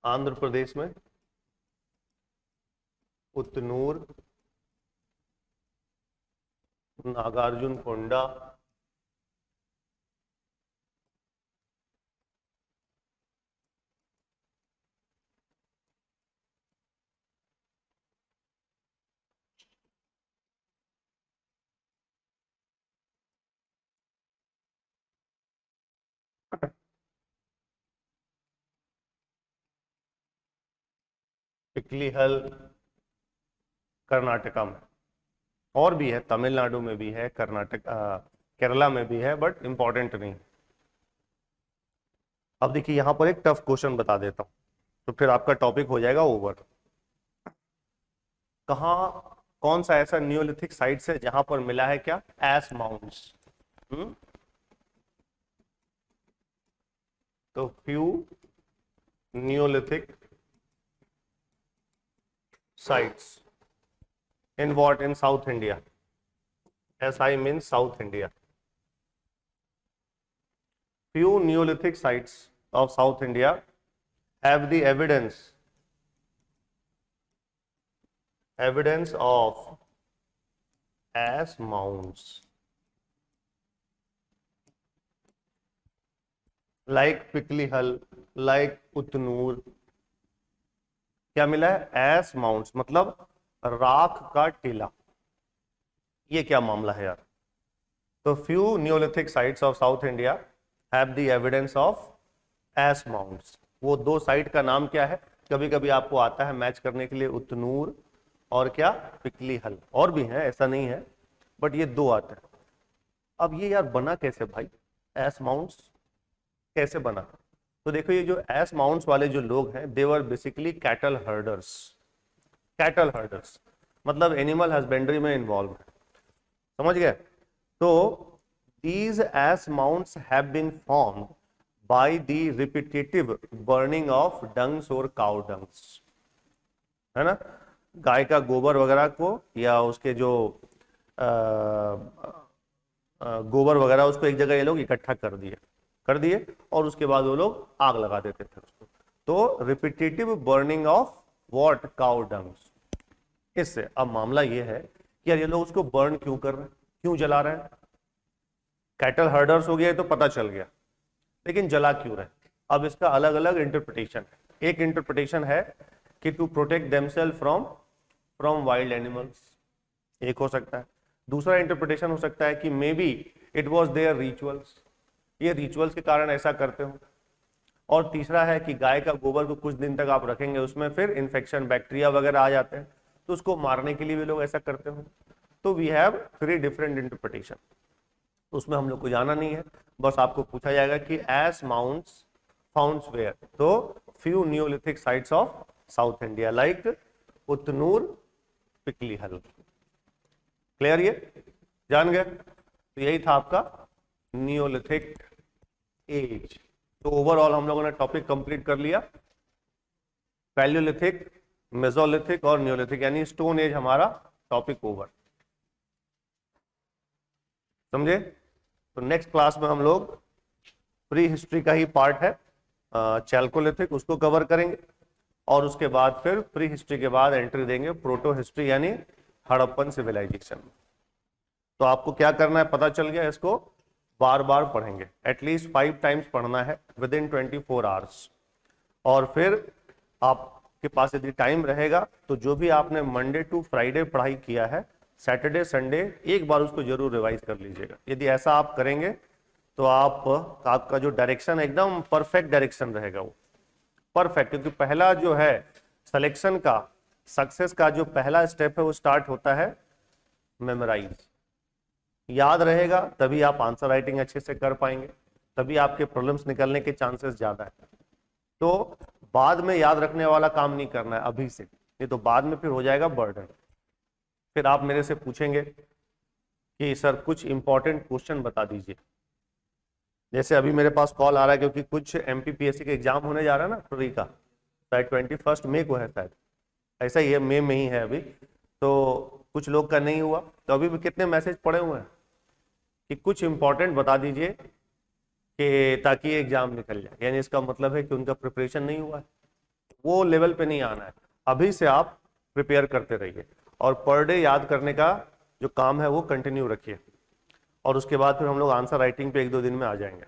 Speaker 1: आंध्र प्रदेश में उतनूर, नागार्जुन कोंडा, टिकलीहल कर्नाटका में, और भी है तमिलनाडु में भी है, कर्नाटक केरला में भी है, बट इंपॉर्टेंट नहीं। अब देखिए यहां पर एक टफ क्वेश्चन बता देता हूं तो फिर आपका टॉपिक हो जाएगा ओवर। कहा, कौन सा ऐसा नियोलिथिक साइट्स है जहां पर मिला है क्या, एस माउंट्स। तो few Neolithic sites in what? In South India. SI means South India. Few Neolithic sites of South India have the evidence of ass mounds like पिकली हल, like उतनूर. क्या मिला है? एस माउंट्स, मतलब राख का टीला. ये क्या मामला है यार? तो few Neolithic sites of South India have the evidence of ash mounds. वो दो साइट का नाम क्या है? कभी कभी आपको आता है मैच करने के लिए, उतनूर और क्या, पिकली हल. और भी हैं, ऐसा नहीं है, बट ये दो आते हैं. अब ये यार बना कैसे भाई? एस माउंट्स कैसे बना? तो देखो, ये जो एस माउंट्स वाले जो लोग हैं, they were basically cattle herders. Cattle herders मतलब एनिमल हस्बेंड्री में इन्वॉल्व है. समझ गए? तो these ass mounds have been formed by the repetitive burning of dungs or cow dungs. है ना? गाय का गोबर वगैरह को या उसके जो गोबर वगैरह, उसको एक जगह ये लोग इकट्ठा कर दिए और उसके बाद वो लोग आग लगा देते थे उसको. तो repetitive burning of what? Cow dungs. इससे अब मामला ये है कि यार ये लोग उसको बर्न क्यों कर रहे हैं, क्यों जला रहे हैं? कैटल हर्डर्स हो गया तो पता चल गया, लेकिन जला क्यों रहे? अब इसका अलग अलग इंटरप्रिटेशन है. एक इंटरप्रिटेशन है कि to protect themselves from wild animals, एक हो सकता है. दूसरा इंटरप्रिटेशन हो सकता है कि may be it was there rituals, ये रिचुअल्स के कारण ऐसा करते हो. और तीसरा है कि गाय का गोबर को कुछ दिन तक आप रखेंगे, उसमें फिर इन्फेक्शन, बैक्टीरिया वगैरह आ जाते हैं, तो उसको मारने के लिए भी लोग ऐसा करते हो. तो वी हैव 3 डिफरेंट इंटरप्रिटेशन. उसमें हम लोग को जाना नहीं है, बस आपको पूछा जाएगा कि एस माउंट्स फाउंड्स वेयर. तो few Neolithic sites of South India like Utnur, पिकली हल. क्लियर? ये जान गए? तो यही था आपका नियोलिथिक एज. तो ओवरऑल हम लोगों ने टॉपिक कंप्लीट कर लिया. पैलियोलिथिक, मेसोलिथिक और नियोलिथिक, यानी स्टोन एज हमारा टॉपिक ओवर. समझे? तो नेक्स्ट क्लास में हम लोग प्री हिस्ट्री का ही पार्ट है, चैल्कोलिथिक, उसको कवर करेंगे. और उसके बाद फिर प्री हिस्ट्री के बाद एंट्री देंगे प्रोटो हिस्ट्री यानी हड़प्पन सिविलाइजेशन. तो आपको क्या करना है पता चल गया. इसको बार बार पढ़ेंगे, एटलीस्ट 5 टाइम्स पढ़ना है विद इन 24 आवर्स. और फिर आपके पास यदि टाइम रहेगा तो जो भी आपने मंडे टू फ्राइडे पढ़ाई किया है, सैटरडे संडे एक बार उसको जरूर रिवाइज कर लीजिएगा. यदि ऐसा आप करेंगे तो आपका जो डायरेक्शन एकदम परफेक्ट डायरेक्शन रहेगा, वो परफेक्ट. क्योंकि पहला जो है सिलेक्शन का, सक्सेस का जो पहला स्टेप है वो स्टार्ट होता है मेमोराइज. याद रहेगा तभी आप आंसर राइटिंग अच्छे से कर पाएंगे, तभी आपके प्रॉब्लम्स निकलने के चांसेस ज्यादा है. तो बाद में याद रखने वाला काम नहीं करना है अभी से, नहीं तो बाद में फिर हो जाएगा बर्डन. फिर आप मेरे से पूछेंगे कि सर कुछ इंपॉर्टेंट क्वेश्चन बता दीजिए. जैसे अभी मेरे पास कॉल आ रहा है क्योंकि कुछ MPPSC के एग्जाम होने जा रहा है ना प्री का, शायद 21 मई को है, शायद ऐसा ही है, मई में ही है अभी. तो कुछ लोग का नहीं हुआ, तो अभी भी कितने मैसेज पड़े हुए हैं कि कुछ इंपॉर्टेंट बता दीजिए कि ताकि एग्जाम निकल जाए. यानी इसका मतलब है कि उनका प्रिपरेशन नहीं हुआ है. वो लेवल पे नहीं आना है, अभी से आप प्रिपेयर करते रहिए और पर डे याद करने का जो काम है वो कंटिन्यू रखिए. और उसके बाद फिर हम लोग आंसर राइटिंग पे 1-2 दिन में आ जाएंगे.